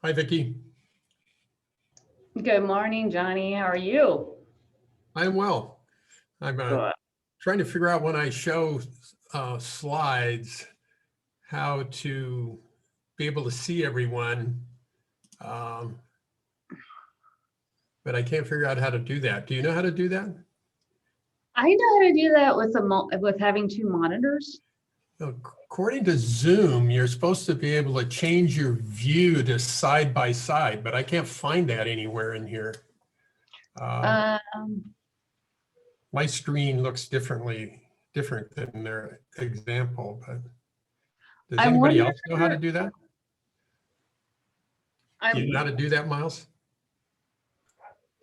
Hi, Vicky. Good morning, Johnny. How are you? I'm well. I'm Good. trying to figure out when I show slides, how to be able to see everyone. Um, but I can't figure out how to do that. Do you know how to do that? I know how to do that with having two monitors. According to Zoom, you're supposed to be able to change your view to side by side, but I can't find that anywhere in here. Um, My screen looks different than their example, but does I anybody wonder. else know how to do that? Do you know how I'm to do that, Miles?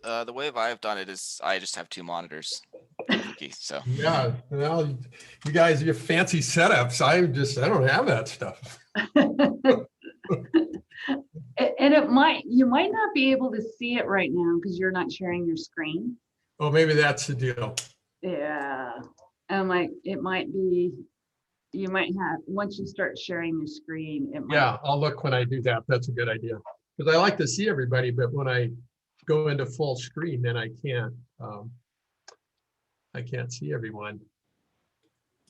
The way I've done it is I just have two monitors. Okay, so Yeah, well, you guys, your fancy setups. I don't have that stuff. and you might not be able to see it right now because you're not sharing your screen. Oh, maybe that's the deal. Yeah. And it might be, you might have, once you start sharing your screen, it might. Yeah, I'll look when I do that. That's a good idea. Because I like to see everybody, but when I go into full screen, then I can't see everyone.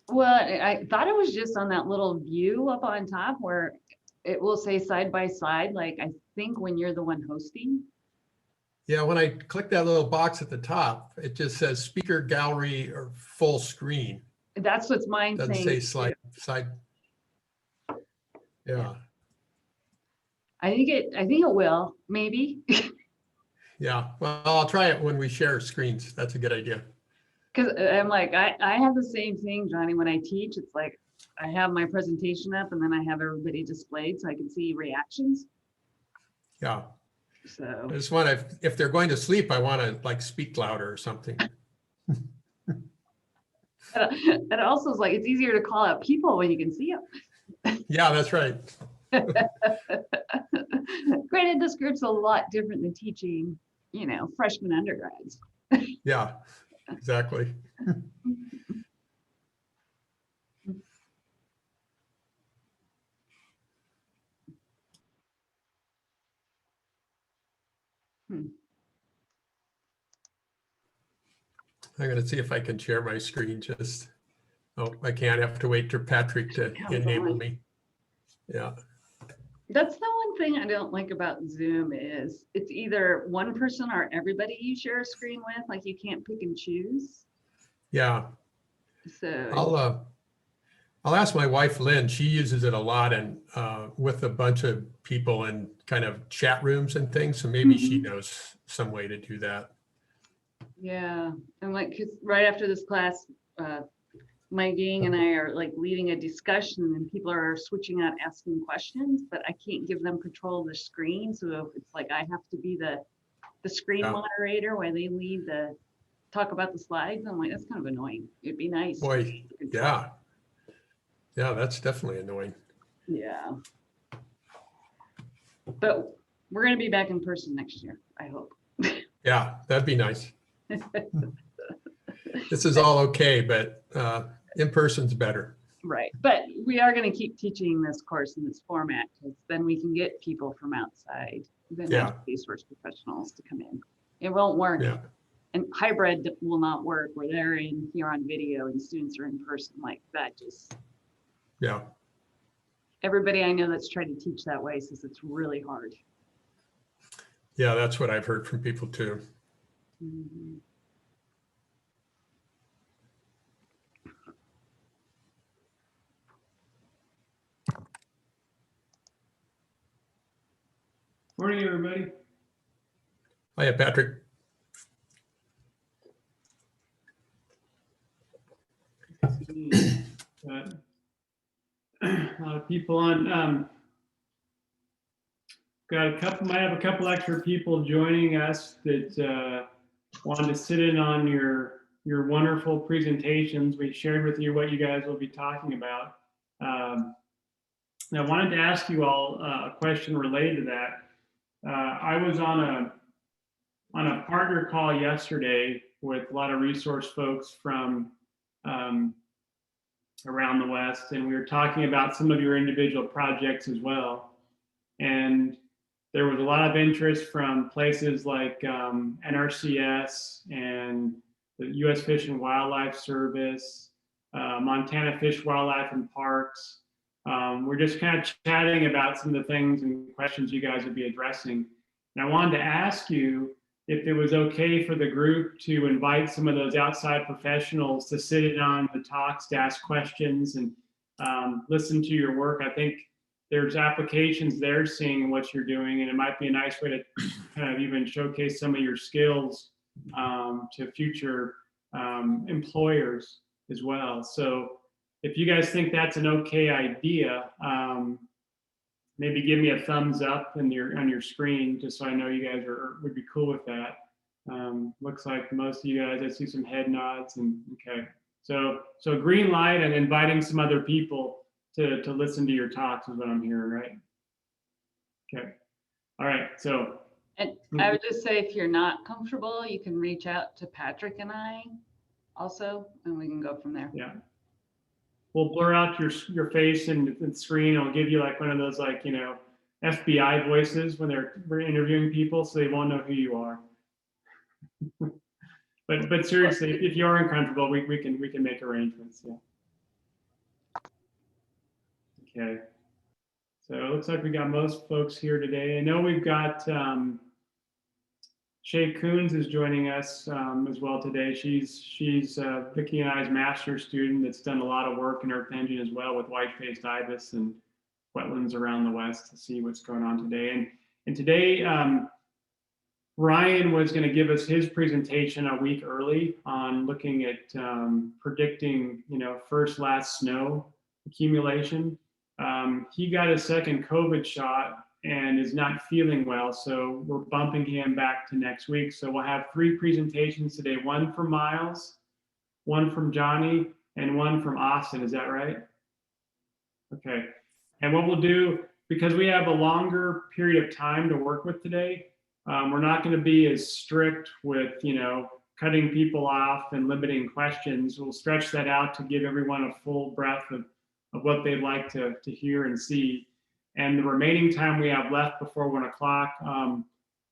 Well, I thought it was just on that little view up on top where it will say side by side, like I think when you're the one hosting. Yeah, when I click that little box at the top, it just says speaker gallery or full screen. That's what's mine Doesn't saying. say side. Yeah. I think it will, maybe. Yeah. Well, I'll try it when we share screens. That's a good idea. Because I'm like, I have the same thing, Johnny, when I teach. It's like I have my presentation up and then I have everybody displayed so I can see reactions. Yeah. So I just want to, if they're going to sleep, I want to like speak louder or something. it also is like it's easier to call out people when you can see them. Yeah, that's right. Granted, this group's a lot different than teaching, freshman undergrads. Yeah, exactly. I'm going to see if I can share my screen. Oh, I can't. I have to wait for Patrick to enable me. Yeah. That's the one thing I don't like about Zoom is it's either one person or everybody you share a screen with. Like you can't pick and choose. Yeah. So I'll ask my wife, Lynn. She uses it a lot and with a bunch of people in kind of chat rooms and things. So maybe she knows some way to do that. Yeah, and cause right after this class, my gang and I are like leading a discussion and people are switching out asking questions, but I can't give them control of the screen. So it's like I have to be the screen moderator while they lead talk about the slides. I'm like, that's kind of annoying. It'd be nice. Boy, yeah. Yeah, that's definitely annoying. Yeah. But we're going to be back in person next year, I hope. Yeah, that'd be nice. This is all okay, but in person's better. Right. But we are going to keep teaching this course in this format because then we can get people from outside, resource professionals to come in. It won't work. Yeah. And hybrid will not work where they're in here on video and students are in person like that. Yeah. Everybody I know that's tried to teach that way says it's really hard. Yeah, that's what I've heard from people too. Mm-hmm. Morning, everybody. Hiya, Patrick. A lot of people on. Might have a couple extra people joining us that wanted to sit in on your wonderful presentations. We shared with you what you guys will be talking about. I wanted to ask you all a question related to that. I was on a partner call yesterday with a lot of resource folks from around the West, and we were talking about some of your individual projects as well. And there was a lot of interest from places like NRCS and the U.S. Fish and Wildlife Service, Montana Fish, Wildlife and Parks. We're just kind of chatting about some of the things and questions you guys would be addressing. And I wanted to ask you if it was okay for the group to invite some of those outside professionals to sit in on the talks, to ask questions and listen to your work. I think there's applications they're seeing what you're doing, and it might be a nice way to kind of even showcase some of your skills to future employers as well. So if you guys think that's an okay idea, maybe give me a thumbs up on your screen, just so I know you guys would be cool with that. Looks like most of you guys, I see some head nods, and okay. So green light and inviting some other people to listen to your talks is what I'm hearing, right? Okay. All right. So. And I would just say, if you're not comfortable, you can reach out to Patrick and I also, and we can go from there. Yeah. We'll blur out your face and the screen. I'll give you like one of those, like, you know, FBI voices when we're interviewing people, so they won't know who you are. But seriously, if you are uncomfortable, we can make arrangements. Yeah. Okay. So it looks like we got most folks here today. I know we've got Shay Coons is joining us as well today. She's Vicki and I's master's student that's done a lot of work in Earth Engine as well with white-faced ibis and wetlands around the West to see what's going on today. And today, Ryan was going to give us his presentation a week early on looking at predicting, you know, last snow accumulation. He got a second COVID shot and is not feeling well, so we're bumping him back to next week. So we'll have 3 presentations today, one from Miles, one from Johnny, and one from Austin. Is that right? Okay. And what we'll do, because we have a longer period of time to work with today, we're not going to be as strict with, you know, cutting people off and limiting questions. We'll stretch that out to give everyone a full breadth of what they'd like to hear and see. And the remaining time we have left before 1 o'clock,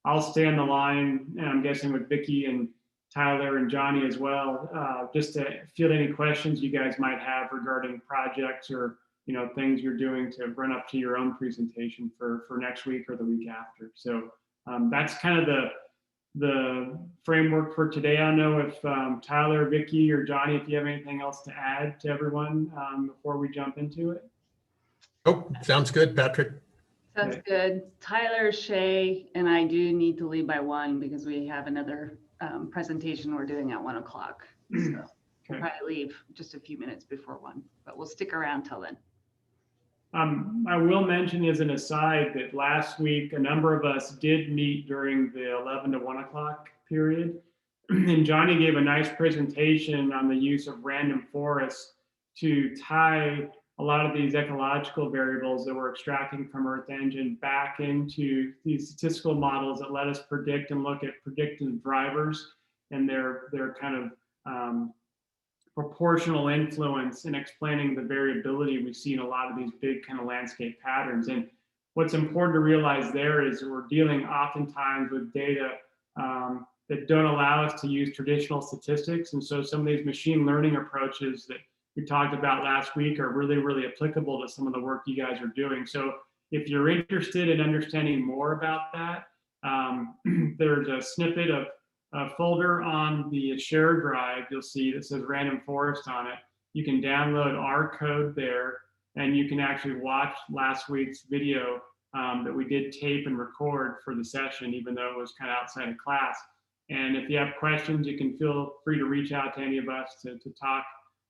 I'll stay on the line, and I'm guessing with Vicki and Tyler and Johnny as well, just to field any questions you guys might have regarding projects or, you know, things you're doing to run up to your own presentation for next week or the week after. So that's kind of the framework for today. I don't know if Tyler, Vicki, or Johnny, if you have anything else to add to everyone before we jump into it. Oh, sounds good, Patrick. Sounds Okay. good. Tyler, Shay, and I do need to leave by 1 because we have another presentation we're doing at 1 o'clock. So we'll Okay. probably leave just a few minutes before 1, but we'll stick around till then. I will mention as an aside that last week, a number of us did meet during the 11 to 1 o'clock period. And Johnny gave a nice presentation on the use of random forests to tie a lot of these ecological variables that we're extracting from Earth Engine back into these statistical models that let us predict and look at predictive drivers and their kind of proportional influence in explaining the variability we see in a lot of these big kind of landscape patterns. And what's important to realize there is that we're dealing oftentimes with data that don't allow us to use traditional statistics. And so some of these machine learning approaches that we talked about last week are really, really applicable to some of the work you guys are doing. So if you're interested in understanding more about that, there's a snippet of a folder on the shared drive you'll see that says random forest on it. You can download our code there, and you can actually watch last week's video that we did tape and record for the session, even though it was kind of outside of class. And if you have questions, you can feel free to reach out to any of us to talk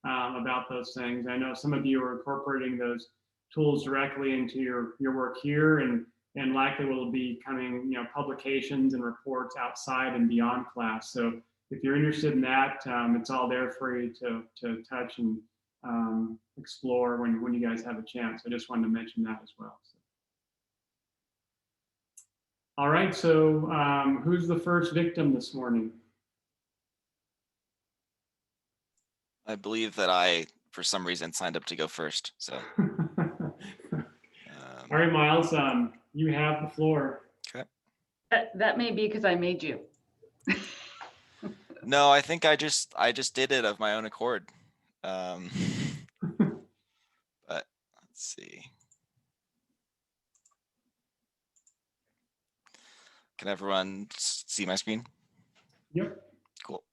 about those things. I know some of you are incorporating those tools directly into your work here, and likely will be coming, you know, publications and reports outside and beyond class. So if you're interested in that, it's all there for you to touch and explore when you guys have a chance. I just wanted to mention that as well. So. All right, so who's the first victim this morning? I believe that I, for some reason, signed up to go first. So, All right, Miles, you have the floor. That may be because I made you. No, I think I just did it of my own accord. But let's see. Can everyone see my screen? Yep. Cool.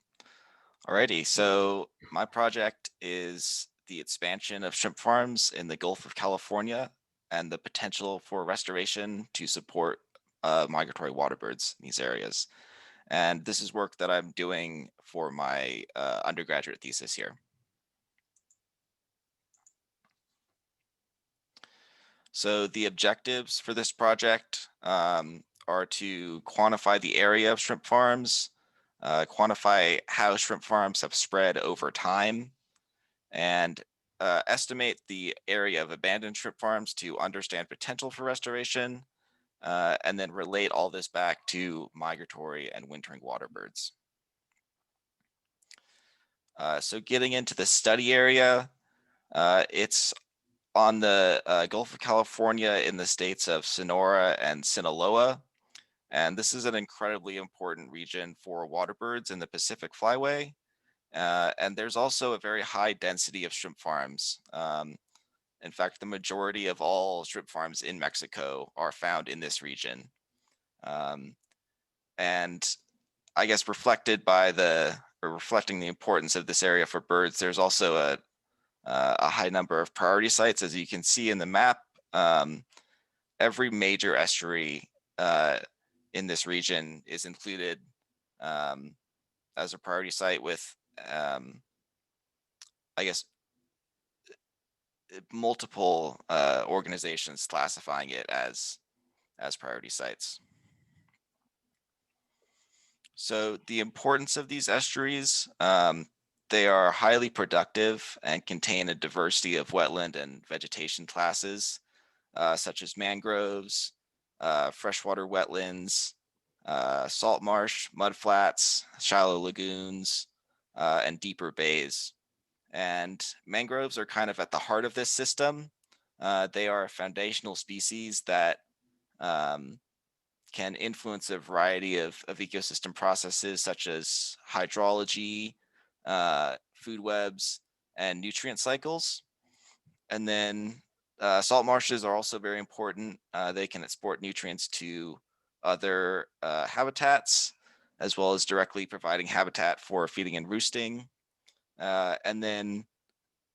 Alrighty, so my project is the expansion of shrimp farms in the Gulf of California and the potential for restoration to support migratory water birds in these areas. And this is work that I'm doing for my undergraduate thesis here. So the objectives for this project are to quantify the area of shrimp farms, quantify how shrimp farms have spread over time, and estimate the area of abandoned shrimp farms to understand potential for restoration, and then relate all this back to migratory and wintering water birds. So getting into the study area, it's on the Gulf of California in the states of Sonora and Sinaloa. And this is an incredibly important region for water birds in the Pacific Flyway. And there's also a very high density of shrimp farms. In fact, the majority of all shrimp farms in Mexico are found in this region. And I guess reflecting the importance of this area for birds, there's also a high number of priority sites. As you can see in the map, every major estuary in this region is included as a priority site with, I guess, multiple organizations classifying it as priority sites. So the importance of these estuaries, they are highly productive and contain a diversity of wetland and vegetation classes, such as mangroves, freshwater wetlands, salt marsh, mudflats, shallow lagoons, and deeper bays. And mangroves are kind of at the heart of this system. They are a foundational species that can influence a variety of ecosystem processes such as hydrology, food webs, and nutrient cycles. And then salt marshes are also very important. They can export nutrients to other habitats, as well as directly providing habitat for feeding and roosting. And then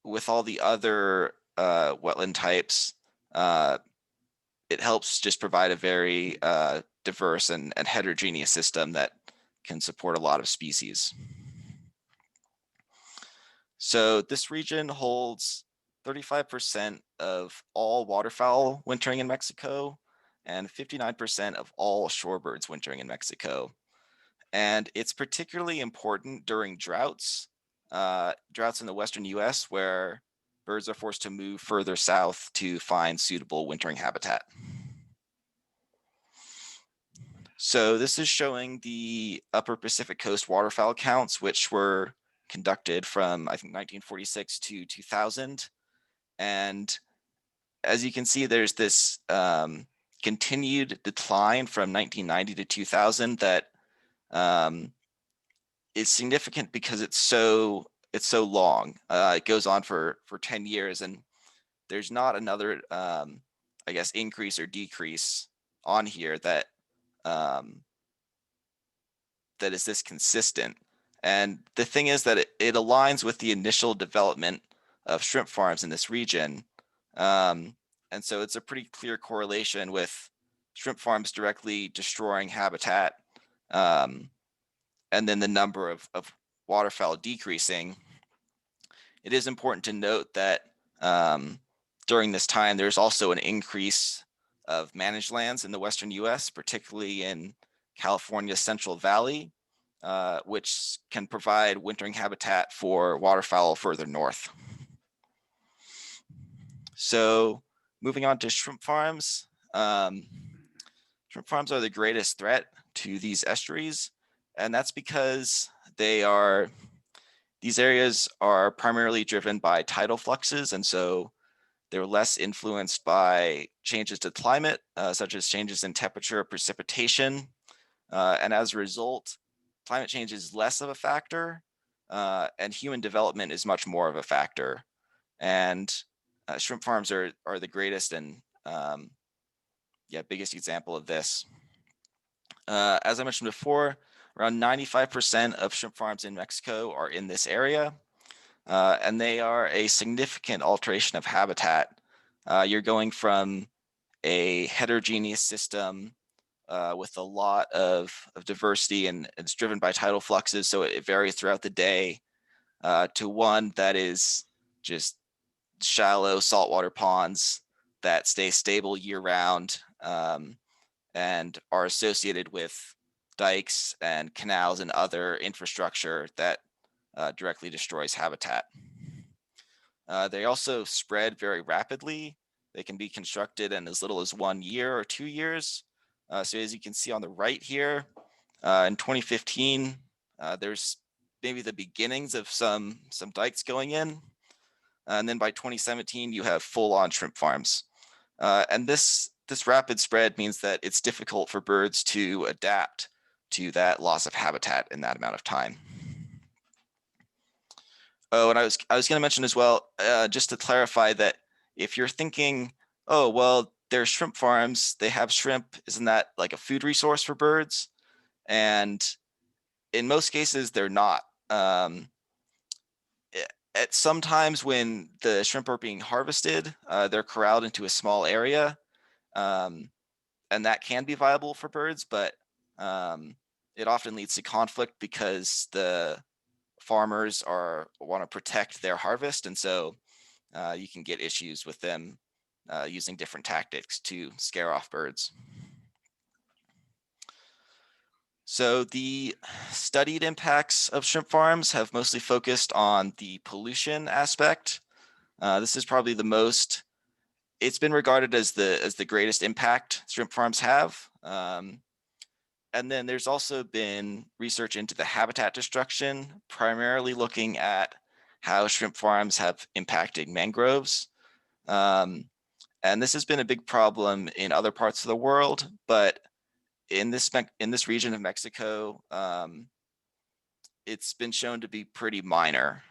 with all the other wetland types, it helps just provide a very diverse and heterogeneous system that can support a lot of species. So this region holds 35% of all waterfowl wintering in Mexico and 59% of all shorebirds wintering in Mexico. And it's particularly important during droughts, droughts in the Western US where birds are forced to move further south to find suitable wintering habitat. So this is showing the Upper Pacific Coast waterfowl counts, which were conducted from, I think, 1946 to 2000. And as you can see, there's this continued decline from 1990 to 2000 that is significant because it's so long. It goes on for 10 years, and there's not another, I guess, increase or decrease on here that that is this consistent. And the thing is that it aligns with the initial development of shrimp farms in this region. And so it's a pretty clear correlation with shrimp farms directly destroying habitat, and then the number of waterfowl decreasing. It is important to note that during this time, there's also an increase of managed lands in the Western US, particularly in California's Central Valley, which can provide wintering habitat for waterfowl further north. So moving on to shrimp farms. Shrimp farms are the greatest threat to these estuaries, and that's because these areas are primarily driven by tidal fluxes, and so they're less influenced by changes to climate, such as changes in temperature or precipitation. And as a result, climate change is less of a factor, and human development is much more of a factor. And shrimp farms are the greatest and biggest example of this. As I mentioned before, around 95% of shrimp farms in Mexico are in this area, and they are a significant alteration of habitat. You're going from a heterogeneous system with a lot of diversity, and it's driven by tidal fluxes, so it varies throughout the day, to one that is just shallow saltwater ponds that stay stable year round, and are associated with dikes and canals and other infrastructure that directly destroys habitat. They also spread very rapidly. They can be constructed in as little as 1 year or 2 years. So as you can see on the right here, in 2015, there's maybe the beginnings of some dikes going in. And then by 2017, you have full-on shrimp farms. And this rapid spread means that it's difficult for birds to adapt to that loss of habitat in that amount of time. Oh, and I was going to mention as well, just to clarify, that if you're thinking, oh, well, there's shrimp farms, they have shrimp, isn't that like a food resource for birds? And in most cases, they're not. At sometimes when the shrimp are being harvested, they're corralled into a small area, and that can be viable for birds, but it often leads to conflict because the farmers want to protect their harvest, and so you can get issues with them using different tactics to scare off birds. So the studied impacts of shrimp farms have mostly focused on the pollution aspect. This is probably the most, it's been regarded as the greatest impact shrimp farms have. And then there's also been research into the habitat destruction, primarily looking at how shrimp farms have impacted mangroves. And this has been a big problem in other parts of the world, but in this region of Mexico, it's been shown to be pretty minor.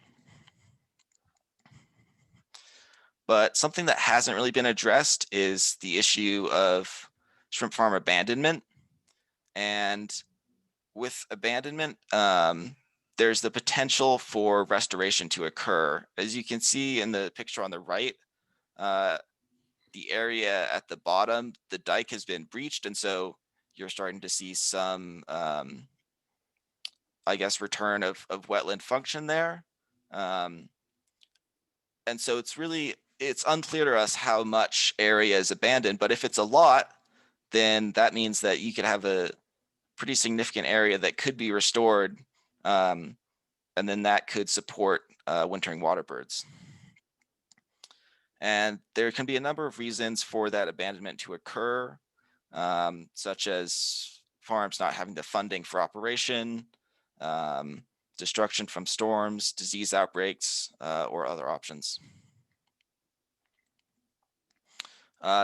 But something that hasn't really been addressed is the issue of shrimp farm abandonment. And with abandonment, there's the potential for restoration to occur. As you can see in the picture on the right, the area at the bottom, the dike has been breached, and so you're starting to see some, I guess, return of wetland function there. And so it's unclear to us how much area is abandoned, but if it's a lot, then that means that you could have a pretty significant area that could be restored, and then that could support wintering water birds. And there can be a number of reasons for that abandonment to occur, such as farms not having the funding for operation, destruction from storms, disease outbreaks, or other options.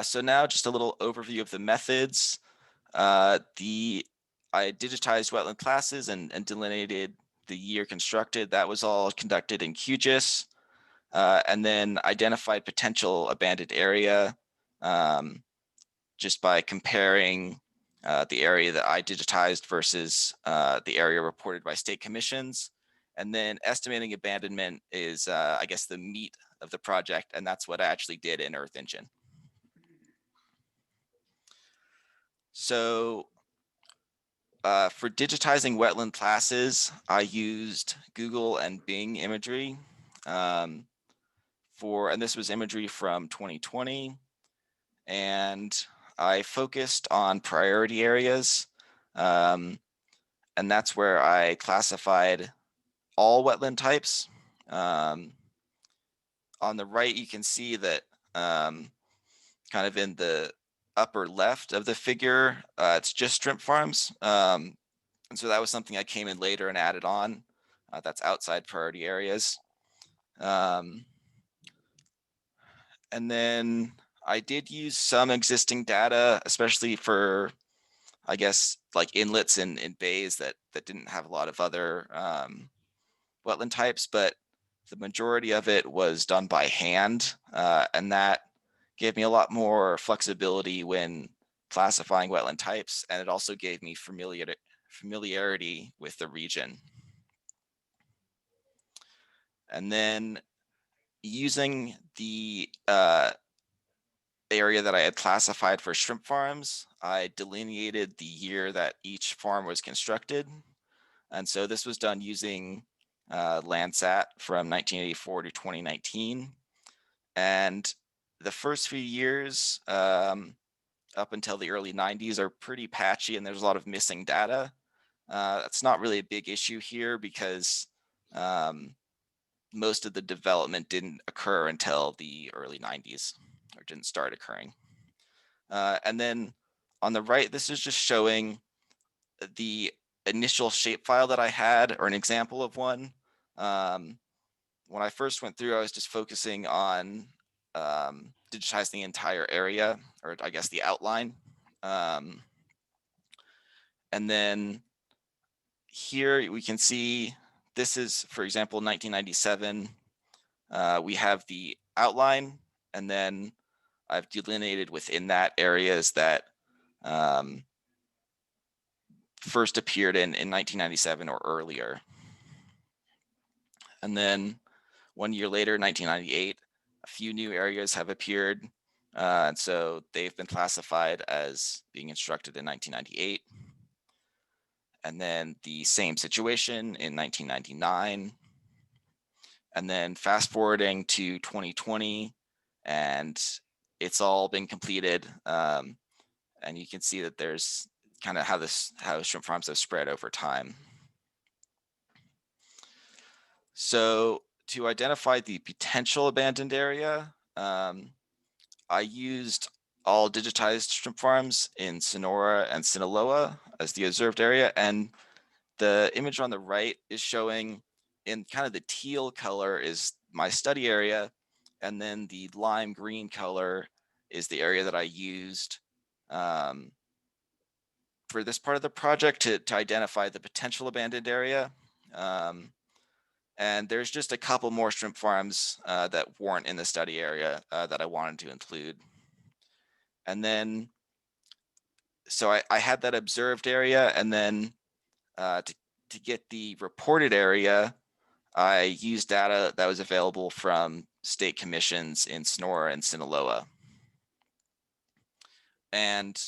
So now just a little overview of the methods. I digitized wetland classes and delineated the year constructed. That was all conducted in QGIS, and then identified potential abandoned area just by comparing the area that I digitized versus the area reported by state commissions. And then estimating abandonment is, I guess, the meat of the project, and that's what I actually did in Earth Engine. So for digitizing wetland classes, I used Google and Bing imagery and this was imagery from 2020. And I focused on priority areas. And that's where I classified all wetland types. On the right, you can see that kind of in the upper left of the figure, it's just shrimp farms. And so that was something I came in later and added on. That's outside priority areas. And then I did use some existing data, especially for I guess, like inlets and bays that didn't have a lot of other wetland types, but the majority of it was done by hand, and that gave me a lot more flexibility when classifying wetland types, and it also gave me familiarity with the region. And then using the area that I had classified for shrimp farms, I delineated the year that each farm was constructed. And so this was done using Landsat from 1984 to 2019. And the first few years, up until the early 90s, are pretty patchy and there's a lot of missing data. That's not really a big issue here because most of the development didn't occur until the early 90s, or didn't start occurring. And then on the right, this is just showing the initial shapefile that I had, or an example of one. When I first went through, I was just focusing on digitizing the entire area, or I guess the outline. And then here we can see, this is, for example, 1997. We have the outline, and then I've delineated within that areas that first appeared in 1997 or earlier. And then 1 year later, 1998, a few new areas have appeared. And so they've been classified as being constructed in 1998. And then the same situation in 1999. And then fast forwarding to 2020, and it's all been completed. And you can see that there's kind of how shrimp farms have spread over time. So to identify the potential abandoned area, I used all digitized shrimp farms in Sonora and Sinaloa as the observed area. And the image on the right is showing, in kind of the teal color is my study area. And then the lime green color is the area that I used for this part of the project to identify the potential abandoned area. And there's just a couple more shrimp farms that weren't in the study area that I wanted to include. And then, so I had that observed area, and then to get the reported area, I used data that was available from state commissions in Sonora and Sinaloa. And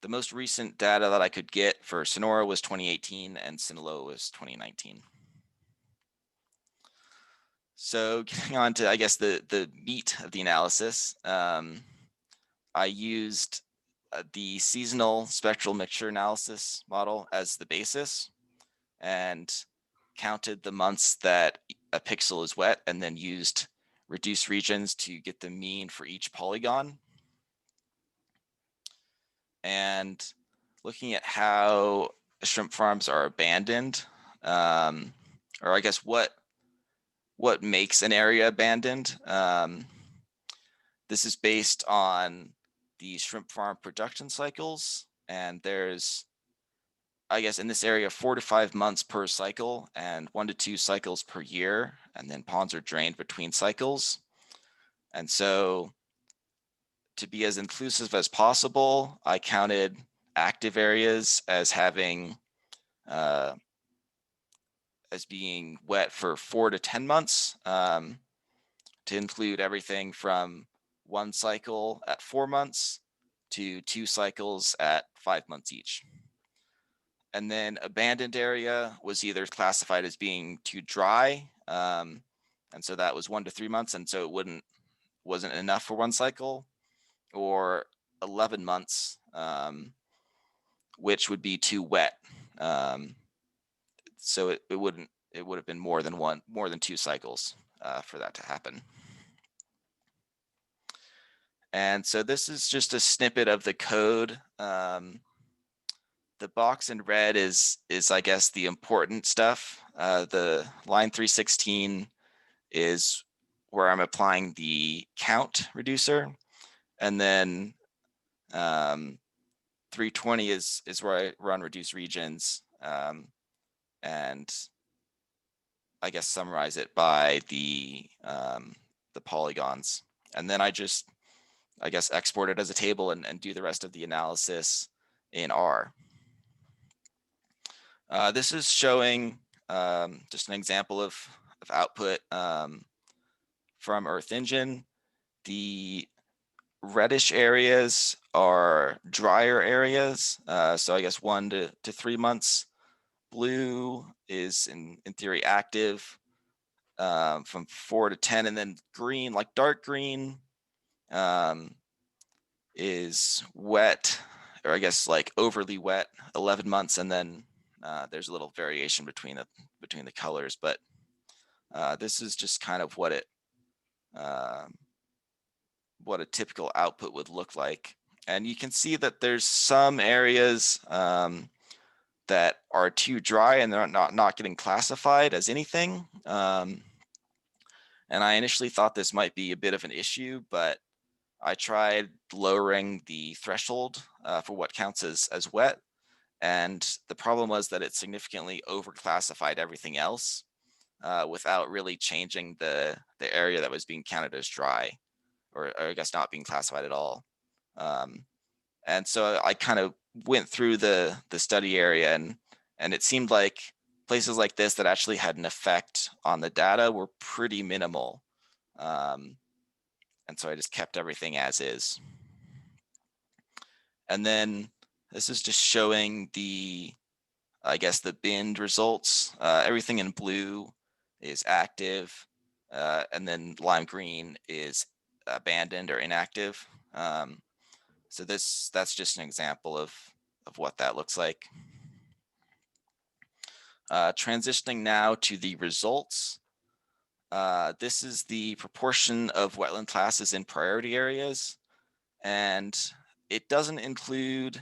the most recent data that I could get for Sonora was 2018 and Sinaloa was 2019. So getting on to, I guess, the meat of the analysis, I used the seasonal spectral mixture analysis model as the basis, and counted the months that a pixel is wet, and then used reduced regions to get the mean for each polygon. And looking at how shrimp farms are abandoned, or I guess what makes an area abandoned. This is based on the shrimp farm production cycles, and there's, I guess, in this area, 4 to 5 months per cycle and 1 to 2 cycles per year, and then ponds are drained between cycles. And so to be as inclusive as possible, I counted active areas as having as being wet for 4 to 10 months, to include everything from 1 cycle at 4 months to 2 cycles at 5 months each. And then abandoned area was either classified as being too dry, and so that was 1 to 3 months, and so it wasn't enough for 1 cycle, or 11 months, which would be too wet. So it would have been more than 2 cycles for that to happen. And so this is just a snippet of the code. The box in red is I guess the important stuff. The line 316 is where I'm applying the count reducer, and then 320 is where I run reduced regions, and I guess summarize it by the polygons. And then I just, I guess, export it as a table and do the rest of the analysis in R. This is showing just an example of output from Earth Engine. The reddish areas are drier areas. So I guess 1 to 3 months. Blue is in theory active from 4 to 10, and then green, like dark green, is wet, or I guess like overly wet, 11 months, and then there's a little variation between the colors, but this is just kind of what a typical output would look like. And you can see that there's some areas that are too dry and they're not getting classified as anything. And I initially thought this might be a bit of an issue, but I tried lowering the threshold for what counts as wet. And the problem was that it significantly overclassified everything else without really changing the area that was being counted as dry, or I guess not being classified at all. And so I kind of went through the study area, and it seemed like places like this that actually had an effect on the data were pretty minimal. And so I just kept everything as is. And then this is just showing the, I guess, the binned results. Everything in blue is active, and then lime green is abandoned or inactive. So that's just an example of what that looks like. Transitioning now to the results. This is the proportion of wetland classes in priority areas, and it doesn't include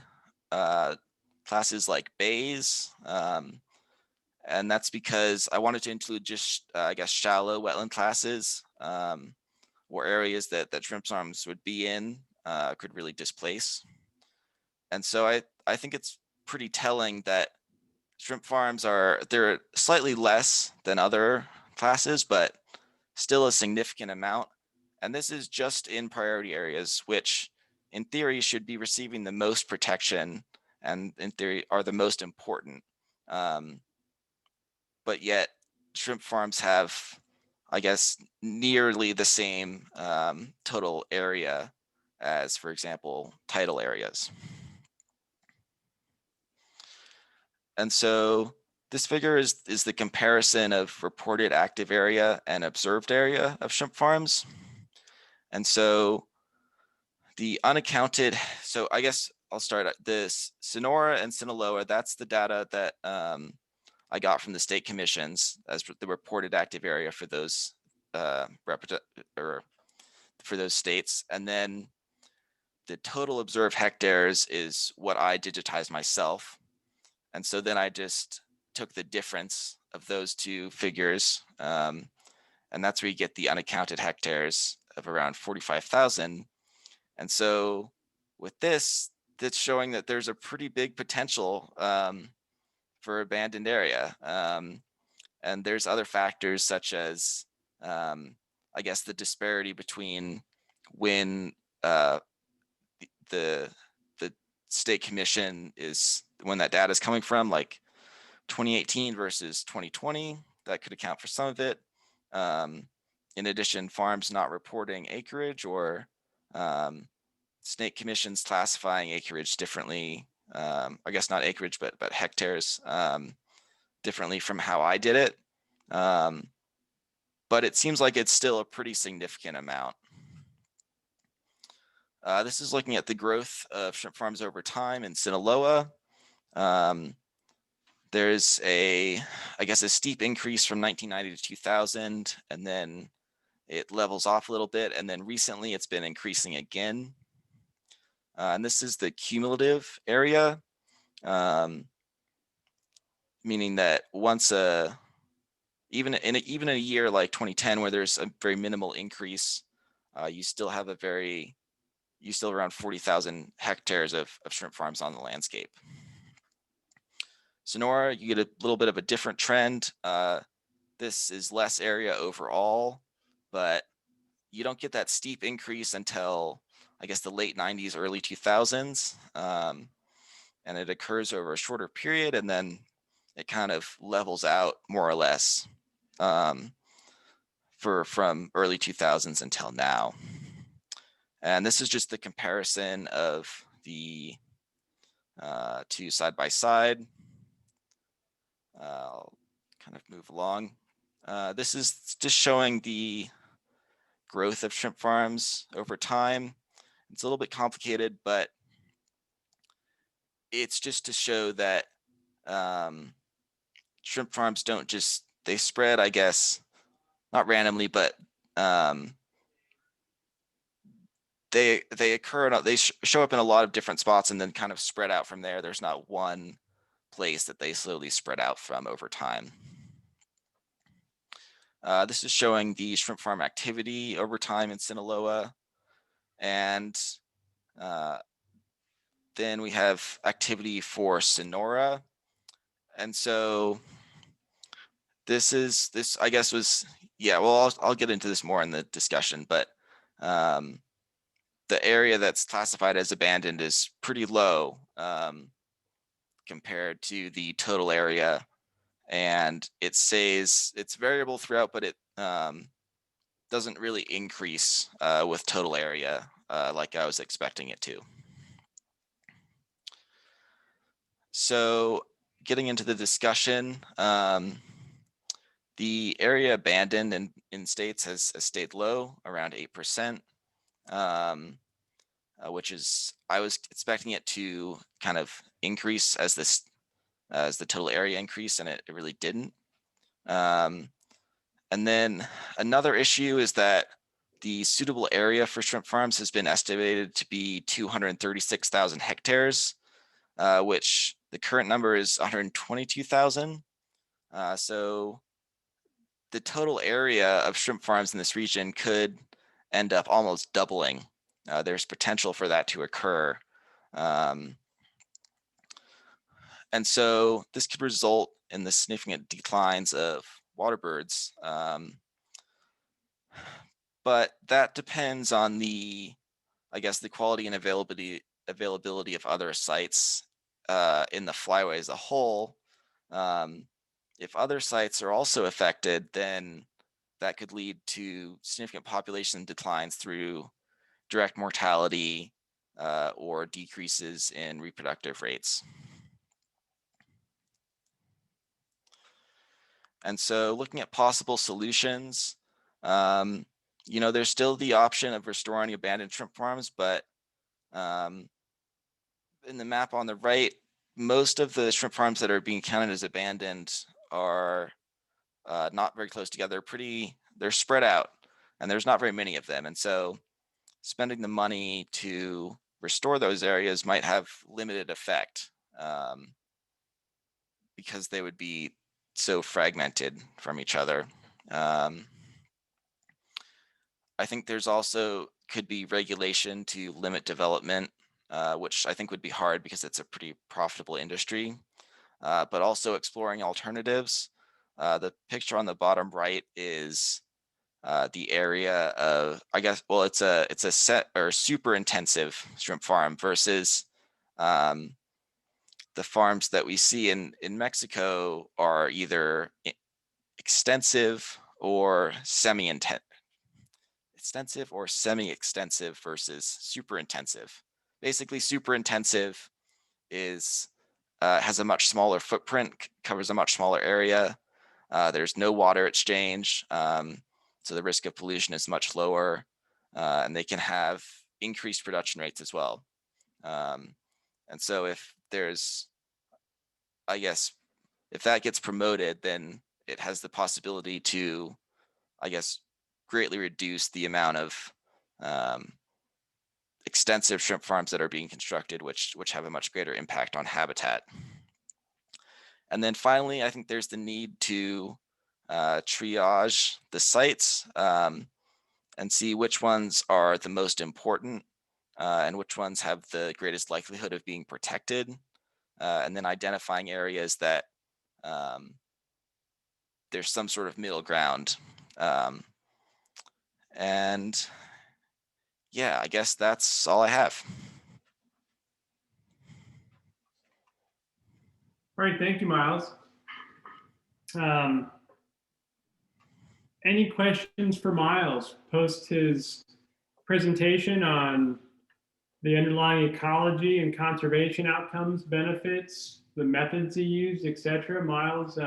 classes like bays, and that's because I wanted to include just, I guess, shallow wetland classes, or areas that shrimp farms would be in, could really displace. And so I think it's pretty telling that shrimp farms they're slightly less than other classes, but still a significant amount. And this is just in priority areas, which in theory should be receiving the most protection and in theory are the most important. But yet shrimp farms have, I guess, nearly the same total area as, for example, tidal areas. And so this figure is the comparison of reported active area and observed area of shrimp farms. And so the unaccounted, so I guess I'll start at this Sonora and Sinaloa. That's the data that I got from the state commissions as the reported active area for those for those states. And then the total observed hectares is what I digitized myself. And so then I just took the difference of those two figures, and that's where you get the unaccounted hectares of around 45,000. And so with this, that's showing that there's a pretty big potential for abandoned area. And there's other factors such as, I guess, the disparity between when the state commission is, when that data is coming from, like 2018 versus 2020, that could account for some of it. In addition, farms not reporting acreage, or state commissions classifying acreage differently. I guess not acreage, but hectares differently from how I did it. But it seems like it's still a pretty significant amount. This is looking at the growth of shrimp farms over time in Sinaloa. There's I guess, a steep increase from 1990 to 2000, and then it levels off a little bit, and then recently it's been increasing again. And this is the cumulative area, meaning that once even in a year like 2010, where there's a very minimal increase, you still have a very you still have around 40,000 hectares of shrimp farms on the landscape. Sonora, you get a little bit of a different trend. This is less area overall, but you don't get that steep increase until, I guess, the late 90s, early 2000s. And it occurs over a shorter period, and then it kind of levels out more or less from early 2000s until now. And this is just the comparison of the two side by side. I'll kind of move along. This is just showing the growth of shrimp farms over time. It's a little bit complicated, but it's just to show that shrimp farms don't just, they spread, I guess, not randomly, but they occur, they show up in a lot of different spots and then kind of spread out from there. There's not one place that they slowly spread out from over time. This is showing the shrimp farm activity over time in Sinaloa. And then we have activity for Sonora. And so this I guess was, yeah, well, I'll get into this more in the discussion, but the area that's classified as abandoned is pretty low compared to the total area. And it says it's variable throughout, but it doesn't really increase with total area like I was expecting it to. So getting into the discussion, the area abandoned in states has stayed low, around 8%, which is, I was expecting it to kind of increase as the total area increased, and it really didn't. And then another issue is that the suitable area for shrimp farms has been estimated to be 236,000 hectares, which the current number is 122,000. So the total area of shrimp farms in this region could end up almost doubling. There's potential for that to occur. And so this could result in the significant declines of water birds. But that depends on I guess, the quality and availability of other sites in the flyway as a whole. If other sites are also affected, then that could lead to significant population declines through direct mortality or decreases in reproductive rates. And so looking at possible solutions, there's still the option of restoring abandoned shrimp farms, but in the map on the right, most of the shrimp farms that are being counted as abandoned are not very close together. They're spread out, and there's not very many of them. And so spending the money to restore those areas might have limited effect because they would be so fragmented from each other. I think there's also could be regulation to limit development, which I think would be hard because it's a pretty profitable industry, but also exploring alternatives. The picture on the bottom right is the area of, I guess, well, it's a set or super intensive shrimp farm versus the farms that we see in Mexico are either extensive or semi-extensive versus super intensive. Basically, super intensive is has a much smaller footprint, covers a much smaller area. There's no water exchange, so the risk of pollution is much lower, and they can have increased production rates as well. And so if there's, I guess, if that gets promoted, then it has the possibility to, I guess, greatly reduce the amount of extensive shrimp farms that are being constructed, which have a much greater impact on habitat. And then finally, I think there's the need to triage the sites and see which ones are the most important and which ones have the greatest likelihood of being protected, and then identifying areas that there's some sort of middle ground. And yeah, I guess that's all I have. All right, thank you, Miles. Any questions for Miles post his presentation on the underlying ecology and conservation outcomes, benefits, the methods he used, etc.? Miles,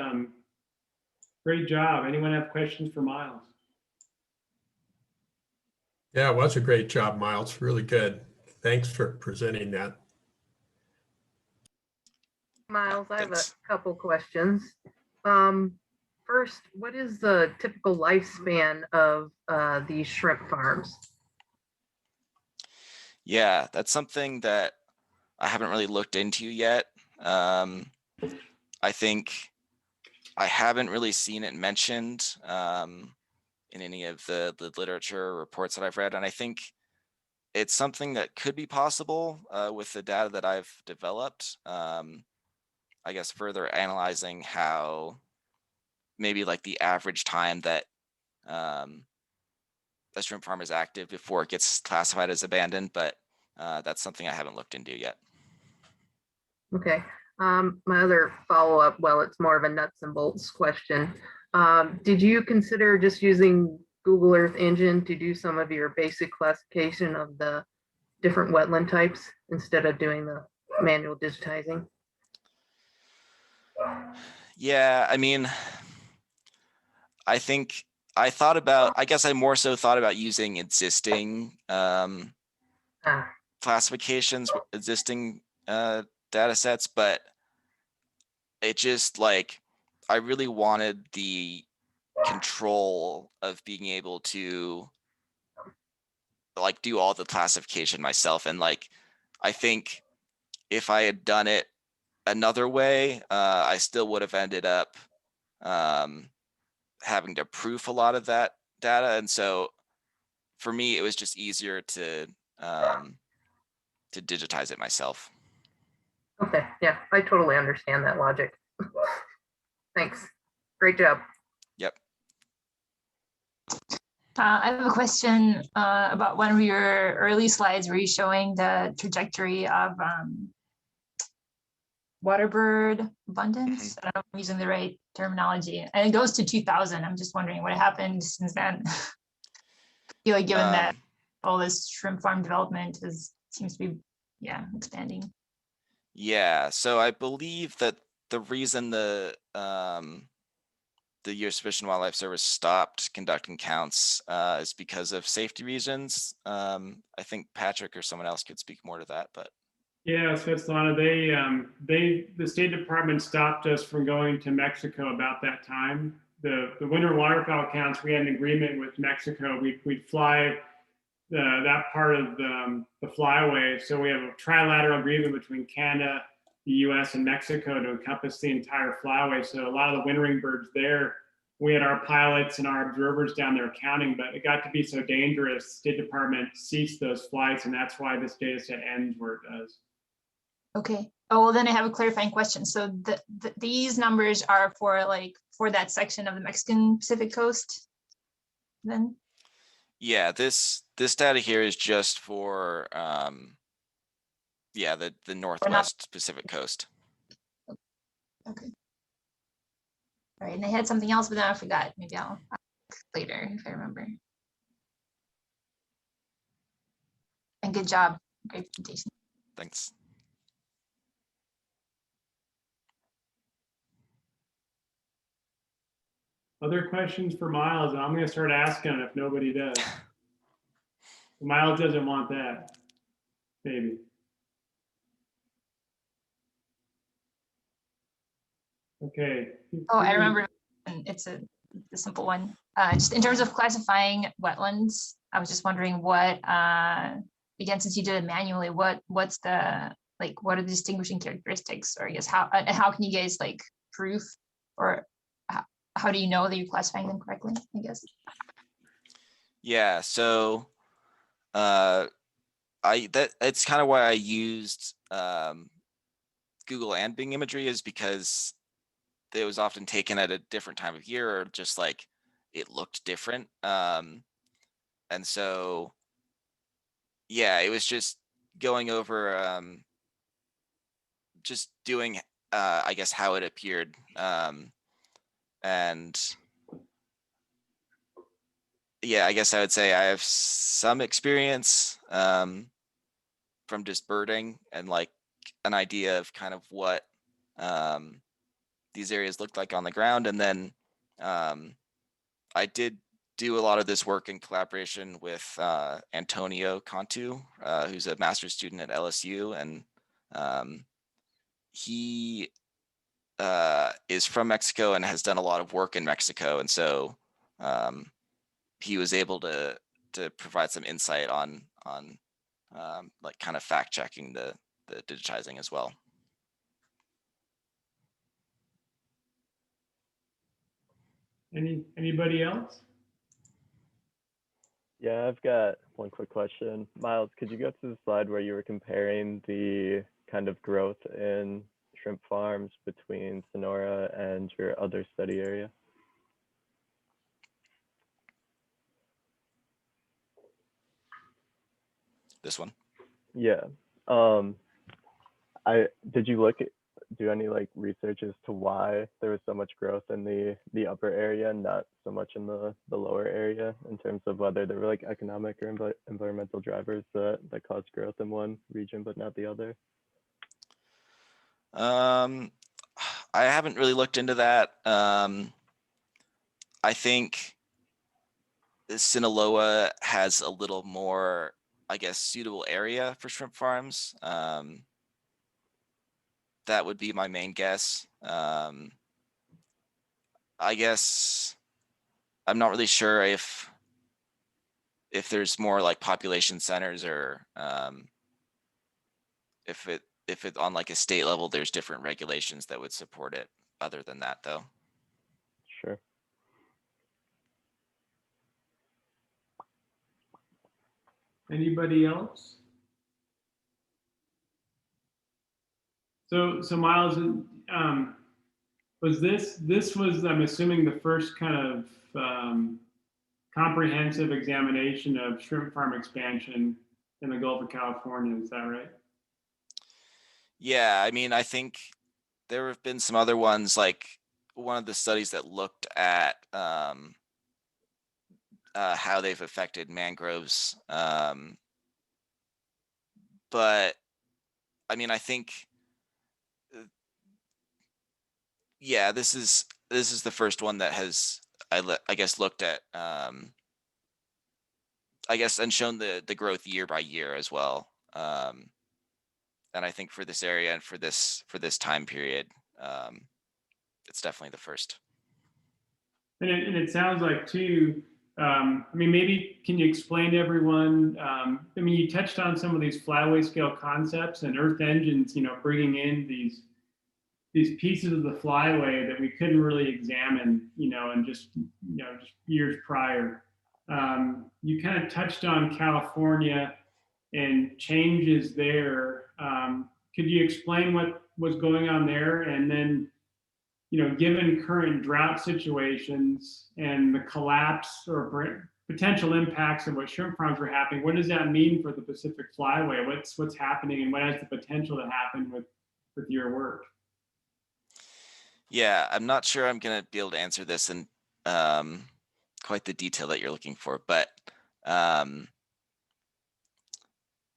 great job. Anyone have questions for Miles? Yeah, it was a great job, Miles. Really good. Thanks for presenting that. Miles, I have a Thanks. couple questions. First, what is the typical lifespan of these shrimp farms? Yeah, that's something that I haven't really looked into yet. I think I haven't really seen it mentioned in any of the literature or reports that I've read. And I think it's something that could be possible with the data that I've developed. I guess further analyzing how maybe like the average time that a shrimp farm is active before it gets classified as abandoned, but that's something I haven't looked into yet. Okay. My other follow-up, well, it's more of a nuts and bolts question. Did you consider just using Google Earth Engine to do some of your basic classification of the different wetland types instead of doing the manual digitizing? Yeah, I mean, I think I guess I more so thought about using existing classifications, existing data sets, but it just like, I really wanted the control of being able to like do all the classification myself. And like, I think if I had done it another way, I still would have ended up having to proof a lot of that data. And so for me, it was just easier to digitize it myself. Okay, yeah, I totally understand that logic. Thanks. Great job. Yep. I have a question about one of your early slides where you're showing the trajectory of waterbird abundance. I don't know if I'm using the right terminology. And it goes to 2000. I'm just wondering what happened since then. I feel like given that all this shrimp farm development seems to be, expanding. Yeah, so I believe that the reason the U.S. Fish and Wildlife Service stopped conducting counts is because of safety reasons. I think Patrick or someone else could speak more to that, but. Yeah, Svetlana, the State Department stopped us from going to Mexico about that time. The winter waterfowl counts, we had an agreement with Mexico. We'd fly that part of the flyway. So we have a trilateral agreement between Canada, the US, and Mexico to encompass the entire flyway. So a lot of the wintering birds there, we had our pilots and our observers down there counting, but it got to be so dangerous, State Department ceased those flights, and that's why this data set ends where it does. Okay. Oh, well, then I have a clarifying question. So these numbers are for that section of the Mexican Pacific coast then? Yeah, this data here is just for the Northwest Pacific coast. Okay. All right, and I had something else, but then I forgot. Maybe I'll ask later if I remember. And good job. Great presentation. Thanks. Other questions for Miles? I'm going to start asking if nobody does. Miles doesn't want that. Maybe. Okay. Oh, I remember. It's a simple one. Just in terms of classifying wetlands, I was just wondering what, again, since you did it manually, what are the distinguishing characteristics, or I guess how can you guys like prove, or how do you know that you're classifying them correctly, I guess? Yeah, so it's kind of why I used Google and Bing imagery, is because it was often taken at a different time of year, or just like it looked different. And so, yeah, it was just going over, just doing, I guess, how it appeared. And yeah, I guess I would say I have some experience from just birding, and like an idea of kind of what these areas looked like on the ground. And then I did do a lot of this work in collaboration with Antonio Cantu, who's a master's student at LSU, and he is from Mexico and has done a lot of work in Mexico, and so he was able to provide some insight on like kind of fact checking the digitizing as well. Anybody else? Yeah, I've got one quick question. Miles, could you go to the slide where you were comparing the kind of growth in shrimp farms between Sonora and your other study area? This one. Yeah. Did you do any like research as to why there was so much growth in the upper area and not so much in the lower area, in terms of whether there were like economic or environmental drivers that caused growth in one region but not the other? I haven't really looked into that. I think Sinaloa has a little more, I guess, suitable area for shrimp farms. That would be my main guess. I guess I'm not really sure if there's more like population centers, or if it on like a state level, there's different regulations that would support it. Other than that, though. Sure. Anybody else? So Miles, was this was, I'm assuming, the first kind of comprehensive examination of shrimp farm expansion in the Gulf of California, is that right? Yeah, I mean, I think there have been some other ones, like one of the studies that looked at how they've affected mangroves. But I mean, I think, yeah, this is the first one that has, I guess, looked at, I guess, and shown the growth year by year as well. And I think for this area and for this time period, it's definitely the first. And it sounds like too, I mean, maybe can you explain to everyone, I mean, you touched on some of these flyway scale concepts and earth engines, bringing in these pieces of the flyway that we couldn't really examine, and just years prior. You kind of touched on California and changes there. Could you explain what was going on there? And then, given current drought situations and the collapse or potential impacts of what shrimp farms were happening, what does that mean for the Pacific Flyway? What's happening, and what has the potential to happen with your work? Yeah, I'm not sure I'm going to be able to answer this in quite the detail that you're looking for, but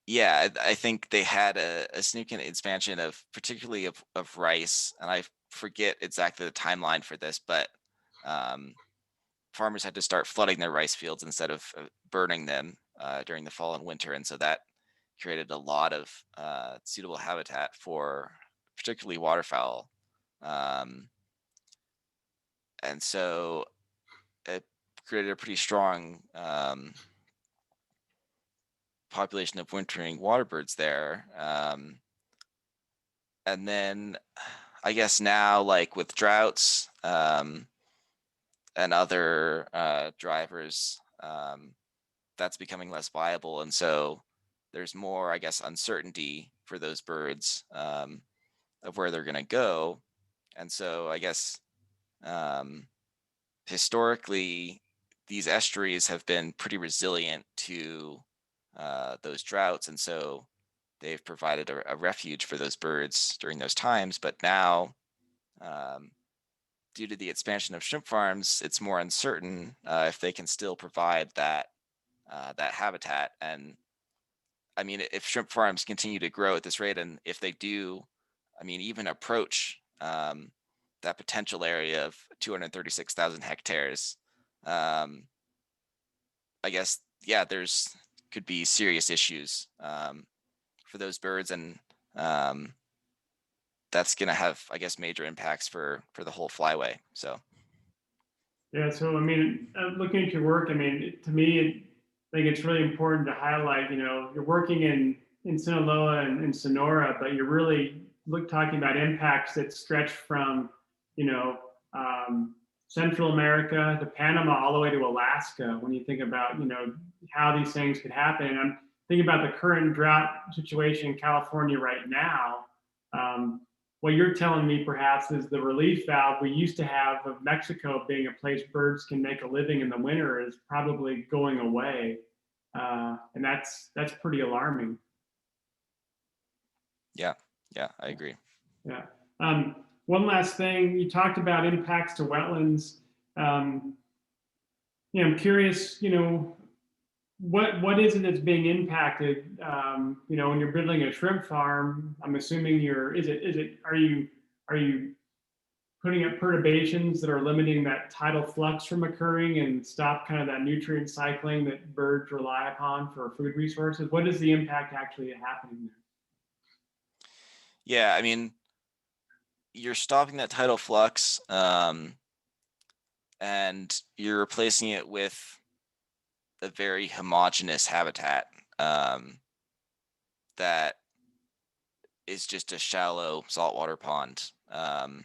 yeah, I think they had a significant expansion of, particularly of rice, and I forget exactly the timeline for this, but farmers had to start flooding their rice fields instead of burning them during the fall and winter, and so that created a lot of suitable habitat for particularly waterfowl. And so it created a pretty strong population of wintering waterbirds there. And then I guess now, like with droughts and other drivers, that's becoming less viable. And so there's more, I guess, uncertainty for those birds of where they're going to go. And so I guess historically, these estuaries have been pretty resilient to those droughts. And so they've provided a refuge for those birds during those times. But now, due to the expansion of shrimp farms, it's more uncertain if they can still provide that habitat. And I mean, if shrimp farms continue to grow at this rate, and if they do, I mean, even approach that potential area of 236,000 hectares, I guess, yeah, could be serious issues for those birds, and that's going to have, I guess, major impacts for the whole flyway. So. Yeah, so I mean, looking at your work, I mean, to me, I think it's really important to highlight, you're working in Sinaloa and Sonora, but you're really talking about impacts that stretch from, Central America to Panama, all the way to Alaska. When you think about, how these things could happen, and I'm thinking about the current drought situation in California right now. What you're telling me perhaps is the relief valve we used to have of Mexico being a place birds can make a living in the winter is probably going away. And that's pretty alarming. Yeah, I agree. Yeah. One last thing, you talked about impacts to wetlands. I'm curious, what is it that's being impacted? When you're building a shrimp farm, I'm assuming are you putting up perturbations that are limiting that tidal flux from occurring and stop kind of that nutrient cycling that birds rely upon for food resources? What is the impact actually happening there? Yeah, I mean, you're stopping that tidal flux, and you're replacing it with a very homogeneous habitat that is just a shallow saltwater pond. And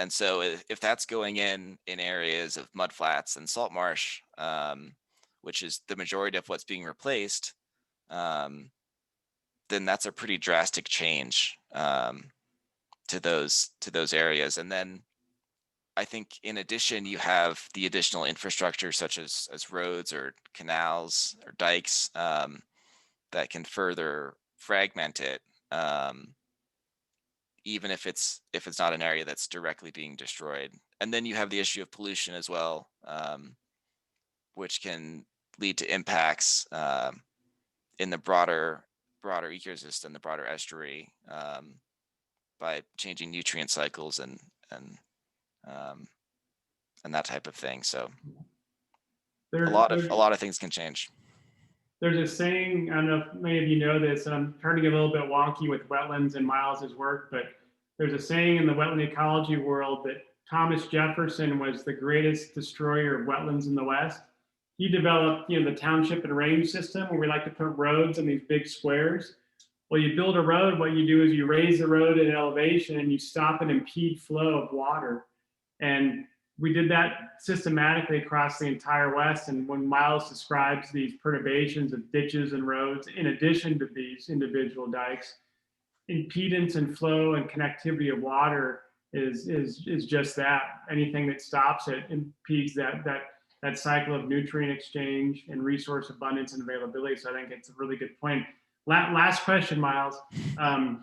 so if that's going in areas of mudflats and salt marsh, which is the majority of what's being replaced, then that's a pretty drastic change to those areas. And then I think in addition, you have the additional infrastructure such as roads or canals or dikes that can further fragment it, even if it's not an area that's directly being destroyed. And then you have the issue of pollution as well, which can lead to impacts in the broader ecosystem, the broader estuary, by changing nutrient cycles and that type of thing. So a lot of things can change. There's a saying, I don't know if many of you know this, and I'm trying to get a little bit wonky with wetlands and Miles's work, but there's a saying in the wetland ecology world that Thomas Jefferson was the greatest destroyer of wetlands in the West. He developed, the township and range system where we like to put roads in these big squares. Well, you build a road, what you do is you raise the road at elevation and you stop an impede flow of water. And we did that systematically across the entire West. And when Miles describes these perturbations of ditches and roads, in addition to these individual dikes, impedance and flow and connectivity of water is just that. Anything that stops it impedes that cycle of nutrient exchange and resource abundance and availability. So I think it's a really good point. Last question, Miles. I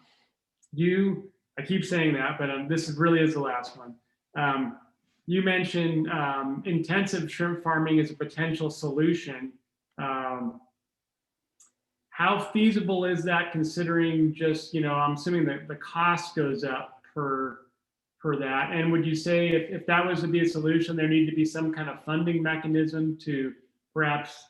keep saying that, but this really is the last one. You mentioned intensive shrimp farming as a potential solution. How feasible is that, considering just, I'm assuming that the cost goes up per that? And would you say if that was to be a solution, there need to be some kind of funding mechanism to perhaps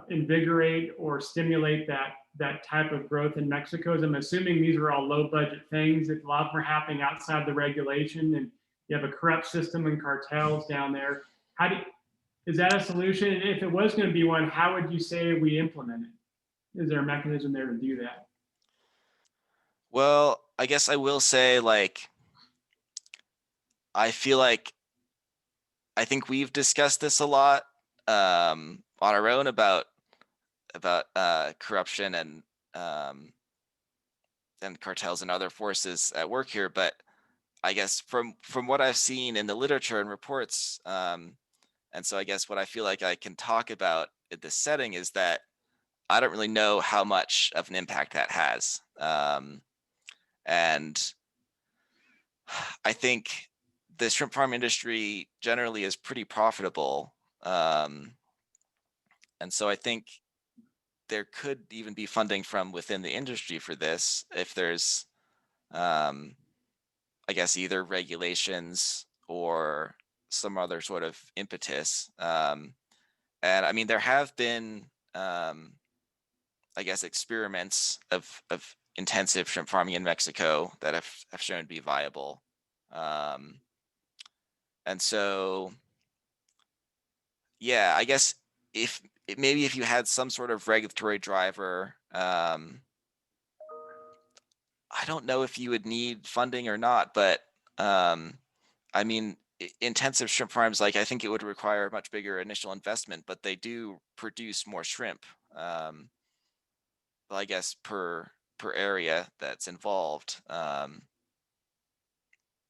invigorate or stimulate that type of growth in Mexico? As I'm assuming these are all low budget things. If a lot of them are happening outside the regulation and you have a corrupt system and cartels down there, is that a solution? And if it was going to be one, how would you say we implement it? Is there a mechanism there to do that? Well, I guess I will say, I feel like I think we've discussed this a lot on our own about corruption and cartels and other forces at work here, but I guess from what I've seen in the literature and reports, and so I guess what I feel like I can talk about in this setting is that I don't really know how much of an impact that has. And I think the shrimp farm industry generally is pretty profitable. And so I think there could even be funding from within the industry for this if there's, I guess, either regulations or some other sort of impetus. And I mean, there have been, I guess, experiments of intensive shrimp farming in Mexico that have shown to be viable. And so, yeah, I guess maybe if you had some sort of regulatory driver, I don't know if you would need funding or not, but I mean, intensive shrimp farms, like I think it would require a much bigger initial investment, but they do produce more shrimp. I guess per area that's involved.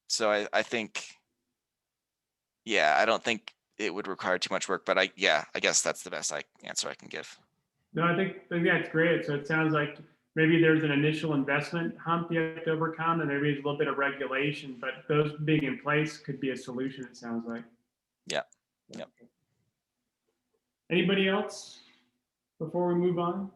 So I think, yeah, I don't think it would require too much work, but I guess that's the best answer I can give. No, I think that's great. So it sounds like maybe there's an initial investment hump you have to overcome, and maybe there's a little bit of regulation, but those being in place could be a solution, it sounds like. Yeah. Yep. Anybody else before we move on?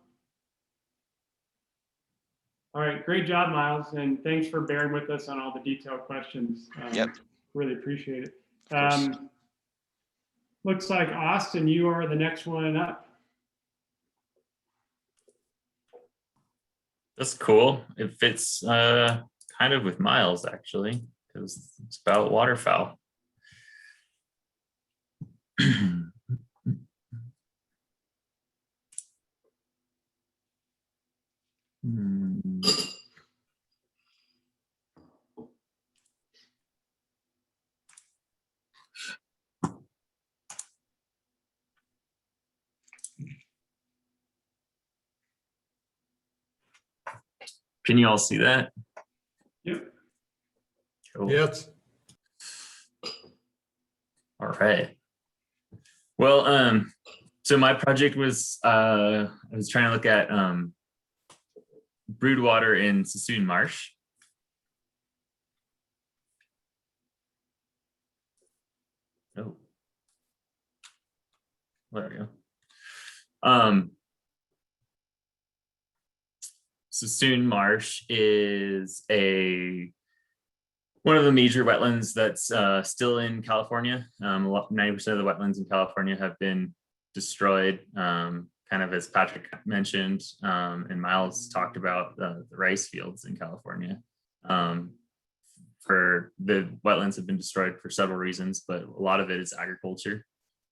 All right, great job, Miles, and thanks for bearing with us on all the detailed questions. Yep. Really appreciate it. Of course. Looks like Austin, you are the next one up. That's cool. It fits kind of with Miles, actually, because it's about waterfowl. Can you all see that? Yep. Cool. Yes. All right. Well, so my project was I was trying to look at brood water in Sassoon Marsh. Oh, there we go. Sassoon Marsh is one of the major wetlands that's still in California. 90% of the wetlands in California have been destroyed, kind of as Patrick mentioned, and Miles talked about the rice fields in California. For the wetlands have been destroyed for several reasons, but a lot of it is agriculture.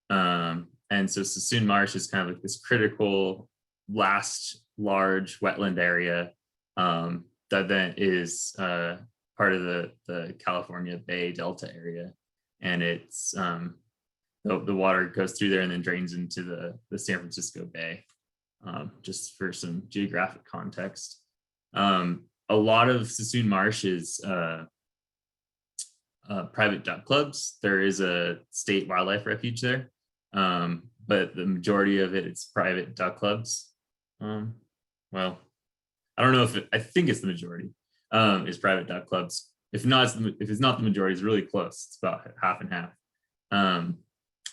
And so Sassoon Marsh is kind of like this critical last large wetland area that then is part of the California Bay Delta area, and it's the water goes through there and then drains into the San Francisco Bay. Just for some geographic context, a lot of Sassoon Marsh is private duck clubs. There is a state wildlife refuge there, but the majority of it's private duck clubs. Well, I don't know I think it's the majority is private duck clubs. If it's not the majority, it's really close. It's about half and half.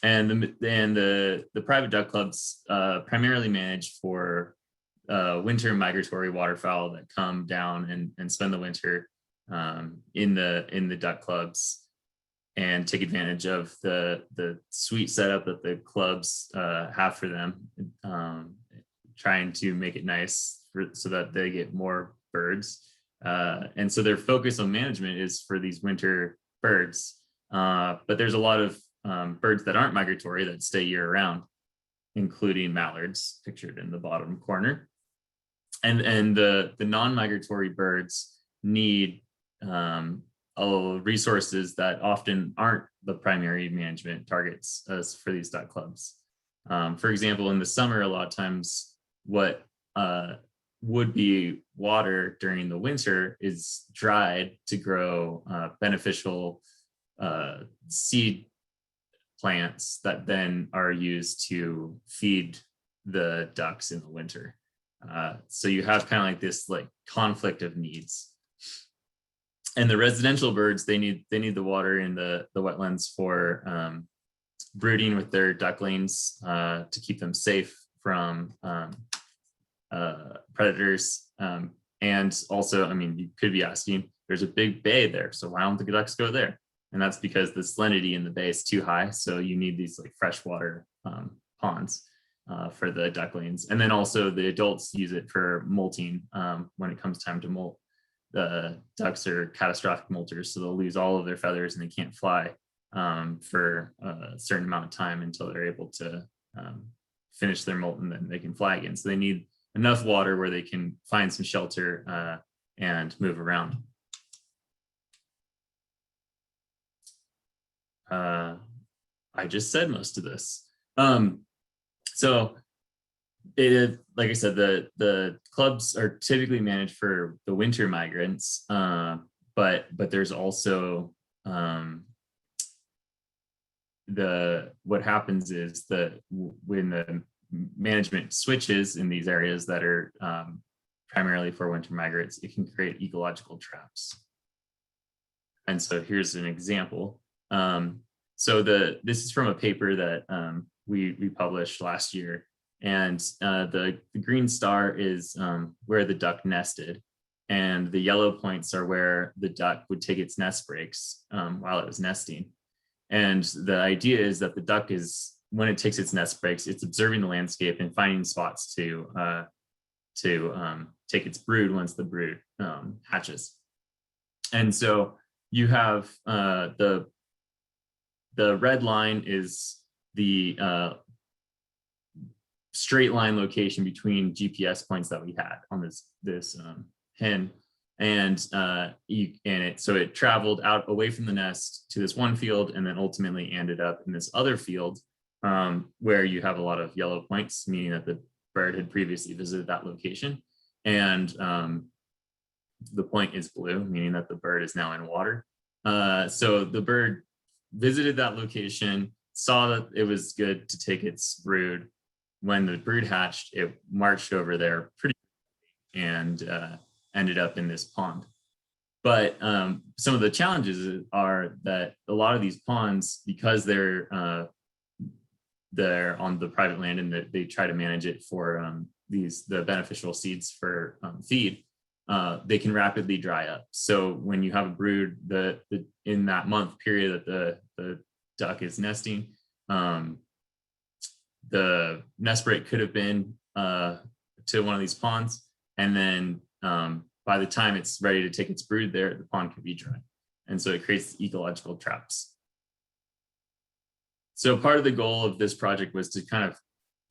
And the private duck clubs primarily manage for winter migratory waterfowl that come down and spend the winter in the duck clubs and take advantage of the sweet setup that the clubs have for them, trying to make it nice so that they get more birds. And so their focus on management is for these winter birds. But there's a lot of birds that aren't migratory that stay year round, including mallards pictured in the bottom corner. And the non-migratory birds need resources that often aren't the primary management targets as for these duck clubs. For example, in the summer, a lot of times what would be water during the winter is dried to grow beneficial seed plants that then are used to feed the ducks in the winter. So you have kind of like this like conflict of needs. And the residential birds, they need the water in the wetlands for brooding with their ducklings to keep them safe from predators. And also, I mean, you could be asking, there's a big bay there, so why don't the ducks go there? And that's because the salinity in the bay is too high. So you need these like freshwater ponds for the ducklings. And then also the adults use it for molting when it comes time to molt. The ducks are catastrophic molters, so they'll lose all of their feathers and they can't fly for a certain amount of time until they're able to finish their molt, and then they can fly again. So they need enough water where they can find some shelter and move around. I just said most of this. So it, like I said, the clubs are typically managed for the winter migrants, but there's also what happens is that when the management switches in these areas that are primarily for winter migrants, it can create ecological traps. And so here's an example. So this is from a paper that we published last year, and the green star is where the duck nested, and the yellow points are where the duck would take its nest breaks while it was nesting. And the idea is that the duck is, when it takes its nest breaks, it's observing the landscape and finding spots to take its brood once the brood hatches. And so you have the red line is the straight line location between GPS points that we had on this hen, and so it traveled out away from the nest to this one field, and then ultimately ended up in this other field where you have a lot of yellow points, meaning that the bird had previously visited that location, and the point is blue, meaning that the bird is now in water. So the bird visited that location, saw that it was good to take its brood. When the brood hatched, it marched over there pretty and ended up in this pond. But some of the challenges are that a lot of these ponds, because they're on the private land and they try to manage it for the beneficial seeds for feed, they can rapidly dry up. So when you have a brood in that month period that the duck is nesting, the nest break could have been to one of these ponds, and then by the time it's ready to take its brood there, the pond could be dry. And so it creates ecological traps. So part of the goal of this project was to kind of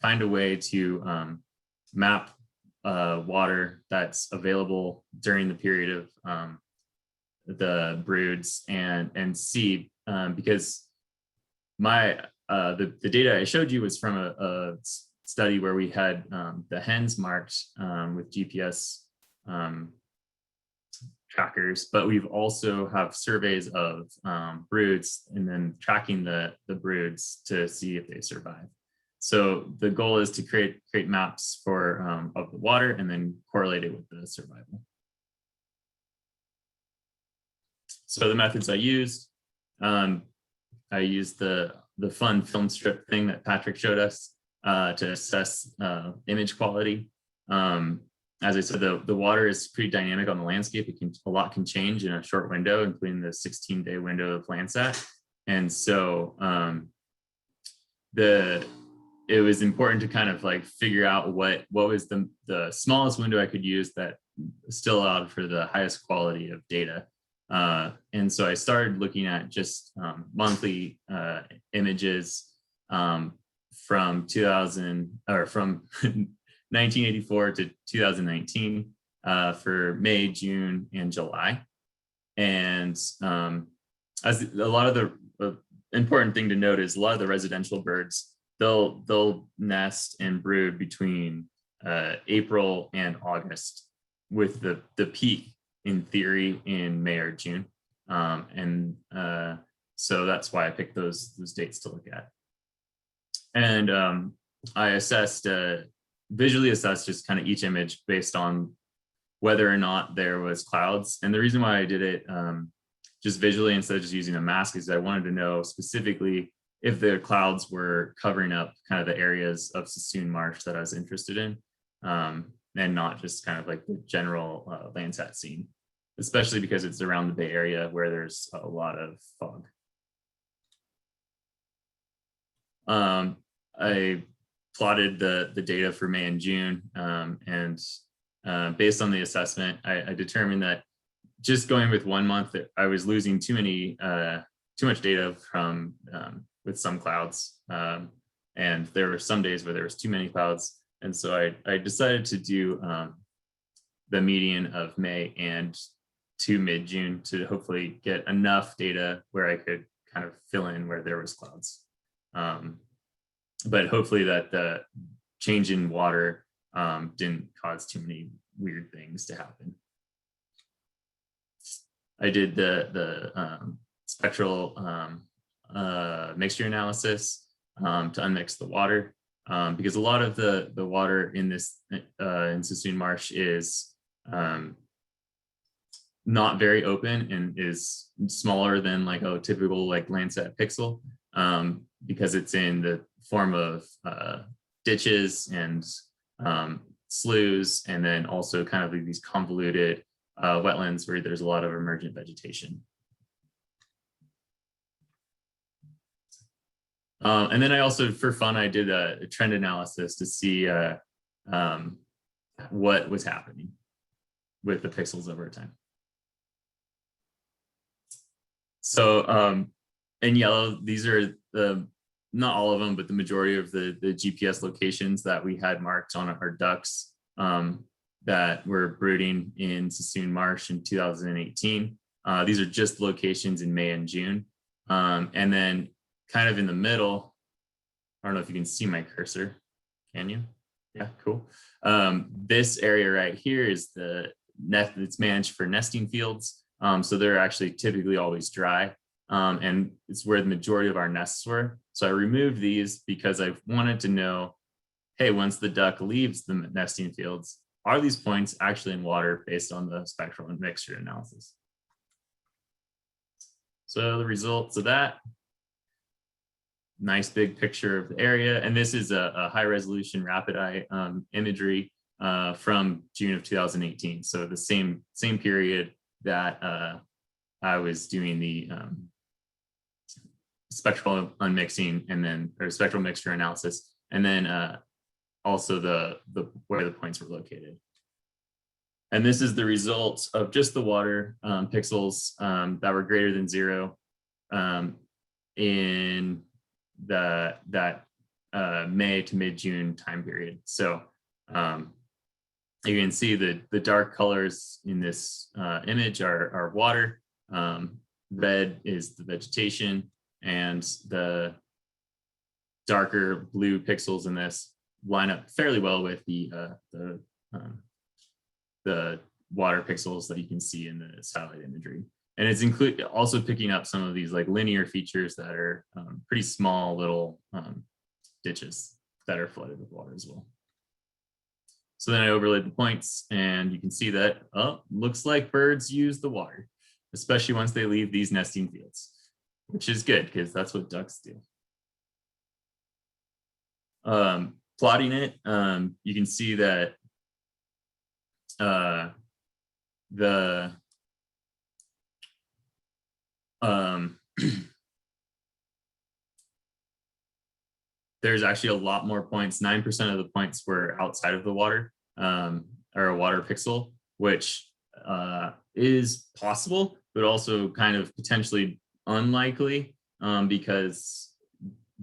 find a way to map water that's available during the period of the broods and see, because the data I showed you was from a study where we had the hens marked with GPS trackers, but we've also have surveys of broods and then tracking the broods to see if they survive. So the goal is to create maps for of the water and then correlate it with the survival. So the methods I used the fun film strip thing that Patrick showed us to assess image quality. As I said, the water is pretty dynamic on the landscape. A lot can change in a short window, including the 16-day window of Landsat. And so it was important to kind of like figure out what was the smallest window I could use that still allowed for the highest quality of data. And so I started looking at just monthly images from 1984 to 2019 for May, June, and July. And as a lot of the important thing to note is a lot of the residential birds, they'll nest and brood between April and August, with the peak in theory in May or June. So that's why I picked those dates to look at. And I visually assessed just kind of each image based on whether or not there was clouds. And the reason why I did it just visually instead of just using a mask is I wanted to know specifically if the clouds were covering up kind of the areas of Sassoon Marsh that I was interested in, and not just kind of like the general Landsat scene, especially because it's around the Bay Area where there's a lot of fog. I plotted the data for May and June, and based on the assessment, I determined that just going with 1 month, I was losing too much data from with some clouds, and there were some days where there was too many clouds, and so I decided to do the median of May and to mid-June to hopefully get enough data where I could kind of fill in where there was clouds. But hopefully that the change in water didn't cause too many weird things to happen. I did the spectral mixture analysis to unmix the water, because a lot of the water in this in Sassoon Marsh is not very open and is smaller than like a typical like Landsat pixel, because it's in the form of ditches and sloughs, and then also kind of these convoluted wetlands where there's a lot of emergent vegetation. And then I also, for fun, I did a trend analysis to see what was happening with the pixels over time. So in yellow, these are not all of them, but the majority of the GPS locations that we had marked on our ducks that were brooding in Sassoon Marsh in 2018. These are just locations in May and June. And then kind of in the middle, I don't know if you can see my cursor. Can you? Yeah, cool. This area right here is the net that's managed for nesting fields. So they're actually typically always dry. And it's where the majority of our nests were. So I removed these because I wanted to know, hey, once the duck leaves the nesting fields, are these points actually in water based on the spectral and mixture analysis? So the results of that, nice big picture of the area. And this is a high resolution rapid eye imagery from June of 2018. So the same period that I was doing the spectral unmixing and then, or spectral mixture analysis, and then also the where the points were located. And this is the result of just the water pixels that were greater than 0 in that May to mid-June time period. So you can see the dark colors in this image are water. Red is the vegetation, and the darker blue pixels in this line up fairly well with the water pixels that you can see in the satellite imagery. And it's also picking up some of these like linear features that are pretty small little ditches that are flooded with water as well. So then I overlaid the points, and you can see that, oh, looks like birds use the water, especially once they leave these nesting fields, which is good because that's what ducks do. Plotting it, you can see that there's actually a lot more points. 9% of the points were outside of the water, or a water pixel, which is possible, but also kind of potentially unlikely, because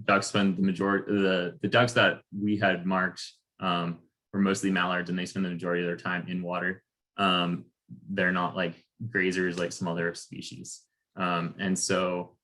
ducks spend the majority, the ducks that we had marked were mostly mallards, and they spend the majority of their time in water. They're not like grazers like some other species. And so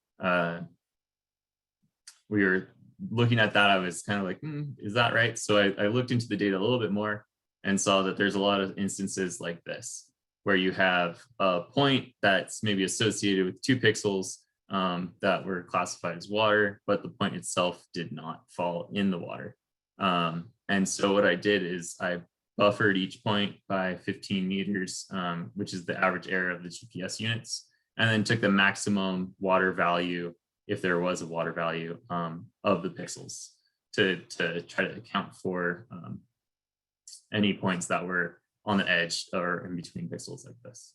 we were looking at that, I was kind of like, is that right? So I looked into the data a little bit more and saw that there's a lot of instances like this, where you have a point that's maybe associated with 2 pixels that were classified as water, but the point itself did not fall in the water. And so what I did is I buffered each point by 15 meters, which is the average area of the GPS units, and then took the maximum water value, if there was a water value, of the pixels to try to account for any points that were on the edge or in between pixels like this.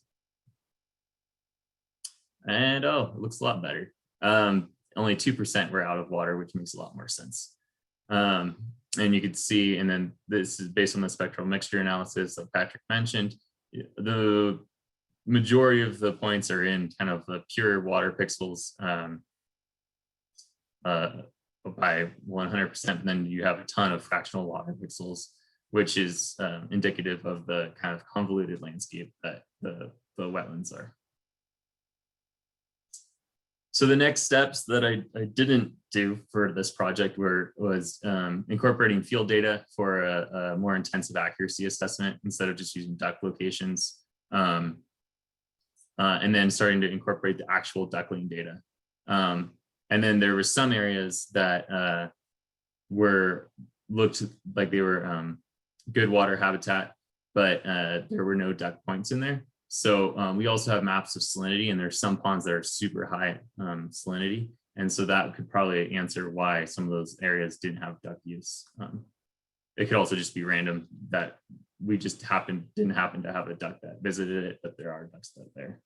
And oh, it looks a lot better. Only 2% were out of water, which makes a lot more sense. And you could see, and then this is based on the spectral mixture analysis that Patrick mentioned. The majority of the points are in kind of the pure water pixels by 100%. Then you have a ton of fractional water pixels, which is indicative of the kind of convoluted landscape that the wetlands are. So the next steps that I didn't do for this project was incorporating field data for a more intensive accuracy assessment instead of just using duck locations, and then starting to incorporate the actual duckling data. And then there were some areas that looked like they were good water habitat, but there were no duck points in there. So we also have maps of salinity, and there's some ponds that are super high salinity. And so that could probably answer why some of those areas didn't have duck use. It could also just be random that we just didn't happen to have a duck that visited it, but there are ducks that are there.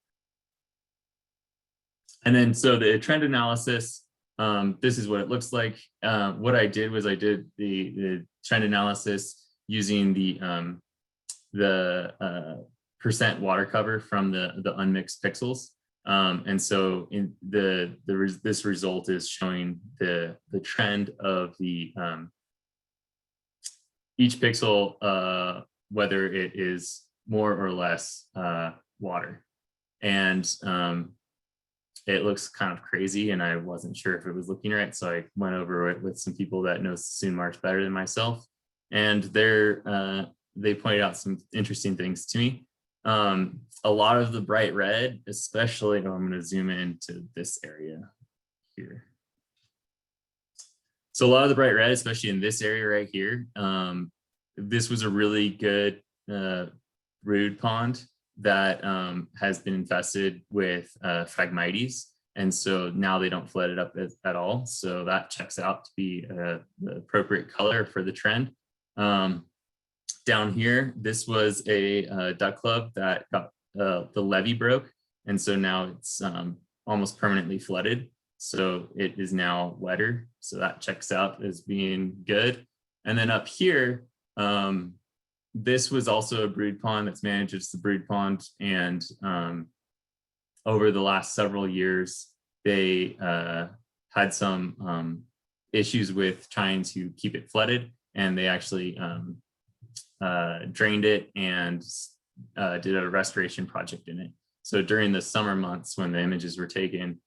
And then so the trend analysis, this is what it looks like. What I did was I did the trend analysis using the percent water cover from the unmixed pixels. And so in this result is showing the trend of the each pixel, whether it is more or less water. And it looks kind of crazy, and I wasn't sure if it was looking right. So I went over it with some people that know Sassoon Marsh better than myself. And they pointed out some interesting things to me. A lot of the bright red, especially, I'm going to zoom into this area here. So a lot of the bright red, especially in this area right here, this was a really good brood pond that has been infested with Phragmites. And so now they don't flood it up at all. So that checks out to be the appropriate color for the trend. Down here, this was a duck club that got the levee broke. And so now it's almost permanently flooded. So it is now wetter. So that checks out as being good. And then up here, this was also a brood pond that's managed as the brood pond. And over the last several years, they had some issues with trying to keep it flooded. And they actually drained it and did a restoration project in it. So during the summer months when the images were taken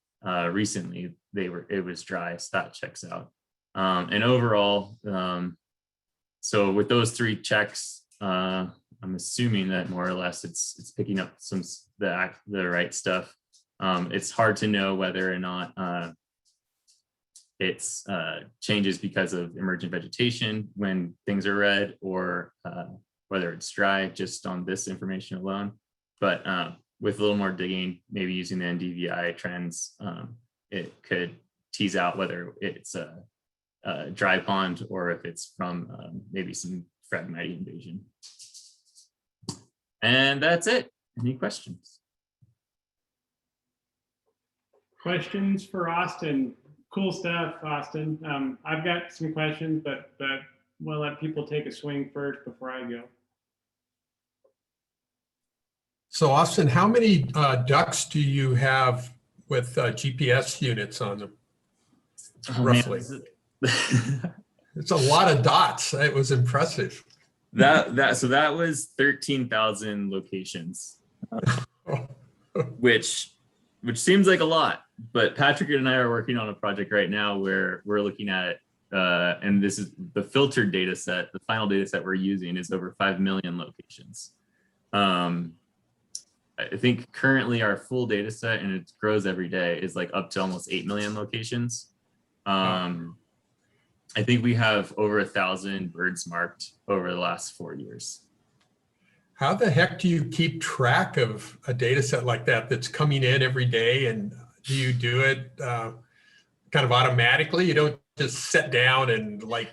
recently, it was dry, so that checks out. And overall, so with those 3 checks, I'm assuming that more or less it's picking up the right stuff. It's hard to know whether or not it's changes because of emergent vegetation when things are red, or whether it's dry just on this information alone. But with a little more digging, maybe using the NDVI trends, it could tease out whether it's a dry pond or if it's from maybe some Phragmite invasion. And that's it. Any questions? Questions for Austin? Cool stuff, Austin. I've got some questions, but we'll let people take a swing first before I go. So Austin, how many ducks do you have with GPS units on them? Oh, roughly? Man. It's a lot of dots. It was impressive. So that was 13,000 locations, which seems like a lot, but Patrick and I are working on a project right now where we're looking at and this is the filtered data set, the final data set we're using is over 5 million locations. I think currently our full data set, and it grows every day, is like up to almost 8 million locations. I think we have over 1,000 birds marked over the last 4 years. How the heck do you keep track of a data set like that that's coming in every day? And do you do it kind of automatically? You don't just sit down and like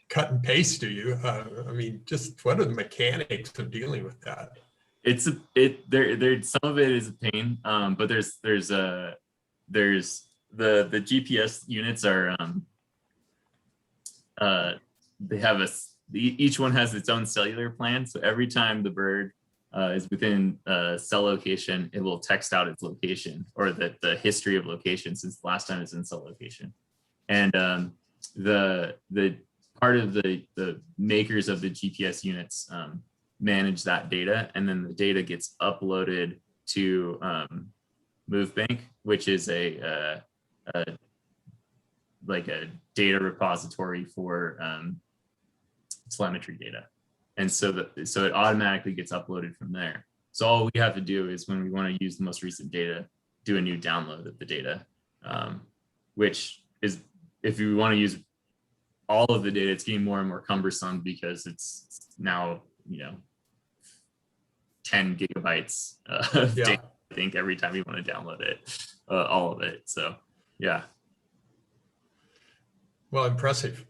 cut and paste, do you? I mean, just what are the mechanics of dealing with that? Some of it is a pain, but there's the GPS units are they have each one has its own cellular plan. So every time the bird is within a cell location, it will text out its location or the history of location since the last time it's in cell location. And the part of the makers of the GPS units manage that data, and then the data gets uploaded to MoveBank, which is a data repository for telemetry data. And so it automatically gets uploaded from there. So all we have to do is, when we want to use the most recent data, do a new download of the data, which is, if you want to use all of the data, it's getting more and more cumbersome because it's now, 10 gigabytes of data, I think, every time you want to download it, all of it. So, yeah. Well, impressive.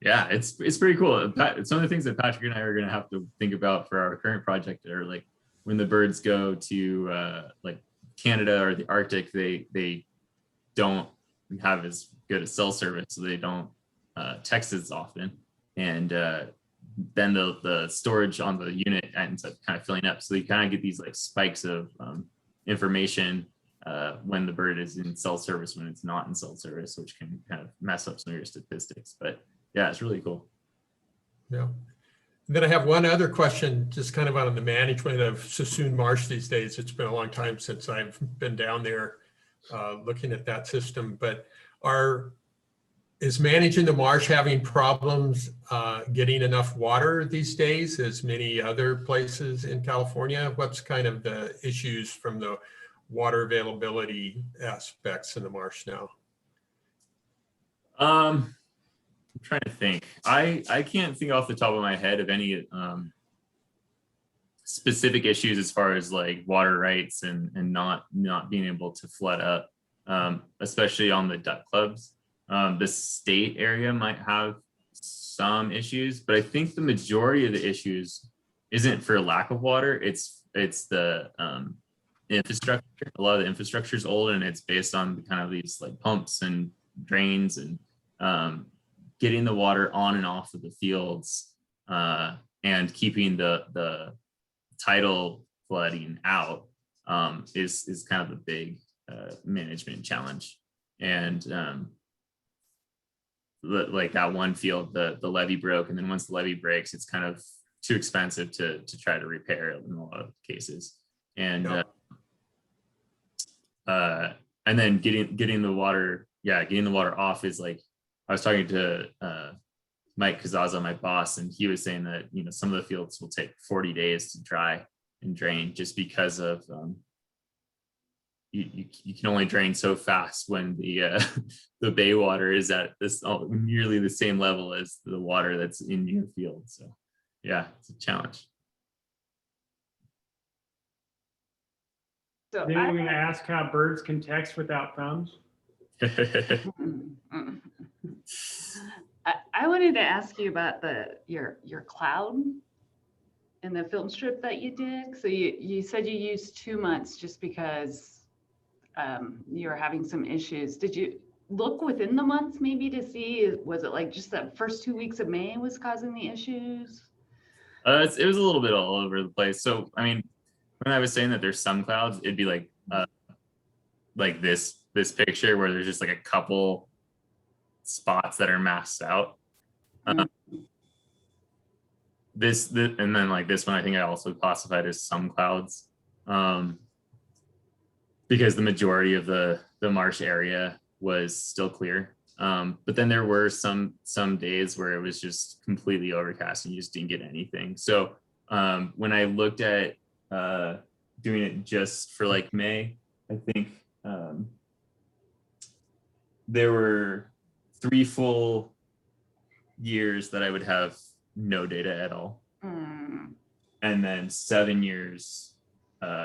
Yeah, it's pretty cool. Some of the things that Patrick and I are going to have to think about for our current project are like when the birds go to like Canada or the Arctic, they don't have as good a cell service, so they don't text as often, and then the storage on the unit ends up kind of filling up. So you kind of get these like spikes of information when the bird is in cell service, when it's not in cell service, which can kind of mess up some of your statistics. But yeah, it's really cool. Yeah. And then I have one other question, just kind of on the management of Sassoon Marsh these days. It's been a long time since I've been down there looking at that system, but is managing the marsh having problems getting enough water these days as many other places in California? What's kind of the issues from the water availability aspects in the marsh now? I'm trying to think. I can't think off the top of my head of any specific issues as far as like water rights and not being able to flood up, especially on the duck clubs. The state area might have some issues, but I think the majority of the issues isn't for lack of water. It's the infrastructure. A lot of the infrastructure is old, and it's based on kind of these like pumps and drains and getting the water on and off of the fields and keeping the tidal flooding out is kind of a big management challenge. And like that one field, the levee broke, and then once the levee breaks, it's kind of too expensive to try to repair it in a lot of cases. And and then getting the water off is like, I was talking to Mike Kazaza, my boss, and he was saying that some of the fields will take 40 days to dry and drain just because of you can only drain so fast when the bay water is at this nearly the same level as the water that's in your field. So yeah, it's a challenge. So Then we're going to ask how birds can text without thumbs. I wanted to ask you about your cloud and the film strip that you did. So you said you used 2 months just because you were having some issues. Did you look within the months maybe to see, was it like just that first 2 weeks of May was causing the issues? It was a little bit all over the place. So, I mean, when I was saying that there's some clouds, it'd be like this picture where there's just like a couple spots that are masked out. And then like this one, I think I also classified as some clouds, because the majority of the marsh area was still clear. But then there were some days where it was just completely overcast and you just didn't get anything. So when I looked at doing it just for like May, I think there were 3 full years that I would have no data at all. And then 7 years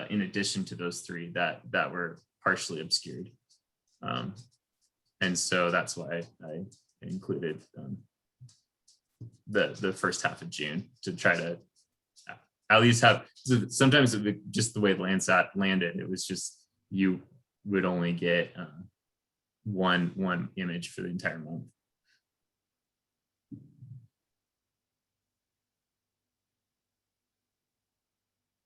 in addition to those 3 that were partially obscured. And so that's why I included the first half of June to try to at least have, sometimes just the way Landsat landed, it was just, you would only get one image for the entire month.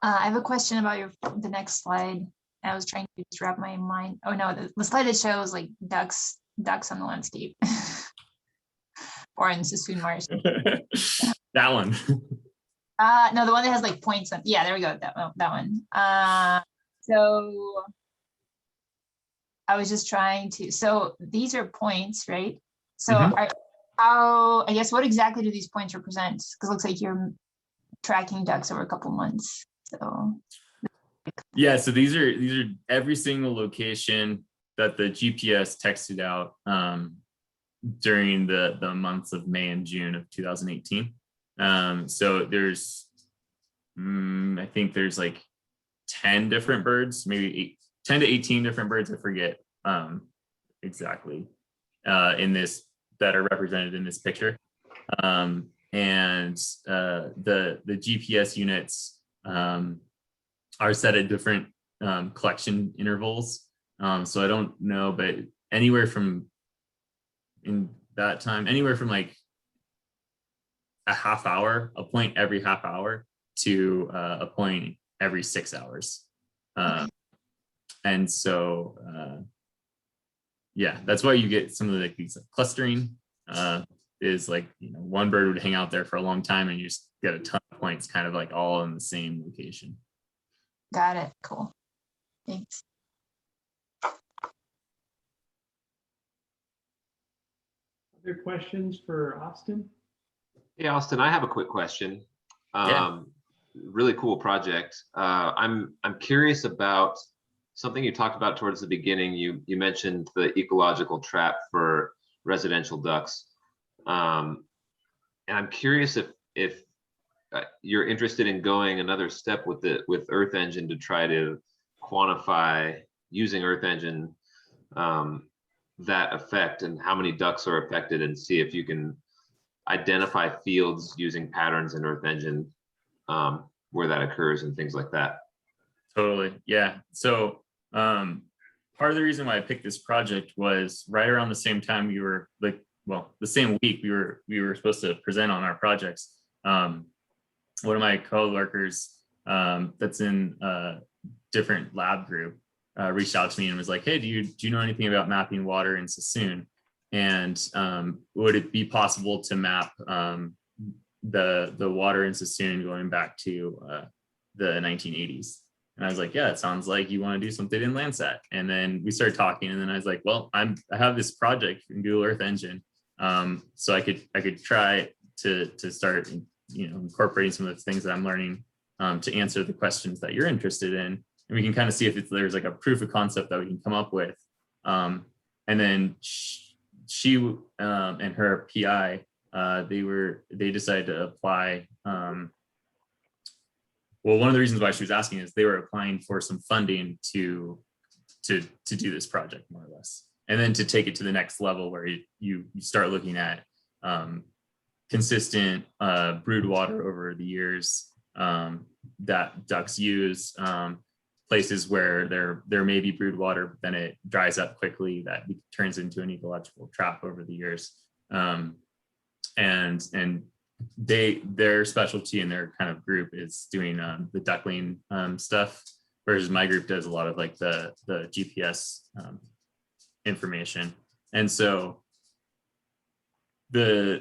I have a question about the next slide. I was trying to just wrap my mind. Oh no, the slide that shows like ducks on the landscape, or in Sassoon Marsh. That one. No, the one that has like points on. Yeah, there we go. That one. So I was just trying to. So these are points, right? So how? I guess what exactly do these points represent? Because it looks like you're tracking ducks over a couple months. So yeah, so these are every single location that the GPS texted out during the months of May and June of 2018. So there's I think there's like 10 different birds, maybe 10 to 18 different birds, I forget exactly, in this, that are represented in this picture. And the GPS units are set at different collection intervals. So I don't know, but anywhere from, in that time, anywhere from like a half hour, a point every half hour, to a point every 6 hours. And so, yeah, that's why you get some of these clustering, is like, you know, one bird would hang out there for a long time and you just get a ton of points kind of like all in the same location. got it. Cool. Thanks. Other questions for Austin? Hey, Austin, I have a quick question. Yeah. Really cool project. I'm curious about something you talked about towards the beginning. You mentioned the ecological trap for residential ducks. And I'm curious if you're interested in going another step with Earth Engine to try to quantify, using Earth Engine, that effect and how many ducks are affected, and see if you can identify fields using patterns in Earth Engine where that occurs and things like that. Totally. Yeah. So part of the reason why I picked this project was right around the same time we were like, well, the same week we were supposed to present on our projects. One of my co-workers that's in a different lab group reached out to me and was like, hey, do you know anything about mapping water in Sassoon? And would it be possible to map the water in Sassoon going back to the 1980s? And I was like, yeah, it sounds like you want to do something in Landsat. And then we started talking, and then I was like, well, I have this project in Google Earth Engine, so I could try to start, you know, incorporating some of the things that I'm learning to answer the questions that you're interested in, and we can kind of see if there's like a proof of concept that we can come up with. And then she and her PI, they decided to apply. Well, one of the reasons why she was asking is they were applying for some funding to do this project, more or less, and then to take it to the next level where you start looking at consistent brood water over the years that ducks use, places where there may be brood water, but then it dries up quickly, that turns into an ecological trap over the years. And their specialty in their kind of group is doing the duckling stuff, whereas my group does a lot of like the GPS information. And so so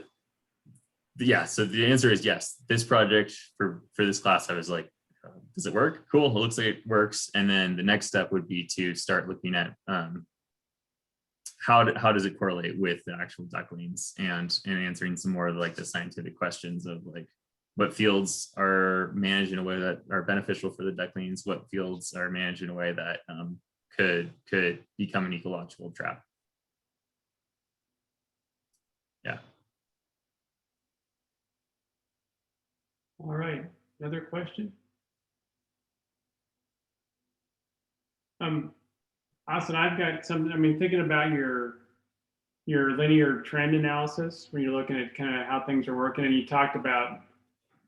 the answer is yes. This project for this class, I was like, does it work? Cool, it looks like it works. And then the next step would be to start looking at how does it correlate with the actual ducklings, and answering some more of like the scientific questions of like what fields are managed in a way that are beneficial for the ducklings, what fields are managed in a way that could become an ecological trap. Yeah. All right, another question? Austin, I've got some, I mean, thinking about your linear trend analysis, when you're looking at kind of how things are working, and you talked about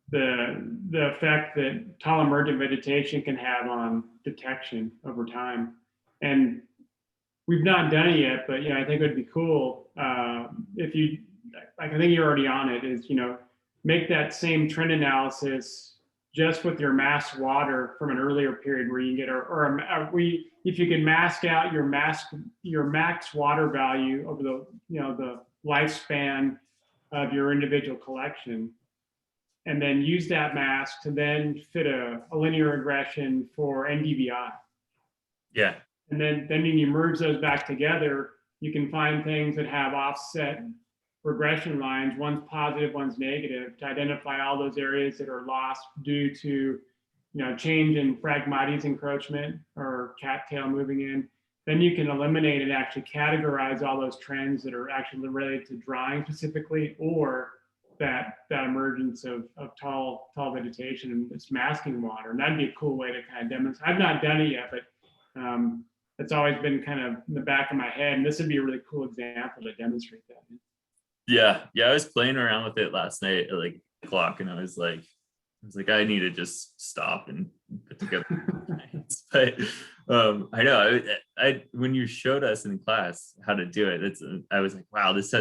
the effect that tall emergent vegetation can have on detection over time. And we've not done it yet, but I think it would be cool if you, like, I think you're already on it, is, make that same trend analysis just with your mass water from an earlier period where you get, if you can mask out your max water value over the, the lifespan of your individual collection, and then use that mask to then fit a linear regression for NDVI. Yeah. And then when you merge those back together, you can find things that have offset regression lines, one's positive, one's negative, to identify all those areas that are lost due to, change in Phragmites encroachment or cattail moving in. Then you can eliminate and actually categorize all those trends that are actually related to drying specifically, or that emergence of tall vegetation and it's masking water. And that'd be a cool way to kind of demonstrate. I've not done it yet, but it's always been kind of in the back of my head. And this would be a really cool example to demonstrate that. Yeah, I was playing around with it last night at like o'clock, and I was like, I need to just stop and put together. But I know, I when you showed us in class how to do it, I was like, wow, this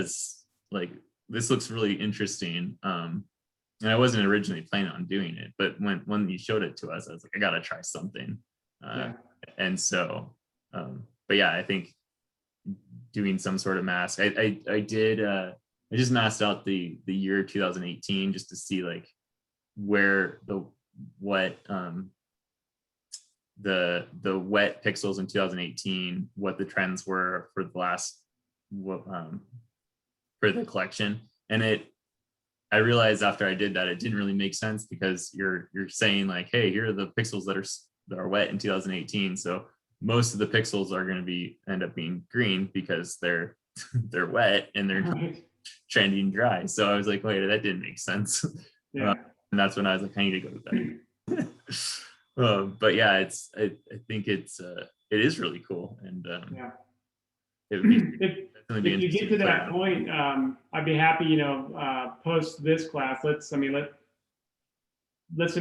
looks really interesting. And I wasn't originally planning on doing it, but when you showed it to us, I was like, I gotta try something. And so, but yeah, I think doing some sort of mask. I just masked out the year 2018 just to see like where the wet pixels in 2018, what the trends were for the last for the collection. And I realized after I did that, it didn't really make sense, because you're saying like, hey, here are the pixels that are wet in 2018. So most of the pixels are going to end up being green because they're wet and they're trending dry. So I was like, wait, that didn't make sense. Yeah. And that's when I was like, I need to go to bed. But yeah, I think it is really cool, and it would be if you get to that point, I'd be happy, post this class. Let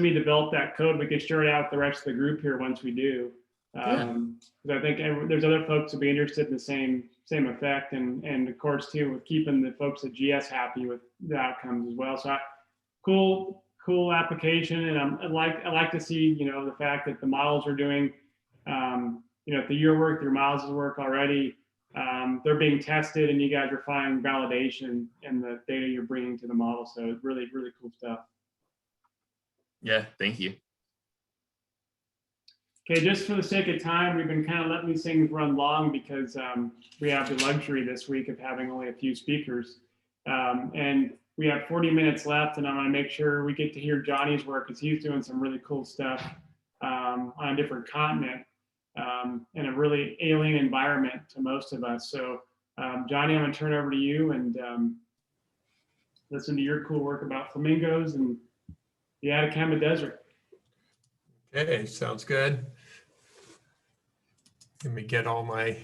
me develop that code. We could share it out with the rest of the group here once we do. Because I think there's other folks who'll be interested in the same effect, and of course too, with keeping the folks at GS happy with the outcomes as well. So cool application, and I like to see the fact that the models are doing, if your work, your models work already, they're being tested, and you guys are finding validation in the data you're bringing to the model. So it's really cool stuff. Yeah, thank you. Okay, just for the sake of time, we've been kind of letting these things run long because we have the luxury this week of having only a few speakers. And we have 40 minutes left, and I want to make sure we get to hear Johnny's work, because he's doing some really cool stuff on a different continent in a really alien environment to most of us. So Johnny, I'm going to turn over to you and listen to your cool work about flamingos and the Atacama Desert. Okay, sounds good. Let me get all my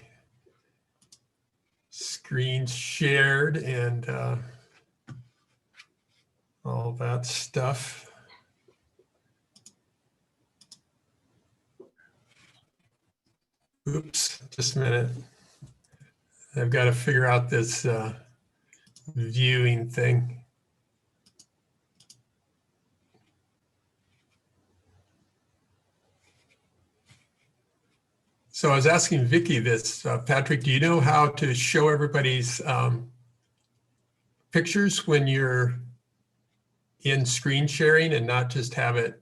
screens shared and all that stuff. Oops, just a minute. I've got to figure out this viewing thing. So I was asking Vicky this, Patrick, do you know how to show everybody's pictures when you're in screen sharing and not just have it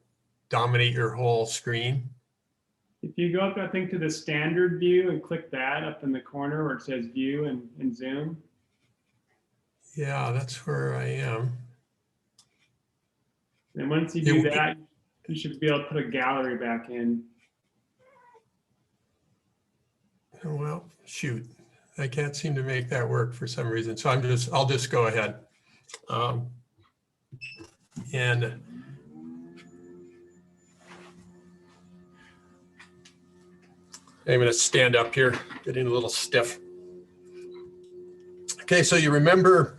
dominate your whole screen? If you go up, I think, to the standard view and click that up in the corner where it says view and zoom. Yeah, that's where I am. And once you Yeah, do that, you should be able to put a gallery back in. Oh, well, shoot, I can't seem to make that work for some reason. So I'll just go ahead. And I'm going to stand up here, getting a little stiff. Okay, so you remember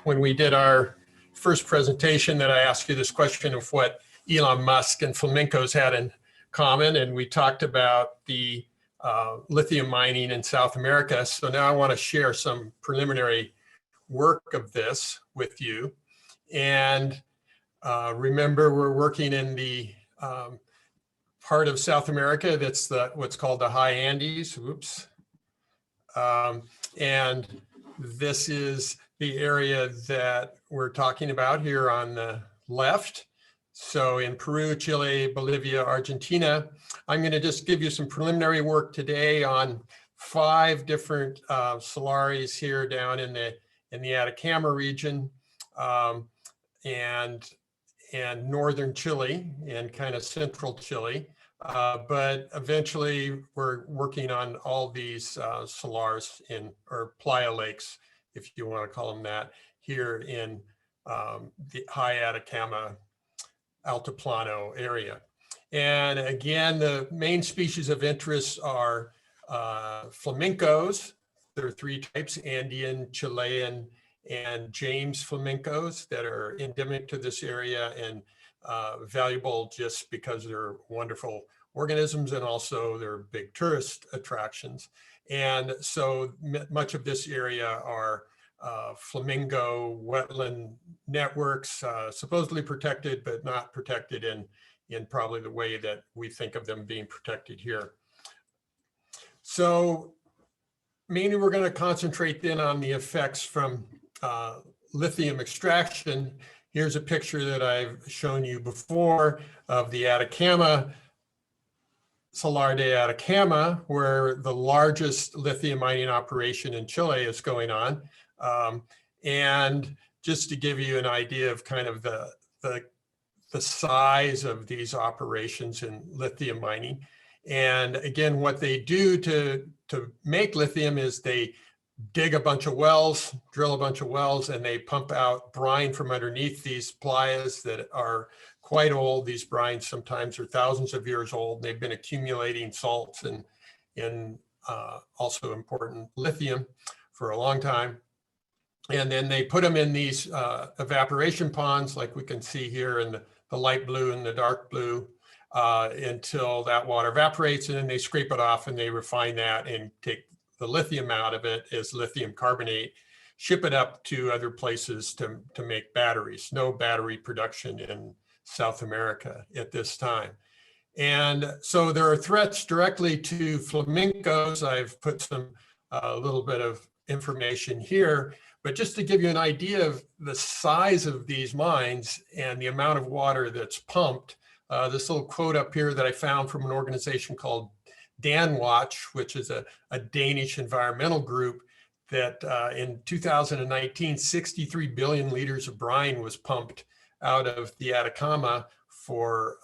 when we did our first presentation that I asked you this question of what Elon Musk and flamencos had in common, and we talked about the lithium mining in South America. So now I want to share some preliminary work of this with you. And remember, we're working in the part of South America that's what's called the high Andes. Oops. And this is the area that we're talking about here on the left. So in Peru, Chile, Bolivia, Argentina, I'm going to just give you some preliminary work today on 5 different salaries here down in the Atacama region, and northern Chile and kind of central Chile. But eventually we're working on all these salars or playa lakes, if you want to call them that, here in the high Atacama Altiplano area. And again, the main species of interest are flamencos. There are 3 types: Andean, Chilean, and James flamencos that are endemic to this area and valuable just because they're wonderful organisms and also they're big tourist attractions. And so much of this area are flamingo wetland networks, supposedly protected, but not protected in probably the way that we think of them being protected here. So mainly we're going to concentrate then on the effects from lithium extraction. Here's a picture that I've shown you before of the Atacama, Salar de Atacama, where the largest lithium mining operation in Chile is going on. And just to give you an idea of kind of the size of these operations in lithium mining. And again, what they do to make lithium is they dig a bunch of wells, drill a bunch of wells, and they pump out brine from underneath these playas that are quite old. These brines sometimes are thousands of years old. They've been accumulating salts and also important lithium for a long time. And then they put them in these evaporation ponds, like we can see here in the light blue and the dark blue, until that water evaporates, and then they scrape it off and they refine that and take the lithium out of it as lithium carbonate, ship it up to other places to make batteries. No battery production in South America at this time. And so there are threats directly to flamencos. I've put a little bit of information here, but just to give you an idea of the size of these mines and the amount of water that's pumped, this little quote up here that I found from an organization called Danwatch, which is a Danish environmental group, that in 2019, 63 billion liters of brine was pumped out of the Atacama for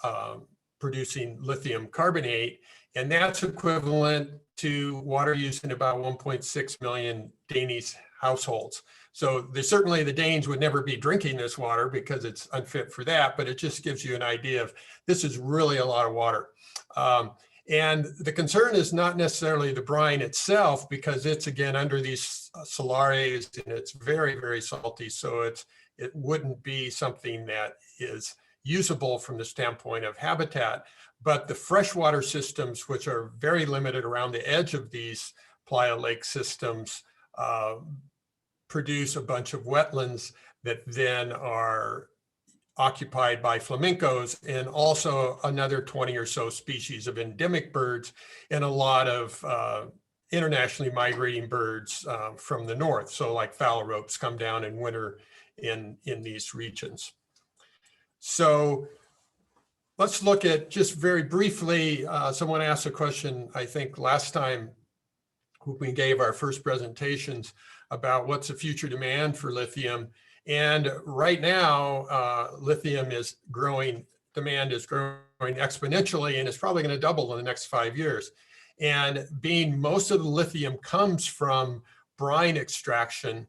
producing lithium carbonate. And that's equivalent to water used in about 1.6 million Danish households. So certainly the Danes would never be drinking this water because it's unfit for that, but it just gives you an idea of this is really a lot of water. And the concern is not necessarily the brine itself, because it's again under these salares and it's very, very salty. So it wouldn't be something that is usable from the standpoint of habitat, but the freshwater systems, which are very limited around the edge of these playa lake systems, produce a bunch of wetlands that then are occupied by flamencos and also another 20 or so species of endemic birds and a lot of internationally migrating birds from the north. So like phalaropes come down in winter in these regions. So let's look at just very briefly, someone asked a question, I think last time when we gave our first presentations about what's the future demand for lithium. And right now, lithium is growing, demand is growing exponentially, and it's probably going to double in the next 5 years. And being most of the lithium comes from brine extraction,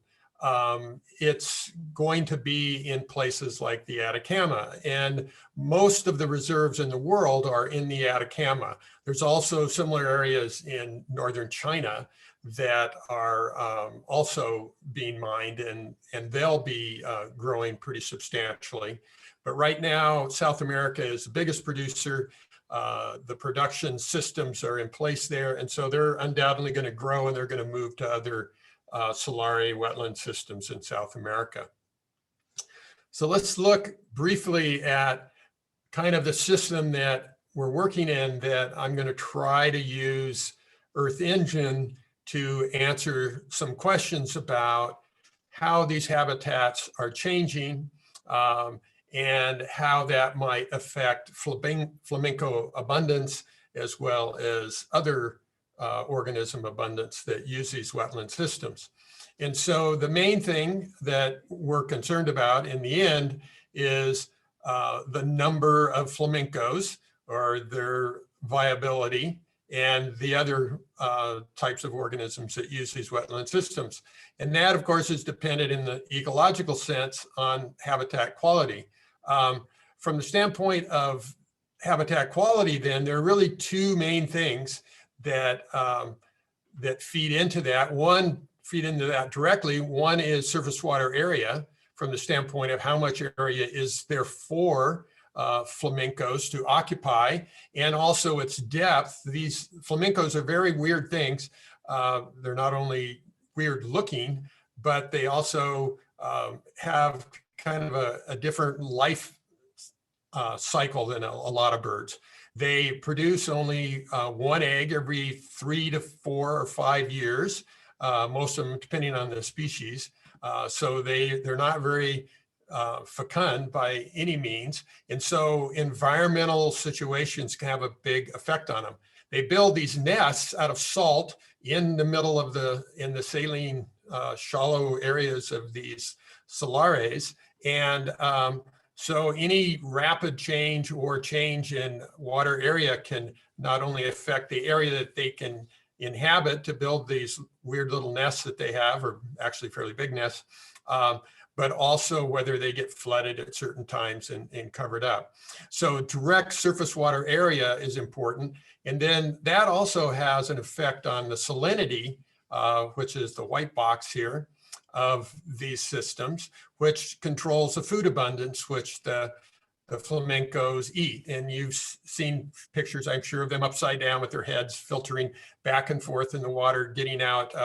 it's going to be in places like the Atacama. And most of the reserves in the world are in the Atacama. There's also similar areas in northern China that are also being mined, and they'll be growing pretty substantially. But right now, South America is the biggest producer. The production systems are in place there, and so they're undoubtedly going to grow, and they're going to move to other salari wetland systems in South America. So let's look briefly at kind of the system that we're working in, that I'm going to try to use Earth Engine to answer some questions about how these habitats are changing, and how that might affect flamenco abundance, as well as other organism abundance that use these wetland systems. And so the main thing that we're concerned about in the end is the number of flamencos, or their viability, and the other types of organisms that use these wetland systems. And that, of course, is dependent in the ecological sense on habitat quality. From the standpoint of habitat quality, then, there are really two main things that, that feed into that. One feed into that directly. One is surface water area, from the standpoint of how much area is there for flamencos to occupy, and also its depth. These flamencos are very weird things. They're not only weird looking, but they also have kind of a different life cycle than a lot of birds. They produce only one egg every 3 to 4 or 5 years, most of them depending on the species. So they're not very fecund by any means. And so environmental situations can have a big effect on them. They build these nests out of salt in the middle of in the saline shallow areas of these salares. And so any rapid change or change in water area can not only affect the area that they can inhabit to build these weird little nests that they have, or actually fairly big nests, but also whether they get flooded at certain times and covered up. So direct surface water area is important. And then that also has an effect on the salinity, which is the white box here, of these systems, which controls the food abundance, which the flamencos eat. And you've seen pictures, I'm sure, of them upside down with their heads filtering back and forth in the water, getting out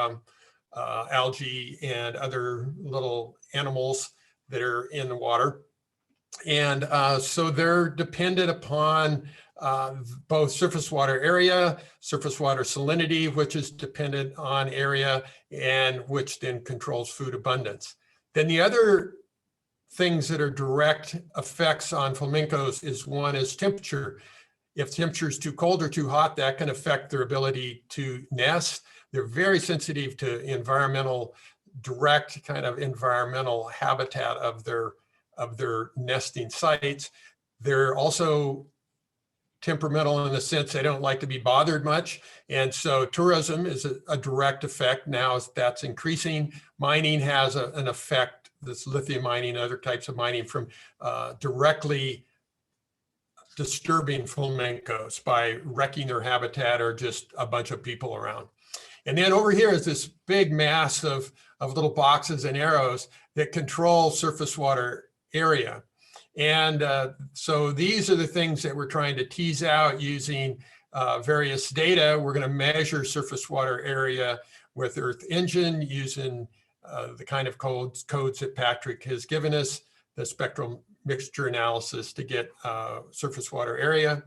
algae and other little animals that are in the water. And so they're dependent upon both surface water area, surface water salinity, which is dependent on area, and which then controls food abundance. Then the other things that are direct effects on flamencos is, one is temperature. If temperature is too cold or too hot, that can affect their ability to nest. They're very sensitive to direct kind of environmental habitat of their nesting sites. They're also temperamental in the sense they don't like to be bothered much. And so tourism is a direct effect. Now that's increasing. Mining has an effect, this lithium mining, other types of mining, from directly disturbing flamencos by wrecking their habitat, or just a bunch of people around. And then over here is this big mass of little boxes and arrows that control surface water area. And so these are the things that we're trying to tease out using various data. We're going to measure surface water area with Earth Engine using the kind of codes that Patrick has given us, the spectral mixture analysis to get surface water area.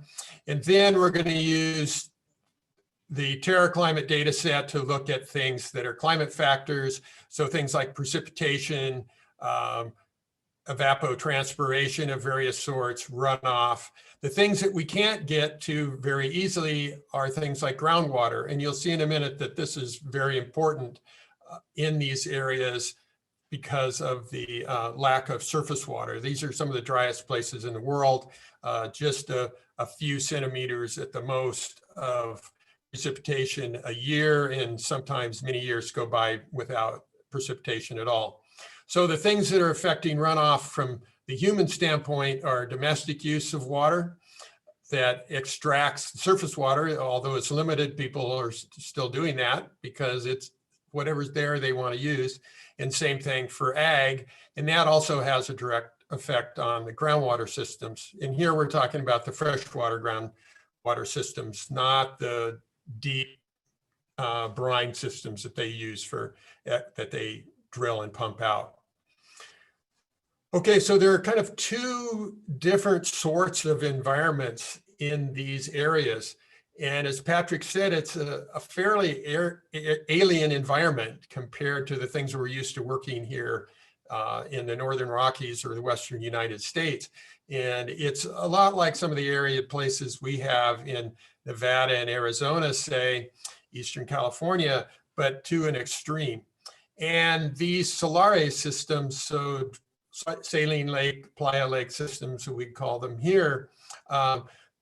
And then we're going to use the Terra climate data set to look at things that are climate factors. So things like precipitation, evapotranspiration of various sorts, runoff. The things that we can't get to very easily are things like groundwater. And you'll see in a minute that this is very important in these areas because of the lack of surface water. These are some of the driest places in the world, just a few centimeters at the most of precipitation a year, and sometimes many years go by without precipitation at all. So the things that are affecting runoff from the human standpoint are domestic use of water that extracts surface water, although it's limited. People are still doing that because it's whatever's there they want to use. And same thing for ag. And that also has a direct effect on the groundwater systems. And here we're talking about the freshwater groundwater systems, not the deep brine systems that they use for that they drill and pump out. Okay, so there are kind of two different sorts of environments in these areas. And as Patrick said, it's a fairly alien environment compared to the things we're used to working here in the Northern Rockies or the Western United States. And it's a lot like some of the area places we have in Nevada and Arizona, say, Eastern California, but to an extreme. And these solare systems, so saline lake, playa lake systems, we call them here.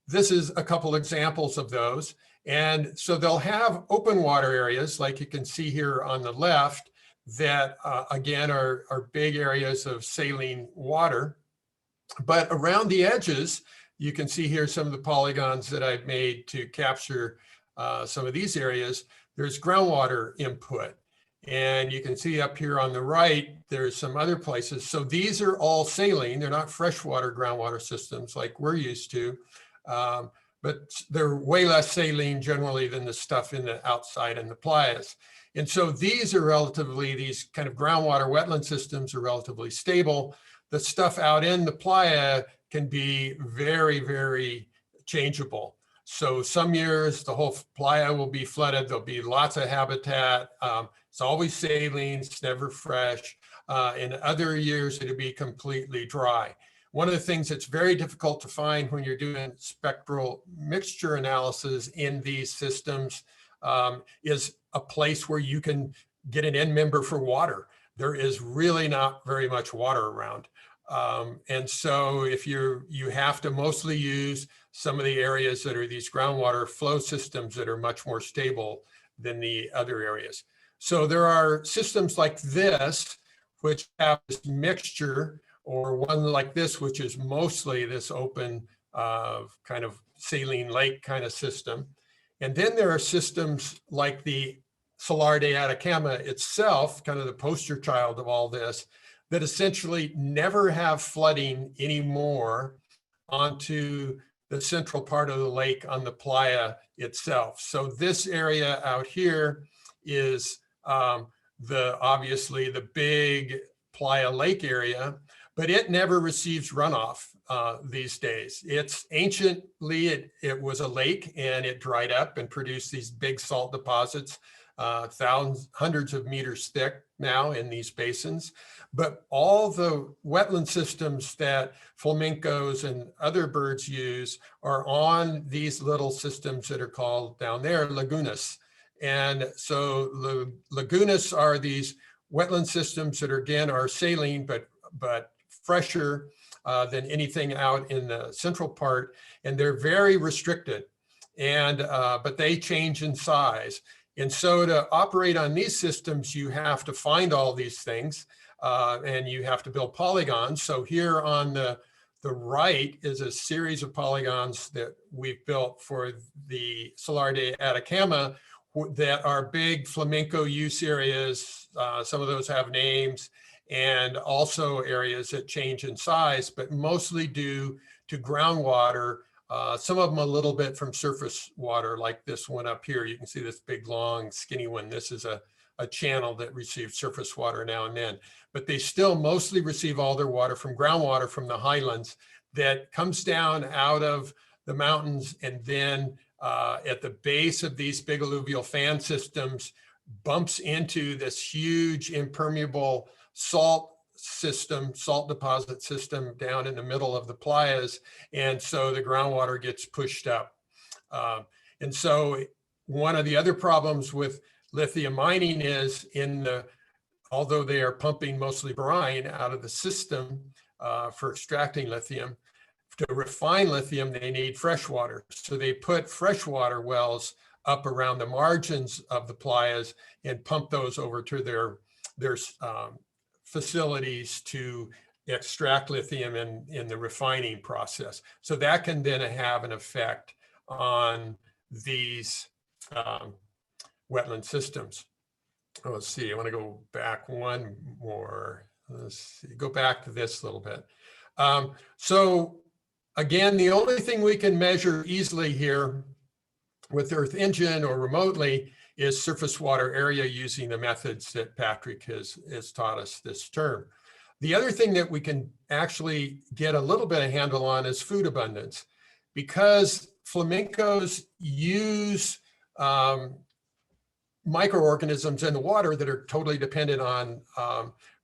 This is a couple examples of those. And so they'll have open water areas like you can see here on the left that again are big areas of saline water. But around the edges, you can see here some of the polygons that I've made to capture some of these areas. There's groundwater input. And you can see up here on the right, there's some other places. So these are all saline. They're not freshwater groundwater systems like we're used to, but they're way less saline generally than the stuff in the outside in the playas. And so these kind of groundwater wetland systems are relatively stable. The stuff out in the playa can be very, very changeable. So some years the whole playa will be flooded. There'll be lots of habitat. It's always saline, it's never fresh. In other years, it'll be completely dry. One of the things that's very difficult to find when you're doing spectral mixture analysis in these systems is a place where you can get an end member for water. There is really not very much water around. And so if you have to mostly use some of the areas that are these groundwater flow systems that are much more stable than the other areas. So there are systems like this, which have this mixture, or one like this, which is mostly this open kind of saline lake kind of system. And then there are systems like the Salar de Atacama itself, kind of the poster child of all this, that essentially never have flooding anymore onto the central part of the lake on the playa itself. So this area out here is obviously the big Playa Lake area, but it never receives runoff these days. It's anciently, it was a lake and it dried up and produced these big salt deposits, hundreds of meters thick now in these basins. But all the wetland systems that flamencos and other birds use are on these little systems that are called down there lagunas. And so the lagunas are these wetland systems that are saline, but fresher than anything out in the central part. And they're very restricted, but they change in size. And so to operate on these systems, you have to find all these things and you have to build polygons. So here on the right is a series of polygons that we've built for the Salar de Atacama that are big flamenco use areas. Some of those have names, and also areas that change in size, but mostly due to groundwater. Some of them a little bit from surface water, like this one up here. You can see this big, long, skinny one. This is a channel that receives surface water now and then, but they still mostly receive all their water from groundwater from the highlands that comes down out of the mountains, and then at the base of these big alluvial fan systems bumps into this huge impermeable salt system, salt deposit system down in the middle of the playas. And so the groundwater gets pushed up. And so one of the other problems with lithium mining is although they are pumping mostly brine out of the system for extracting lithium, to refine lithium, they need fresh water. So they put freshwater wells up around the margins of the playas and pump those over to their facilities to extract lithium in the refining process. So that can then have an effect on these wetland systems. Let's see, I want to go back one more. Let's see, go back to this a little bit. So again, the only thing we can measure easily here with Earth Engine or remotely is surface water area using the methods that Patrick has taught us this term. The other thing that we can actually get a little bit of handle on is food abundance, because flamencos use microorganisms in the water that are totally dependent on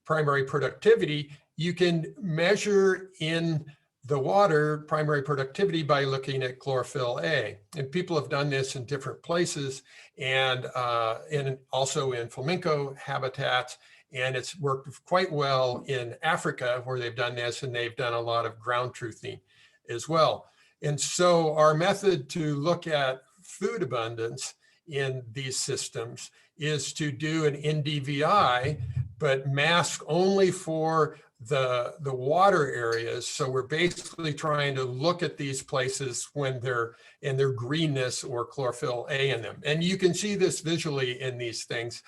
primary productivity. You can measure in the water primary productivity by looking at chlorophyll A. And people have done this in different places and also in flamenco habitats. And it's worked quite well in Africa where they've done this, and they've done a lot of ground truthing as well. And so our method to look at food abundance in these systems is to do an NDVI, but mask only for the water areas. So we're basically trying to look at these places when they're in their greenness or chlorophyll A in them. And you can see this visually in these things.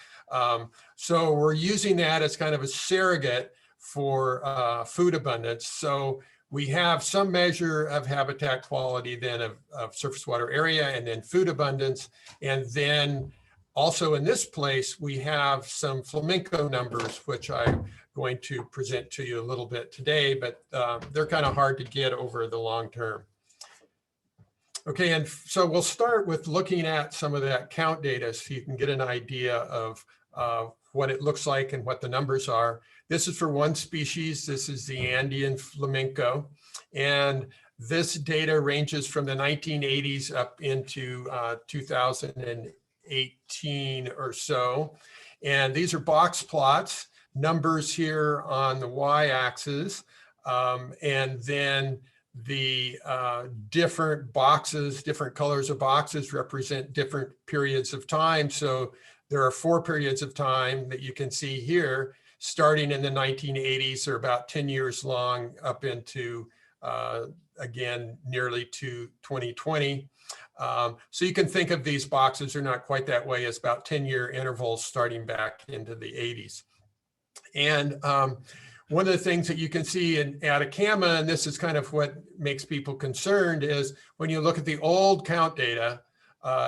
So we're using that as kind of a surrogate for food abundance. So we have some measure of habitat quality then of surface water area and then food abundance. And then also in this place, we have some flamenco numbers, which I'm going to present to you a little bit today, but they're kind of hard to get over the long term. Okay, and so we'll start with looking at some of that count data so you can get an idea of what it looks like and what the numbers are. This is for one species. This is the Andean flamenco. And this data ranges from the 1980s up into 2018 or so. And these are box plots, numbers here on the y-axis, and then the different boxes, different colors of boxes represent different periods of time. So there are 4 periods of time that you can see here, starting in the 1980s. They're about 10 years long up into, again, nearly to 2020. So you can think of these boxes, are not quite that way, as about 10-year intervals starting back into the 80s. And one of the things that you can see in Atacama, and this is kind of what makes people concerned, is when you look at the old count data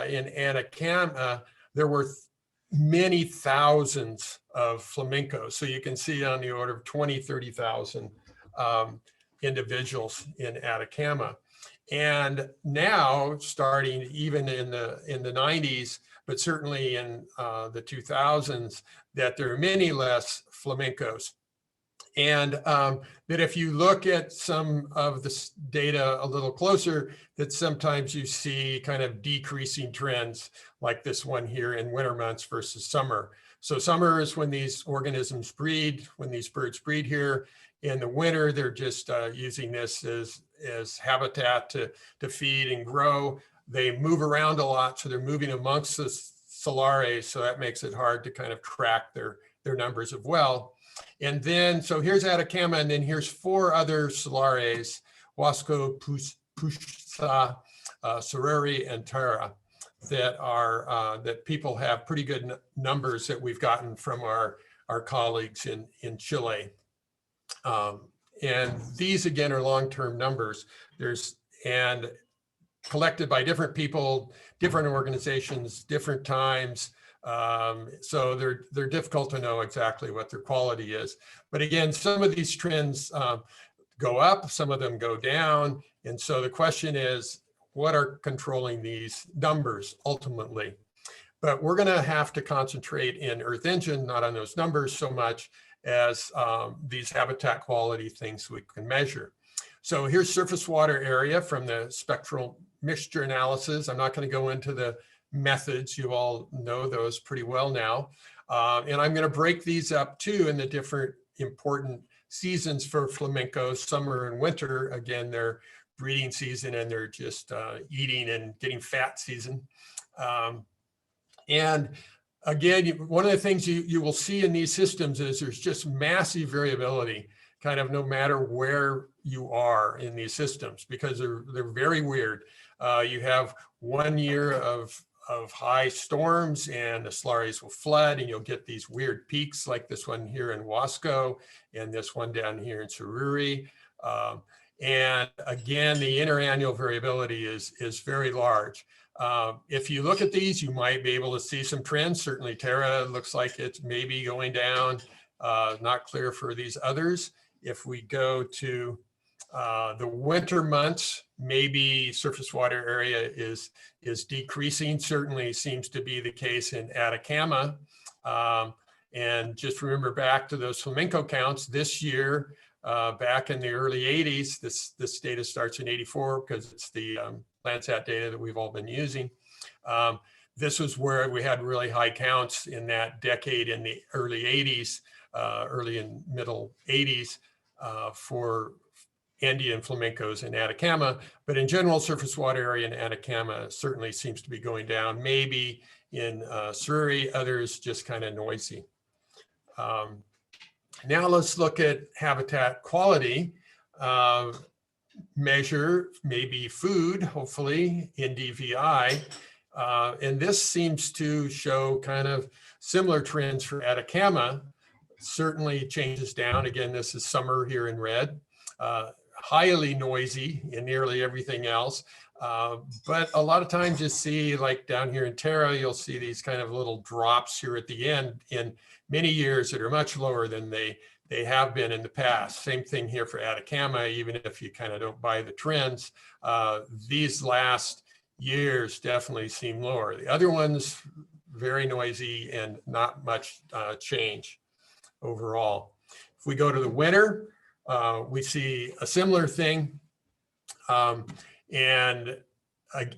in Atacama, there were many thousands of flamencos. So you can see on the order of 20, 30,000 individuals in Atacama. And now, starting even in the 90s, but certainly in the 2000s, that there are many less flamencos. And that if you look at some of this data a little closer, that sometimes you see kind of decreasing trends like this one here in winter months versus summer. So summer is when these organisms breed, when these birds breed here. In the winter, they're just using this as habitat to feed and grow. They move around a lot, so they're moving amongst the solares, so that makes it hard to kind of track their numbers of well. And then, so here's Atacama, and then here's 4 other solares, Huasco, Puxa, Sorori, and Tara, that people have pretty good numbers that we've gotten from our colleagues in Chile. And these again are long-term numbers. And collected by different people, different organizations, different times. So they're difficult to know exactly what their quality is. But again, some of these trends go up, some of them go down. And so the question is, what are controlling these numbers ultimately? But we're going to have to concentrate in Earth Engine, not on those numbers so much as these habitat quality things we can measure. So here's surface water area from the spectral mixture analysis. I'm not going to go into the methods. You all know those pretty well now. And I'm going to break these up too in the different important seasons for flamencos, summer and winter. Again, they're breeding season and they're just eating and getting fat season. And again, one of the things you will see in these systems is there's just massive variability, kind of no matter where you are in these systems, because they're very weird. You have 1 year of high storms and the slares will flood and you'll get these weird peaks like this one here in Wasco and this one down here in Sururi. And again, the interannual variability is very large. If you look at these, you might be able to see some trends. Certainly Terra looks like it's maybe going down, not clear for these others. If we go to the winter months, maybe surface water area is decreasing. Certainly seems to be the case in Atacama. And just remember back to those flamenco counts this year, back in the early 80s, this data starts in 84 because it's the Landsat data that we've all been using. This was where we had really high counts in that decade in the early 80s, early and middle 80s for Andean flamencos in Atacama. But in general, surface water area in Atacama certainly seems to be going down. Maybe in Surrey, others just kind of noisy. Now let's look at habitat quality. Measure maybe food, hopefully, in DVI. And this seems to show kind of similar trends for Atacama. Certainly changes down. Again, this is summer here in red. Highly noisy in nearly everything else. But a lot of times you see, like down here in Terra, you'll see these kind of little drops here at the end in many years that are much lower than they have been in the past. Same thing here for Atacama, even if you kind of don't buy the trends. These last years definitely seem lower. The other ones, very noisy and not much change overall. If we go to the winter, we see a similar thing. And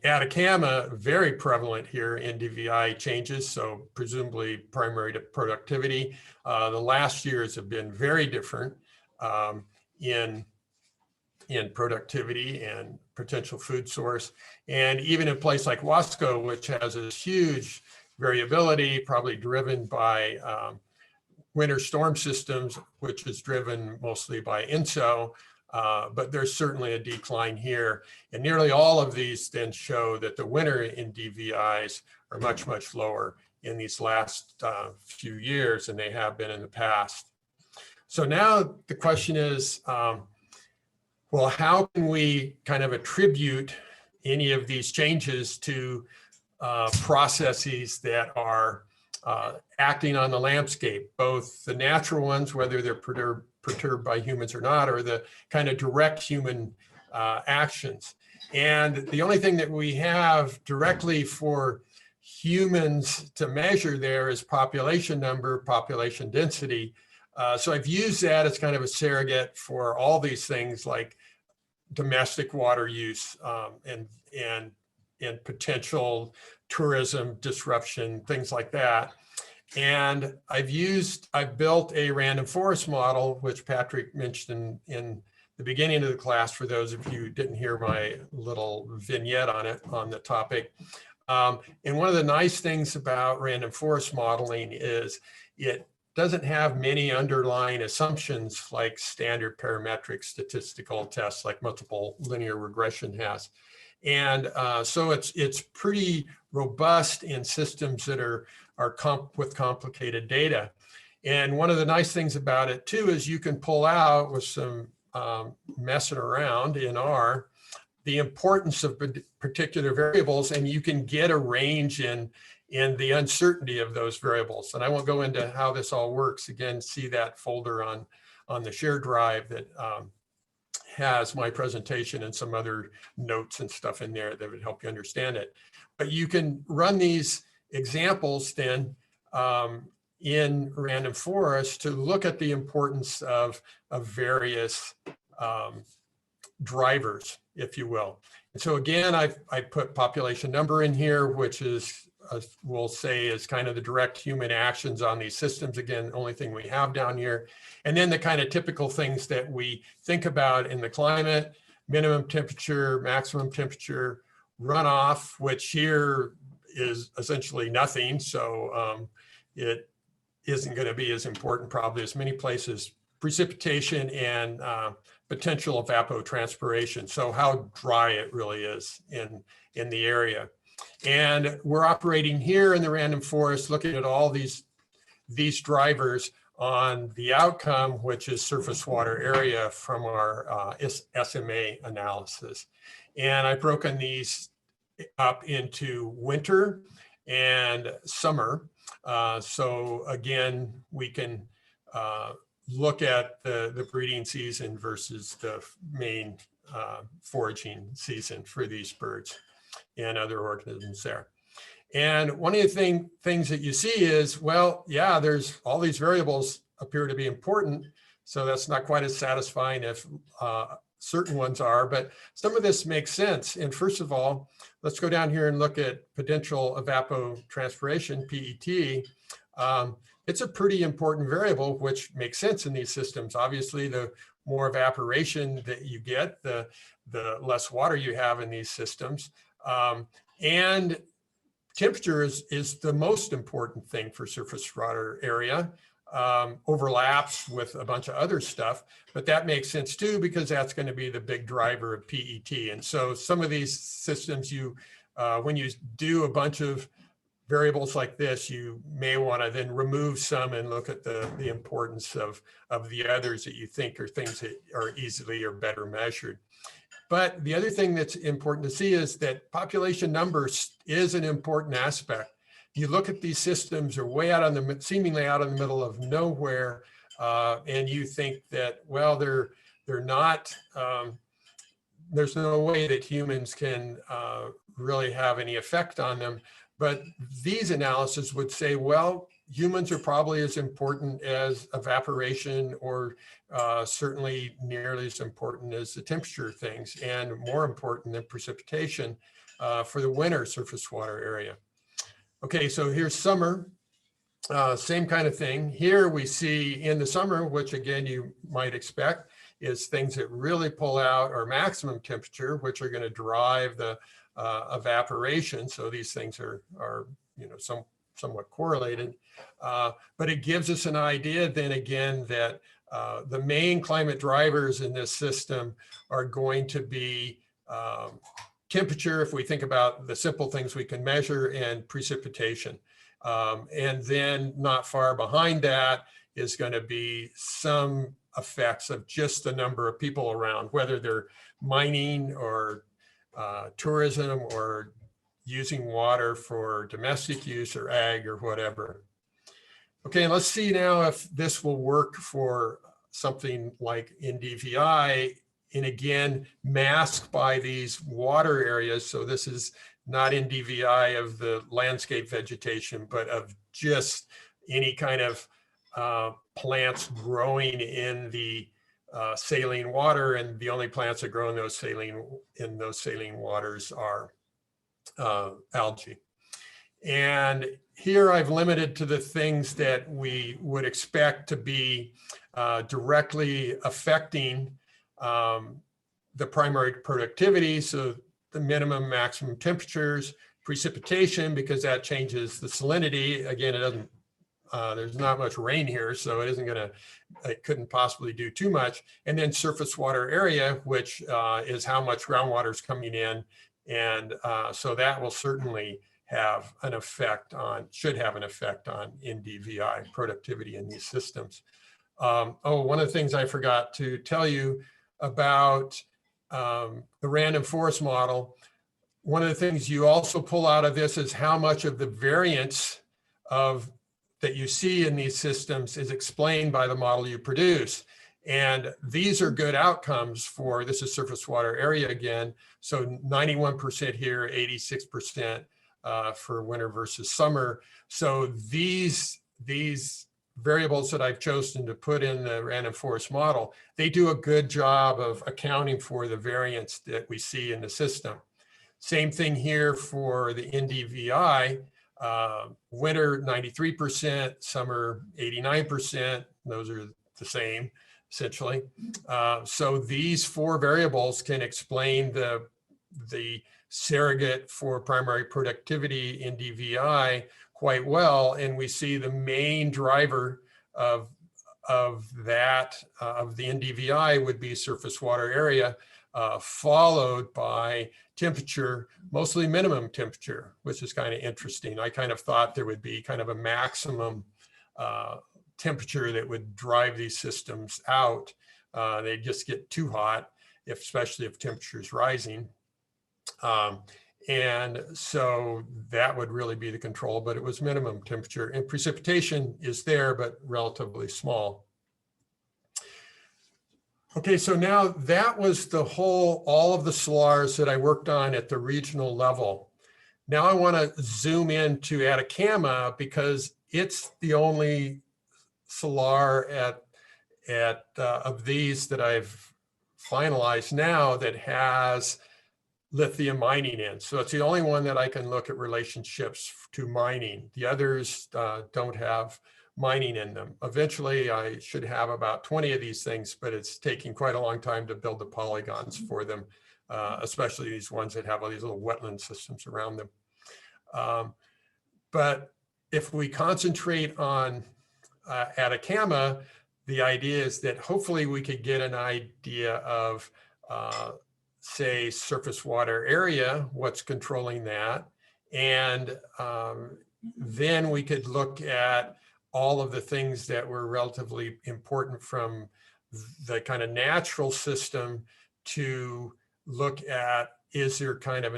Atacama, very prevalent here in DVI changes, so presumably primary to productivity. The last years have been very different in productivity and potential food source. And even in a place like Wasco, which has this huge variability, probably driven by winter storm systems, which is driven mostly by INSO, but there's certainly a decline here. And nearly all of these then show that the winter in DVIs are much, much lower in these last few years than they have been in the past. So now the question is, well, how can we kind of attribute any of these changes to processes that are acting on the landscape, both the natural ones, whether they're perturbed by humans or not, or the kind of direct human actions. And the only thing that we have directly for humans to measure there is population number, population density. So I've used that as kind of a surrogate for all these things like domestic water use and potential tourism disruption, things like that. And I've built a random forest model, which Patrick mentioned in the beginning of the class, for those of you who didn't hear my little vignette on the topic. And one of the nice things about random forest modeling is it doesn't have many underlying assumptions like standard parametric statistical tests like multiple linear regression has. And so it's pretty robust in systems that are with complicated data. And one of the nice things about it too is you can pull out with some messing around in R the importance of particular variables, and you can get a range in the uncertainty of those variables. And I won't go into how this all works. Again, see that folder on the shared drive that has my presentation and some other notes and stuff in there that would help you understand it. But you can run these examples then in random forest to look at the importance of various drivers, if you will. And so again, I put population number in here, which is, we'll say, is kind of the direct human actions on these systems. Again, only thing we have down here. And then the kind of typical things that we think about in the climate: minimum temperature, maximum temperature, runoff, which here is essentially nothing. So it isn't going to be as important probably as many places. Precipitation and potential evapotranspiration. So how dry it really is in the area. And we're operating here in the random forest, looking at all these drivers on the outcome, which is surface water area from our SMA analysis. And I've broken these up into winter and summer. So again, we can look at the breeding season versus the main foraging season for these birds and other organisms there. And one of the things that you see is, well, yeah, there's all these variables appear to be important. So that's not quite as satisfying if certain ones are, but some of this makes sense. And first of all, let's go down here and look at potential evapotranspiration, PET. It's a pretty important variable, which makes sense in these systems. Obviously, the more evaporation that you get, the less water you have in these systems. And temperature is the most important thing for surface water area. Overlaps with a bunch of other stuff, but that makes sense too, because that's going to be the big driver of PET. And so some of these systems, when you do a bunch of variables like this, you may want to then remove some and look at the importance of the others that you think are things that are easily or better measured. But the other thing that's important to see is that population numbers is an important aspect. You look at these systems are way out on seemingly out in the middle of nowhere, and you think that, well, they're not, there's no way that humans can really have any effect on them. But these analyses would say, well, humans are probably as important as evaporation, or certainly nearly as important as the temperature things, and more important than precipitation for the winter surface water area. Okay, so here's summer, same kind of thing. Here we see in the summer, which again you might expect, is things that really pull out our maximum temperature, which are going to drive the evaporation. So these things are somewhat correlated, but it gives us an idea then again that the main climate drivers in this system are going to be temperature, if we think about the simple things we can measure, and precipitation. And then not far behind that is going to be some effects of just the number of people around, whether they're mining or tourism or using water for domestic use or ag or whatever. Okay, let's see now if this will work for something like NDVI, and again, masked by these water areas. So this is not NDVI of the landscape vegetation, but of just any kind of plants growing in the saline water, and the only plants that grow in those saline waters are algae. And here I've limited to the things that we would expect to be directly affecting the primary productivity. So the minimum, maximum temperatures, precipitation, because that changes the salinity. Again, it doesn't, there's not much rain here, so it couldn't possibly do too much. And then surface water area, which is how much groundwater is coming in. And so that will certainly have an effect on, should have an effect on NDVI productivity in these systems. One of the things I forgot to tell you about the random forest model, one of the things you also pull out of this is how much of the variance that you see in these systems is explained by the model you produce. And these are good outcomes for, this is surface water area again, so 91% here, 86% for winter versus summer. So these these variables that I've chosen to put in the random forest model, they do a good job of accounting for the variance that we see in the system. Same thing here for the NDVI, winter 93%, summer 89%, those are the same essentially. So these four variables can explain the surrogate for primary productivity in DVI quite well. And we see the main driver of that, of the NDVI would be surface water area, followed by temperature, mostly minimum temperature, which is kind of interesting. I kind of thought there would be kind of a maximum temperature that would drive these systems out. They just get too hot, especially if temperature is rising. And so that would really be the control, but it was minimum temperature, and precipitation is there, but relatively small. Okay, so now that was all of the salars that I worked on at the regional level. Now I want to zoom into Atacama because it's the only salar of these that I've finalized now that has lithium mining in. So it's the only one that I can look at relationships to mining. The others don't have mining in them. Eventually, I should have about 20 of these things, but it's taking quite a long time to build the polygons for them, especially these ones that have all these little wetland systems around them. But if we concentrate on Atacama, the idea is that hopefully we could get an idea of say surface water area, what's controlling that. And then we could look at all of the things that were relatively important from the kind of natural system to look at, is there kind of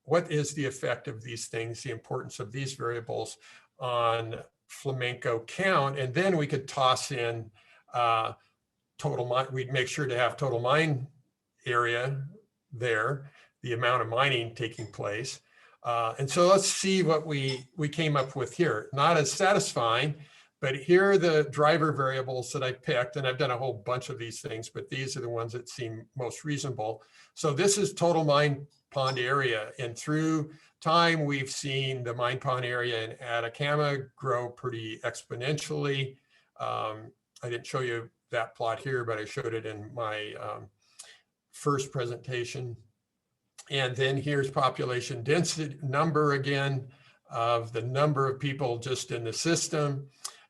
what is the effect of these things, the importance of these variables on flamenco count. And then we could toss in total mine, we'd make sure to have total mine area there, the amount of mining taking place. And so let's see what we came up with here. Not as satisfying, but here are the driver variables that I picked, and I've done a whole bunch of these things, but these are the ones that seem most reasonable. So this is total mine pond area, and through time, we've seen the mine pond area in Atacama grow pretty exponentially. I didn't show you that plot here, but I showed it in my first presentation. And then here's population density number again of the number of people just in the system.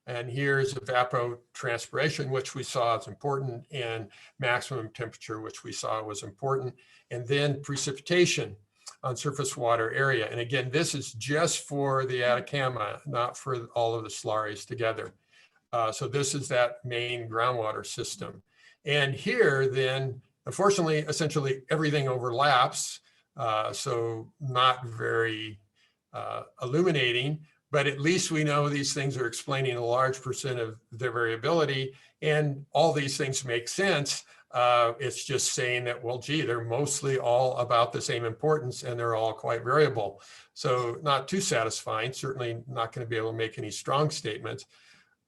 And here's evapotranspiration, which we saw is important, and maximum temperature, which we saw was important. And then precipitation on surface water area. And again, this is just for the Atacama, not for all of the salaries together. So this is that main groundwater system. And here then, unfortunately, essentially everything overlaps. So not very illuminating, but at least we know these things are explaining a large percent of their variability, and all these things make sense. It's just saying that, well, gee, they're mostly all about the same importance and they're all quite variable. So not too satisfying, certainly not going to be able to make any strong statements.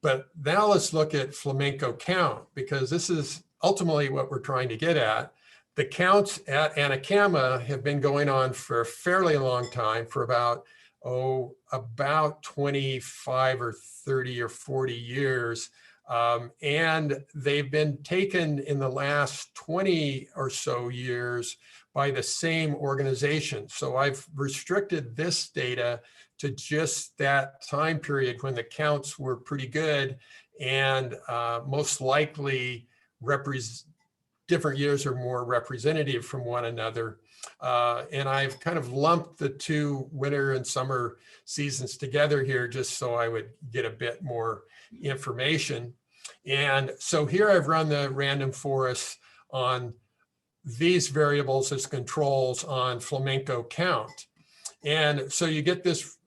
But now let's look at flamenco count, because this is ultimately what we're trying to get at. The counts at Atacama have been going on for a fairly long time, for about 25 or 30 or 40 years. And they've been taken in the last 20 or so years by the same organization. So I've restricted this data to just that time period when the counts were pretty good, and most likely different years are more representative from one another. And I've kind of lumped the two winter and summer seasons together here just so I would get a bit more information. And so here I've run the random forest on these variables as controls on flamenco count. And so you get this,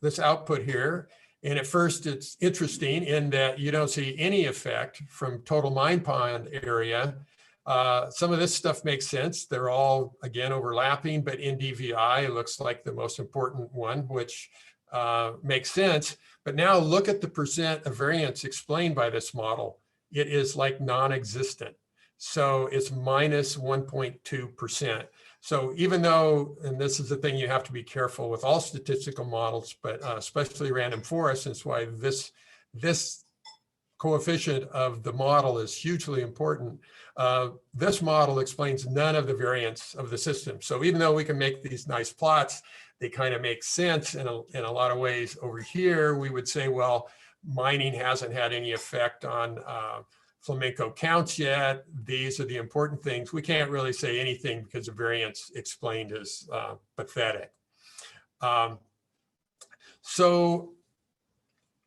this output here. And at first it's interesting in that you don't see any effect from total mine pond area. Some of this stuff makes sense. They're all, again, overlapping, but NDVI looks like the most important one, which makes sense. But now look at the percent of variance explained by this model. It is like non-existent. So it's minus 1.2%. So even though, and this is the thing you have to be careful with all statistical models, but especially random forest, that's why this coefficient of the model is hugely important. This model explains none of the variance of the system. So even though we can make these nice plots, they kind of make sense in a lot of ways. Over here, we would say, well, mining hasn't had any effect on flamenco counts yet. These are the important things. We can't really say anything because the variance explained is pathetic. So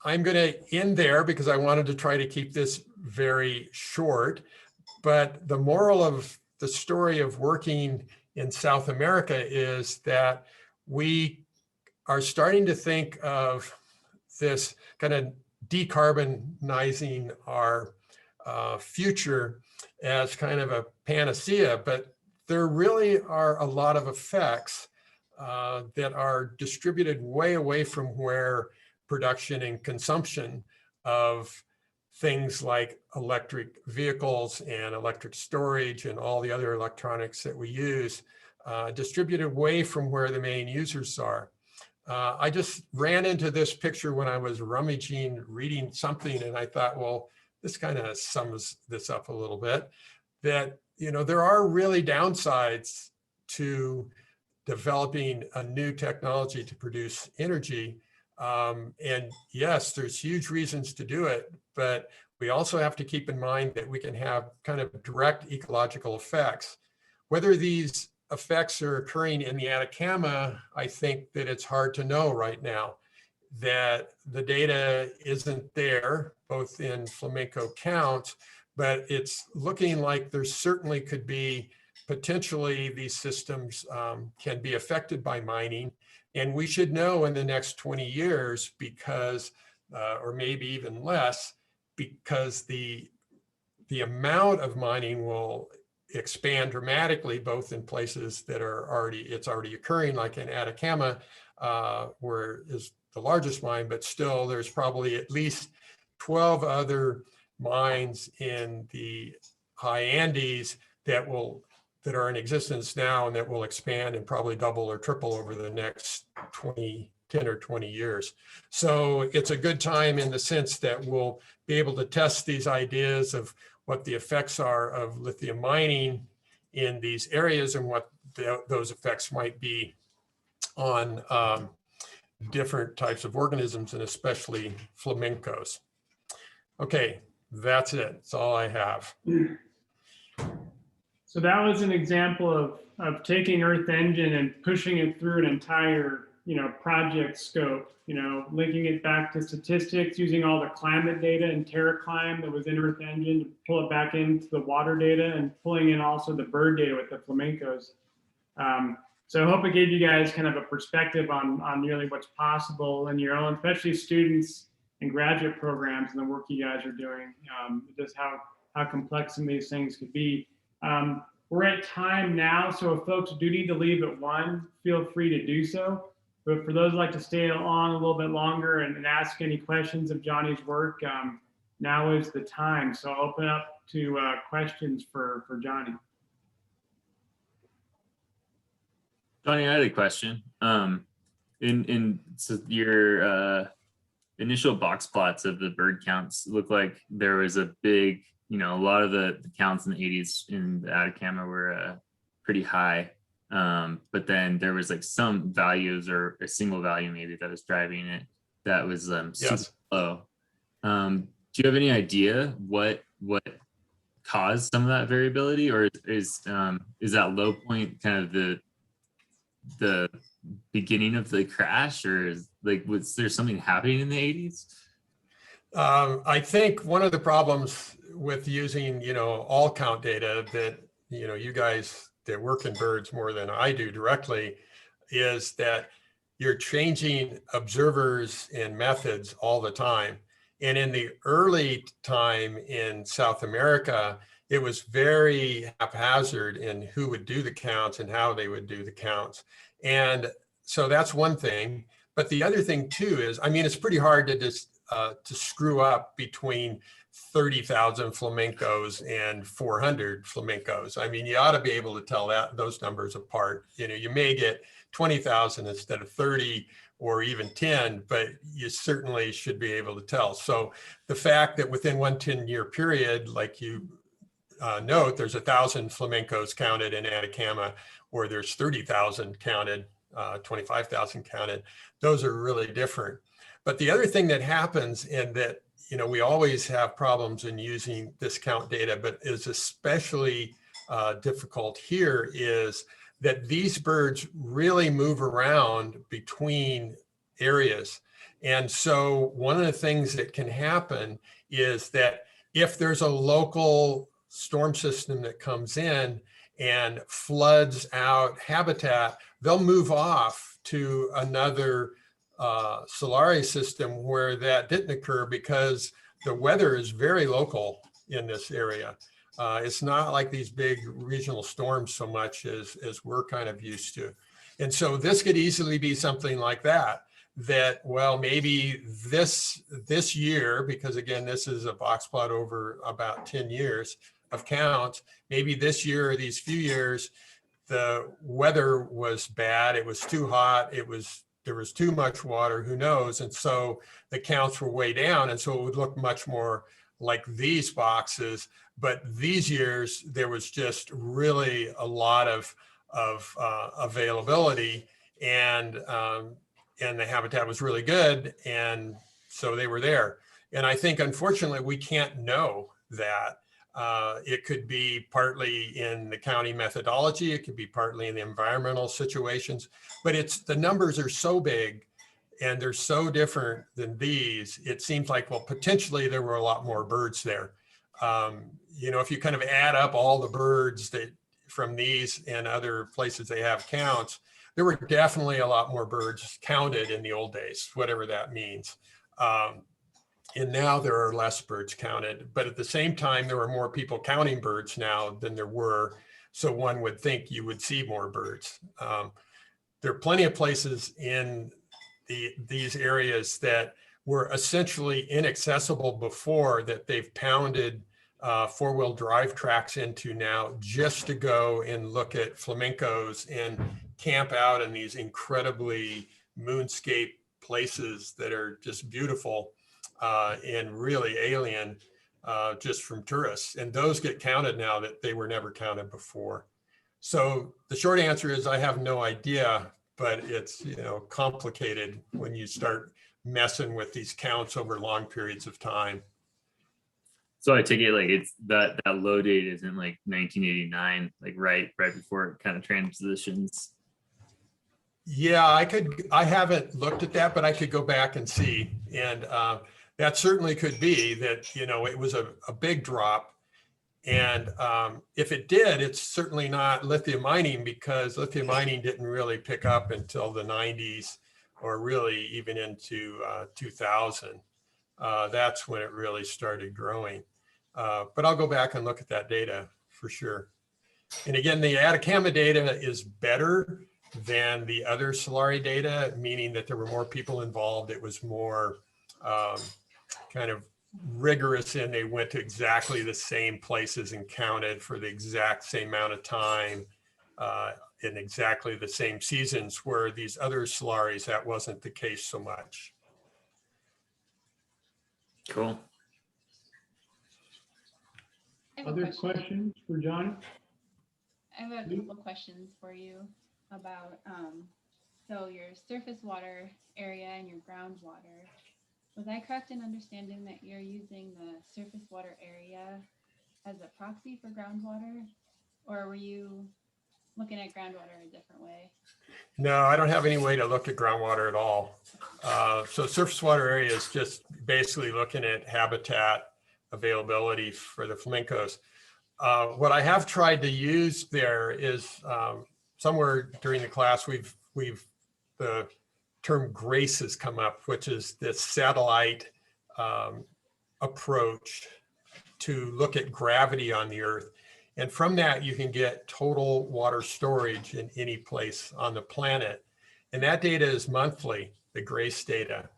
I'm going to end there because I wanted to try to keep this very short. But the moral of the story of working in South America is that we are starting to think of this kind of decarbonizing our future as kind of a panacea, but there really are a lot of effects that are distributed way away from where production and consumption of things like electric vehicles and electric storage and all the other electronics that we use, distributed away from where the main users are. I just ran into this picture when I was rummaging, reading something, and I thought, well, this kind of sums this up a little bit, that, you know, there are really downsides to developing a new technology to produce energy. And yes, there's huge reasons to do it, but we also have to keep in mind that we can have kind of direct ecological effects. Whether these effects are occurring in the Atacama, I think that it's hard to know right now, that the data isn't there, both in flamenco count, but it's looking like there certainly could be potentially these systems can be affected by mining. And we should know in the next 20 years because, or maybe even less, because the amount of mining will expand dramatically, both in places that are already occurring, like in Atacama, where is the largest mine, but still there's probably at least 12 other mines in the high Andes that are in existence now and that will expand and probably double or triple over the next 10 or 20 years. So it's a good time in the sense that we'll be able to test these ideas of what the effects are of lithium mining in these areas and what those effects might be on different types of organisms and especially flamencos. Okay, that's it. That's all I have. So that was an example of taking Earth Engine and pushing it through an entire, project scope, linking it back to statistics, using all the climate data and TerraClim that was in Earth Engine to pull it back into the water data and pulling in also the bird data with the flamencos. So I hope it gave you guys kind of a perspective on really what's possible in your own, especially students and graduate programs and the work you guys are doing, just how complex some of these things could be. We're at time now, so if folks do need to leave at 1, feel free to do so. But for those who like to stay on a little bit longer and ask any questions of Johnny's work, now is the time. So I'll open up to questions for Johnny. Johnny, I had a question. In so your initial box plots of the bird counts look like there was a big, a lot of the counts in the 80s in the Atacama were pretty high. But then there was like some values or a single value maybe that was driving it that was super low. Do you have any idea what caused some of that variability, or is that low point kind of the beginning of the crash, or was there something happening in the 80s? I think one of the problems with using, all count data that, you guys that work in birds more than I do directly, is that you're changing observers and methods all the time. And in the early time in South America, it was very haphazard in who would do the counts and how they would do the counts. And so that's one thing. But the other thing too is, I mean, it's pretty hard to just to screw up between 30,000 flamencos and 400 flamencos. I mean, you ought to be able to tell those numbers apart. You know, you may get 20,000 instead of 30 or even 10, but you certainly should be able to tell. So the fact that within one 10-year period, like you note, there's 1,000 flamencos counted in Atacama, or there's 30,000 counted, 25,000 counted, those are really different. But the other thing that happens, and that, you know, we always have problems in using this count data, but is especially difficult here, is that these birds really move around between areas. And so one of the things that can happen is that if there's a local storm system that comes in and floods out habitat, they'll move off to another Solari system where that didn't occur, because the weather is very local in this area. It's not like these big regional storms so much as we're kind of used to. And so this could easily be something like that, well, maybe this year, because again, this is a box plot over about 10 years of counts, maybe this year or these few years, the weather was bad, it was too hot, there was too much water, who knows? And so the counts were way down. And so it would look much more like these boxes. But these years, there was just really a lot of availability, and the habitat was really good. And so they were there. And I think, unfortunately, we can't know that. It could be partly in the county methodology, it could be partly in the environmental situations, but the numbers are so big and they're so different than these. It seems like, well, potentially there were a lot more birds there. You know, if you kind of add up all the birds that from these and other places they have counts, there were definitely a lot more birds counted in the old days, whatever that means. And now there are less birds counted, but at the same time, there are more people counting birds now than there were. So one would think you would see more birds. There are plenty of places in these areas that were essentially inaccessible before, that they've pounded four-wheel drive tracks into now, just to go and look at flamencos and camp out in these incredibly moonscape places that are just beautiful. And really alien just from tourists. And those get counted now that they were never counted before. So the short answer is I have no idea, but it's, you know, complicated when you start messing with these counts over long periods of time. So I take it like it's that low date isn't like 1989, like right before it kind of transitions. Yeah, I haven't looked at that, but I could go back and see. And that certainly could be that, you know, it was a big drop. And if it did, it's certainly not lithium mining, because lithium mining didn't really pick up until the 90s, or really even into 2000. That's when it really started growing. But I'll go back and look at that data for sure. And again, the Atacama data is better than the other Solari data, meaning that there were more people involved. It was more kind of rigorous, and they went to exactly the same places and counted for the exact same amount of time in exactly the same seasons, where these other Solaris, that wasn't the case so much. Cool. I have a Other question. questions for Johnny? I have a couple questions for you about, so your surface water area and your groundwater. Was I correct in understanding that you're using the surface water area as a proxy for groundwater? Or were you looking at groundwater a different way? No, I don't have any way to look at groundwater at all. So surface water area is just basically looking at habitat availability for the flamencos. What I have tried to use there is somewhere during the class, the term GRACE has come up, which is this satellite approach to look at gravity on the Earth. And from that, you can get total water storage in any place on the planet. and that data is monthly, the GRACE data.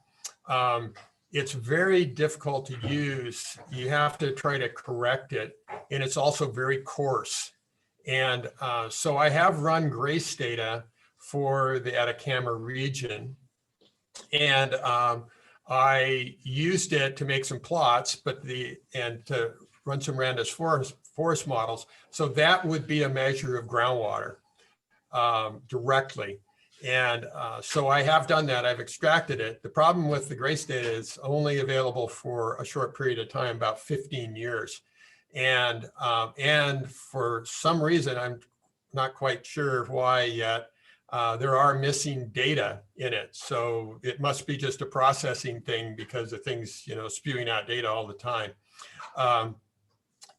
It's very difficult to use. You have to try to correct it, and it's also very coarse. And so I have run GRACE data for the Atacama region, and I used it to make some plots, and to run some random forest models. So that would be a measure of groundwater directly. And so I have done that. I've extracted it. The problem with the GRACE data is only available for a short period of time, about 15 years. And for some reason, I'm not quite sure why yet, there are missing data in it. So it must be just a processing thing because the thing's, spewing out data all the time.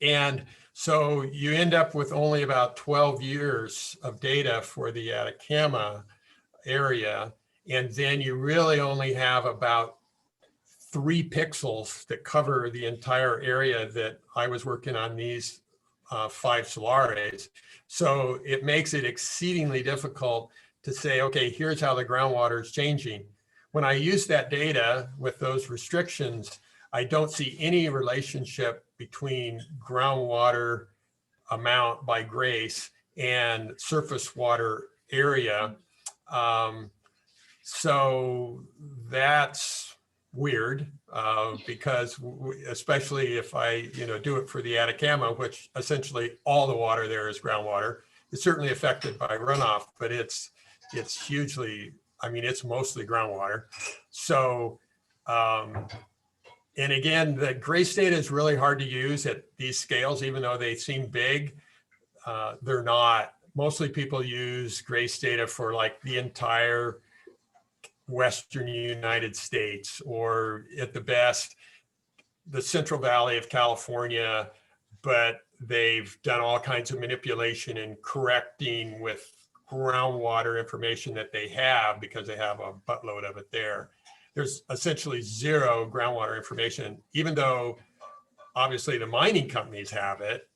And so you end up with only about 12 years of data for the Atacama area. And then you really only have about 3 pixels that cover the entire area that I was working on these 5 solares. So it makes it exceedingly difficult to say, okay, here's how the groundwater is changing. When I use that data with those restrictions, I don't see any relationship between groundwater amount by GRACE and surface water area. So that's weird because especially if I, do it for the Atacama, which essentially all the water there is groundwater. It's certainly affected by runoff, but it's hugely, it's mostly groundwater. So, and again, the GRACE data is really hard to use at these scales, even though they seem big. They're not. Mostly people use GRACE data for like the entire Western United States, or at the best, the Central Valley of California, but they've done all kinds of manipulation and correcting with groundwater information that they have because they have a buttload of it there. There's essentially zero groundwater information, even though obviously the mining companies have it,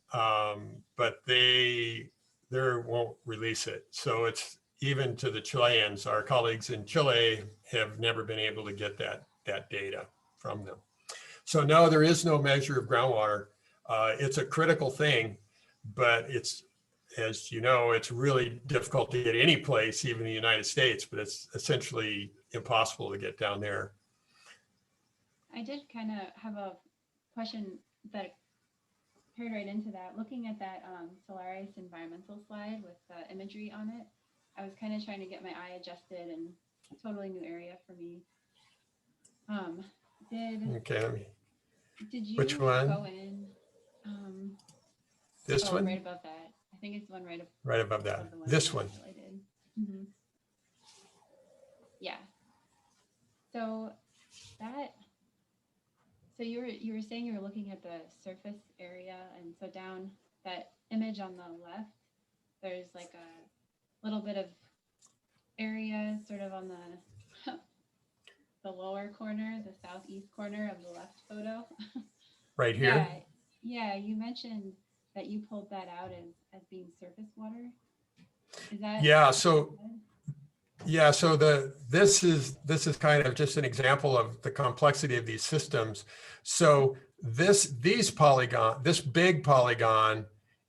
but they won't release it. So it's even to the Chileans, our colleagues in Chile have never been able to get that data from them. So no, there is no measure of groundwater. It's a critical thing, but it's, as you know, it's really difficult to get any place, even the United States, but it's essentially impossible to get down there. I did kind of have a question that paired right into that. Looking at that Solaris environmental slide with the imagery on it, I was kind of trying to get my eye adjusted, and totally new area for me. Okay, Did you which one? go in? This one? Right above that. I think it's the one right above that. This one. Mm-hmm. Yeah. So you were saying you were looking at the surface area, and so down that image on the left, there's like a little bit of area sort of on the lower corner, the southeast corner of the left photo. Right here? Yeah, you mentioned that you pulled that out as being surface water. Is that? Yeah, so this is kind of just an example of the complexity of these systems. So this big polygon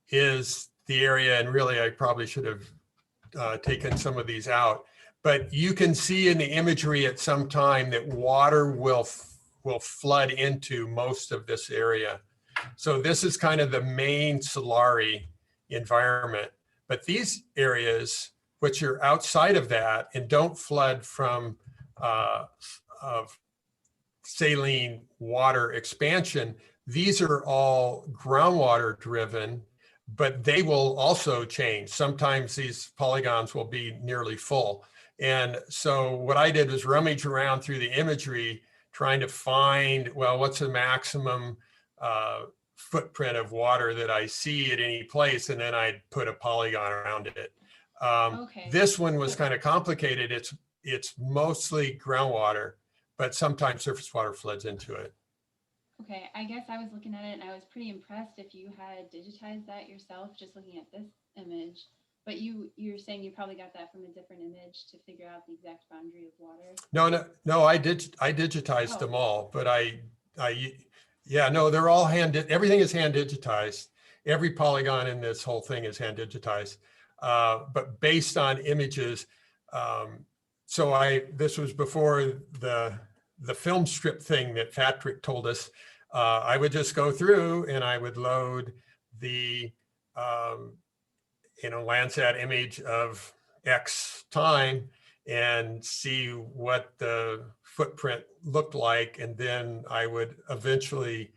is the area, and really I probably should have taken some of these out, but you can see in the imagery at some time that water will flood into most of this area. So this is kind of the main Solari environment, but these areas which are outside of that and don't flood from of saline water expansion, these are all groundwater driven, but they will also change. Sometimes these polygons will be nearly full. And so what I did was rummage around through the imagery, trying to find, well, what's the maximum footprint of water that I see at any place, and then I'd put a polygon around it. Okay. This one was kind of complicated. It's mostly groundwater, but sometimes surface water floods into it. Okay, I guess I was looking at it and I was pretty impressed if you had digitized that yourself, just looking at this image. But you're saying you probably got that from a different image to figure out the exact boundary of water? No, I digitized Oh. them all, but yeah, no, they're all everything is hand digitized. Every polygon in this whole thing is hand digitized, but based on images. So this was before the film strip thing that Patrick told us. I would just go through and I would load the, Landsat image of X time and see what the footprint looked like. And then I would eventually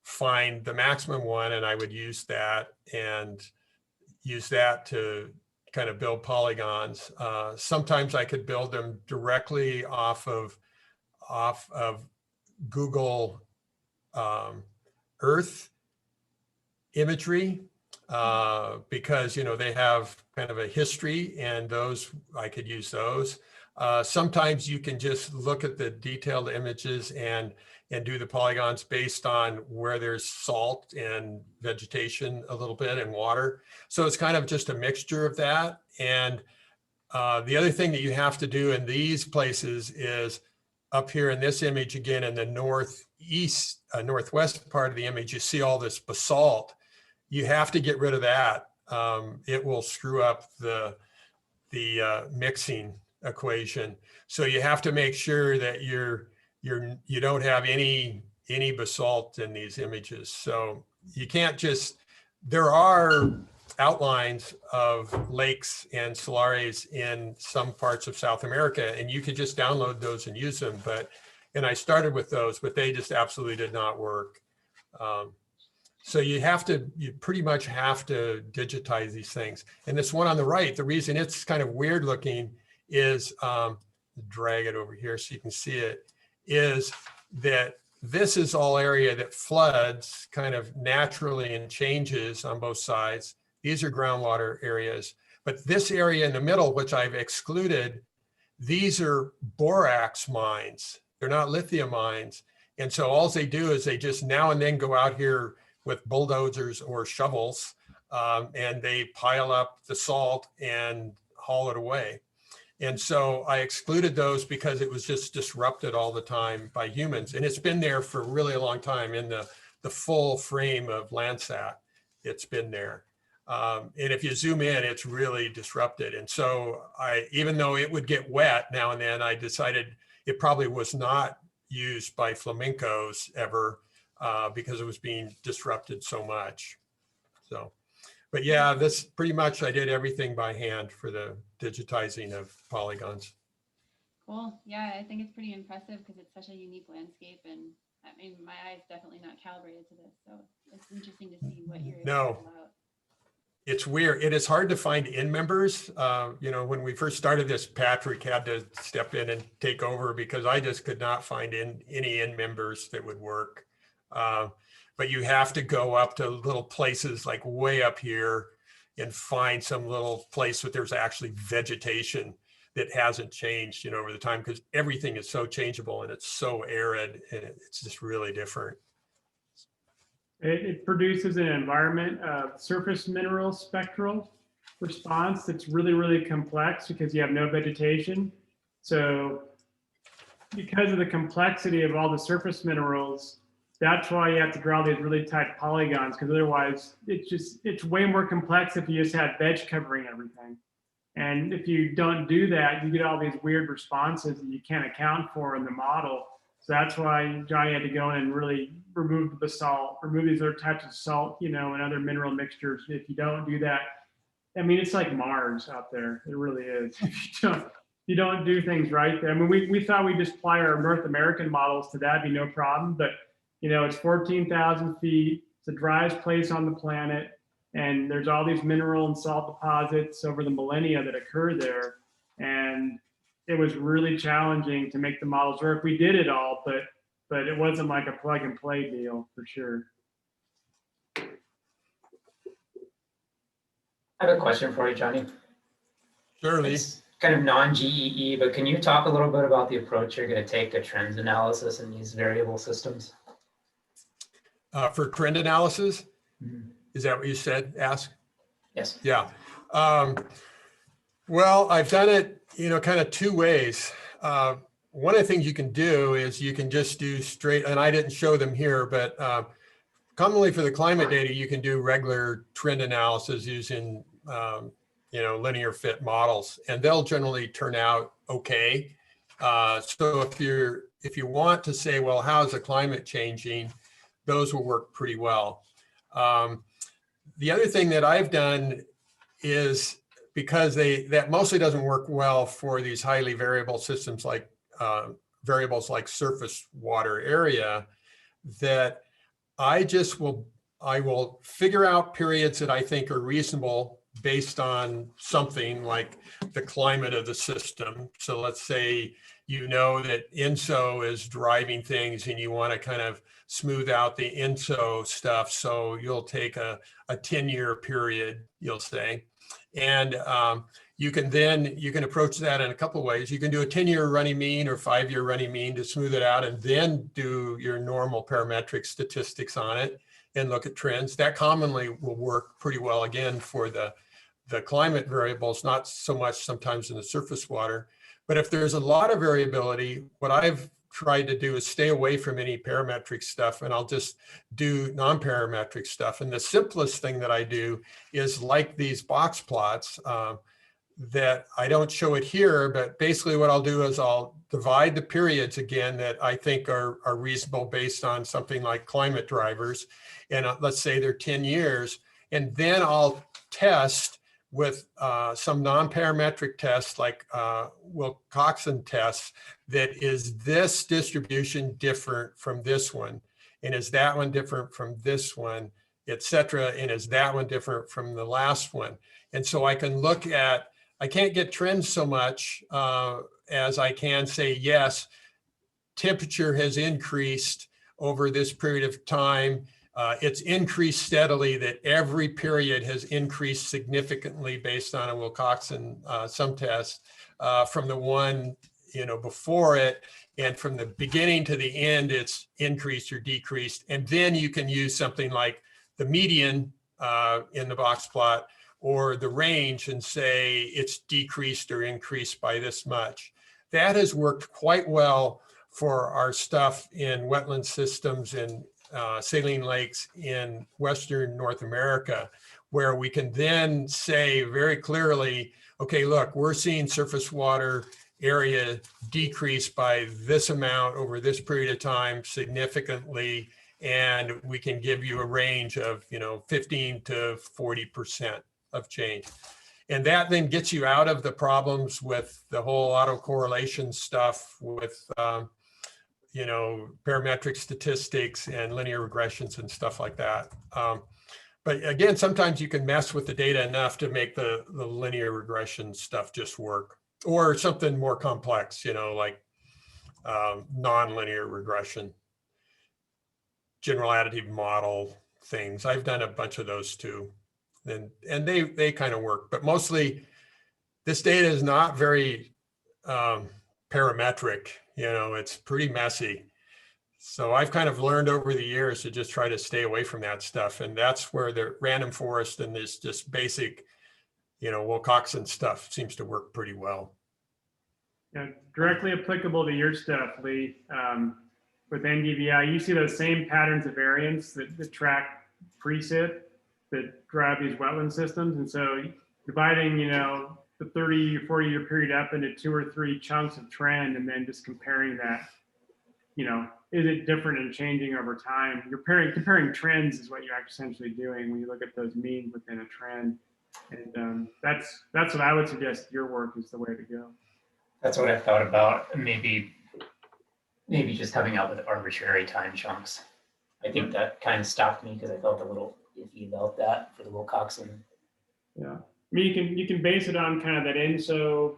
find the maximum one, and I would use that to kind of build polygons. Sometimes I could build them directly off of Google Earth imagery, because they have kind of a history, and those I could use those. Sometimes you can just look at the detailed images and do the polygons based on where there's salt and vegetation a little bit and water. So it's kind of just a mixture of that. And the other thing that you have to do in these places is up here in this image, again, in the northwest part of the image, you see all this basalt. You have to get rid of that. It will screw up the mixing equation. So you have to make sure that you don't have any basalt in these images. So you can't just, there are outlines of lakes and salaries in some parts of South America, and you could just download those and use them. And I started with those, but they just absolutely did not work. So you pretty much have to digitize these things. And this one on the right, the reason it's kind of weird looking is, drag it over here so you can see it, is that this is all area that floods kind of naturally and changes on both sides. These are groundwater areas, but this area in the middle, which I've excluded, these are borax mines. They're not lithium mines. And so all they do is they just now and then go out here with bulldozers or shovels, and they pile up the salt and haul it away. And so I excluded those because it was just disrupted all the time by humans. And it's been there for really a long time in the full frame of Landsat. It's been there. And if you zoom in, it's really disrupted. And so even though it would get wet now and then, I decided it probably was not used by flamencos ever, because it was being disrupted so much. So, but yeah, this pretty much, I did everything by hand for the digitizing of polygons. Cool. Yeah, I think it's pretty impressive because it's such a unique landscape, and I mean, my eye's definitely not calibrated to this, so it's interesting to see what you're able to pull out. It's weird. It is hard to find in members. When we first started this, Patrick had to step in and take over because I just could not find any in members that would work. But you have to go up to little places like way up here and find some little place where there's actually vegetation that hasn't changed, over the time, because everything is so changeable and it's so arid and it's just really different. It produces an environment of surface mineral spectral response that's really, really complex because you have no vegetation. So because of the complexity of all the surface minerals, that's why you have to draw these really tight polygons, because otherwise it's way more complex if you just had veg covering everything. And if you don't do that, you get all these weird responses that you can't account for in the model. So that's why Johnny had to go in and really remove the basalt, remove these other types of salt, and other mineral mixtures. If you don't do that, I mean, it's like Mars out there. It really is. If you don't do things right there. I mean, we thought we'd just apply our North American models to that, be no problem. But, it's 14,000 feet. It's the driest place on the planet. And there's all these mineral and salt deposits over the millennia that occur there. And it was really challenging to make the models work. We did it all, but it wasn't like a plug and play deal for sure. I have a question for you, Johnny. Surely. It's kind of non-GEE, but can you talk a little bit about the approach you're going to take to trend analysis in these variable systems? For trend analysis? Mm-hmm. Is that what you said? Ask? Yes. Yeah. Well, I've done it, kind of two ways. One of the things you can do is you can just do straight, and I didn't show them here, but commonly for the climate data, you can do regular trend analysis using, linear fit models, and they'll generally turn out okay. So if you want to say, well, how's the climate changing, those will work pretty well. The other thing that I've done is, because that mostly doesn't work well for these highly variable systems like variables like surface water area, that I will figure out periods that I think are reasonable based on something like the climate of the system. So let's say that INSO is driving things and you want to kind of smooth out the INSO stuff. So you'll take a 10-year period, you'll say. And you can approach that in a couple of ways. You can do a 10-year running mean or 5-year running mean to smooth it out, and then do your normal parametric statistics on it and look at trends. That commonly will work pretty well, again, for the climate variables, not so much sometimes in the surface water. But if there's a lot of variability, what I've tried to do is stay away from any parametric stuff, and I'll just do non-parametric stuff. And the simplest thing that I do is like these box plots that I don't show it here, but basically what I'll do is I'll divide the periods again that I think are reasonable based on something like climate drivers. And let's say they're 10 years. And then I'll test with some non-parametric tests like Wilcoxon tests, that is this distribution different from this one? And is that one different from this one, et cetera? And is that one different from the last one? And so I can look at, I can't get trends so much as I can say, yes, temperature has increased over this period of time. It's increased steadily, that every period has increased significantly based on a Wilcoxon sum test from the one before it, and from the beginning to the end, it's increased or decreased. And then you can use something like the median in the box plot or the range and say it's decreased or increased by this much. That has worked quite well for our stuff in wetland systems and saline lakes in Western North America, where we can then say very clearly, okay, look, we're seeing surface water area decrease by this amount over this period of time significantly, and we can give you a range of 15 to 40% of change. And that then gets you out of the problems with the whole autocorrelation stuff with parametric statistics and linear regressions and stuff like that. But again, sometimes you can mess with the data enough to make the linear regression stuff just work, or something more complex, like non-linear regression, general additive model things. I've done a bunch of those too, and they kind of work. But mostly, this data is not very parametric. It's pretty messy. So I've kind of learned over the years to just try to stay away from that stuff. And that's where the random forest and this just basic, Wilcoxon stuff seems to work pretty well. Yeah, directly applicable to your stuff, Lee. With NDVI, you see those same patterns of variance that track precip that drive these wetland systems. And so dividing, the 30 or 40 year period up into 2 or 3 chunks of trend, and then just comparing that, is it different and changing over time? You're comparing trends is what you're essentially doing when you look at those means within a trend. And that's what I would suggest your work is the way to go. That's what I thought about. Maybe just coming out with arbitrary time chunks. I think that kind of stopped me because I felt a little iffy about that for the Wilcoxon. Yeah. I mean, you can base it on kind of that INSO,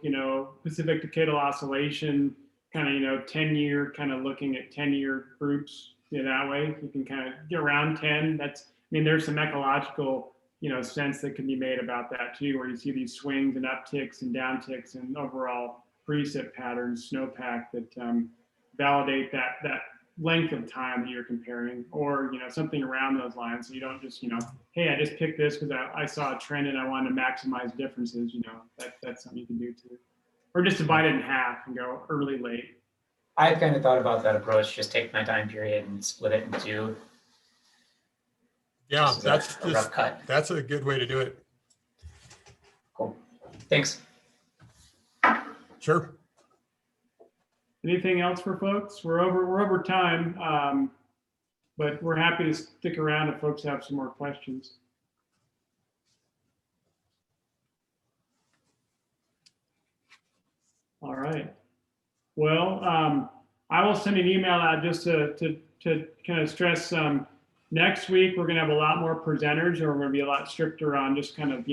Pacific Decadal Oscillation, kind of, 10-year, kind of looking at 10-year groups, that way. You can kind of get around 10. There's some ecological, sense that can be made about that too, where you see these swings and upticks and downticks and overall precip patterns, snowpack that validate that length of time that you're comparing, or something around those lines. So you don't just hey, I just picked this because I saw a trend and I wanted to maximize differences. That's something you can do too, or just divide it in half and go early, late. I've kind of thought about that approach. Just take my time period and split it in two. Yeah, Just as a rough cut. that's a good way to do it. Cool. Thanks. Sure. Anything else for folks? We're over time, but we're happy to stick around if folks have some more questions. All right. Well, I will send an email out just to kind of stress next week we're going to have a lot more presenters, or we're going to be a lot stricter on just kind of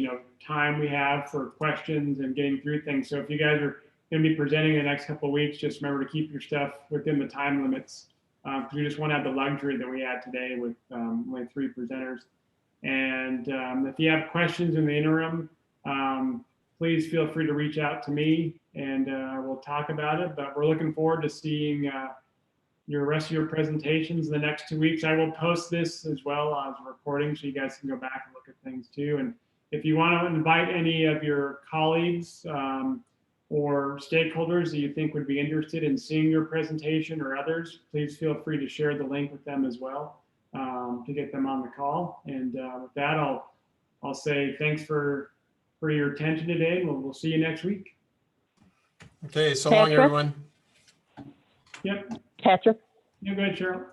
time we have for questions and getting through things. So if you guys are going to be presenting in the next couple of weeks, just remember to keep your stuff within the time limits, because we just want to have the luxury that we had today with only 3 presenters. And if you have questions in the interim, please feel free to reach out to me, and we'll talk about it. But we're looking forward to seeing your rest of your presentations in the next 2 weeks. I will post this as well as a recording, so you guys can go back and look at things too. And if you want to invite any of your colleagues or stakeholders that you think would be interested in seeing your presentation, or others, please feel free to share the link with them as well, to get them on the call. And with that, I'll say thanks for your attention today, and we'll see you next week. Okay, so long, everyone. Yep. Patrick? You go ahead, Cheryl.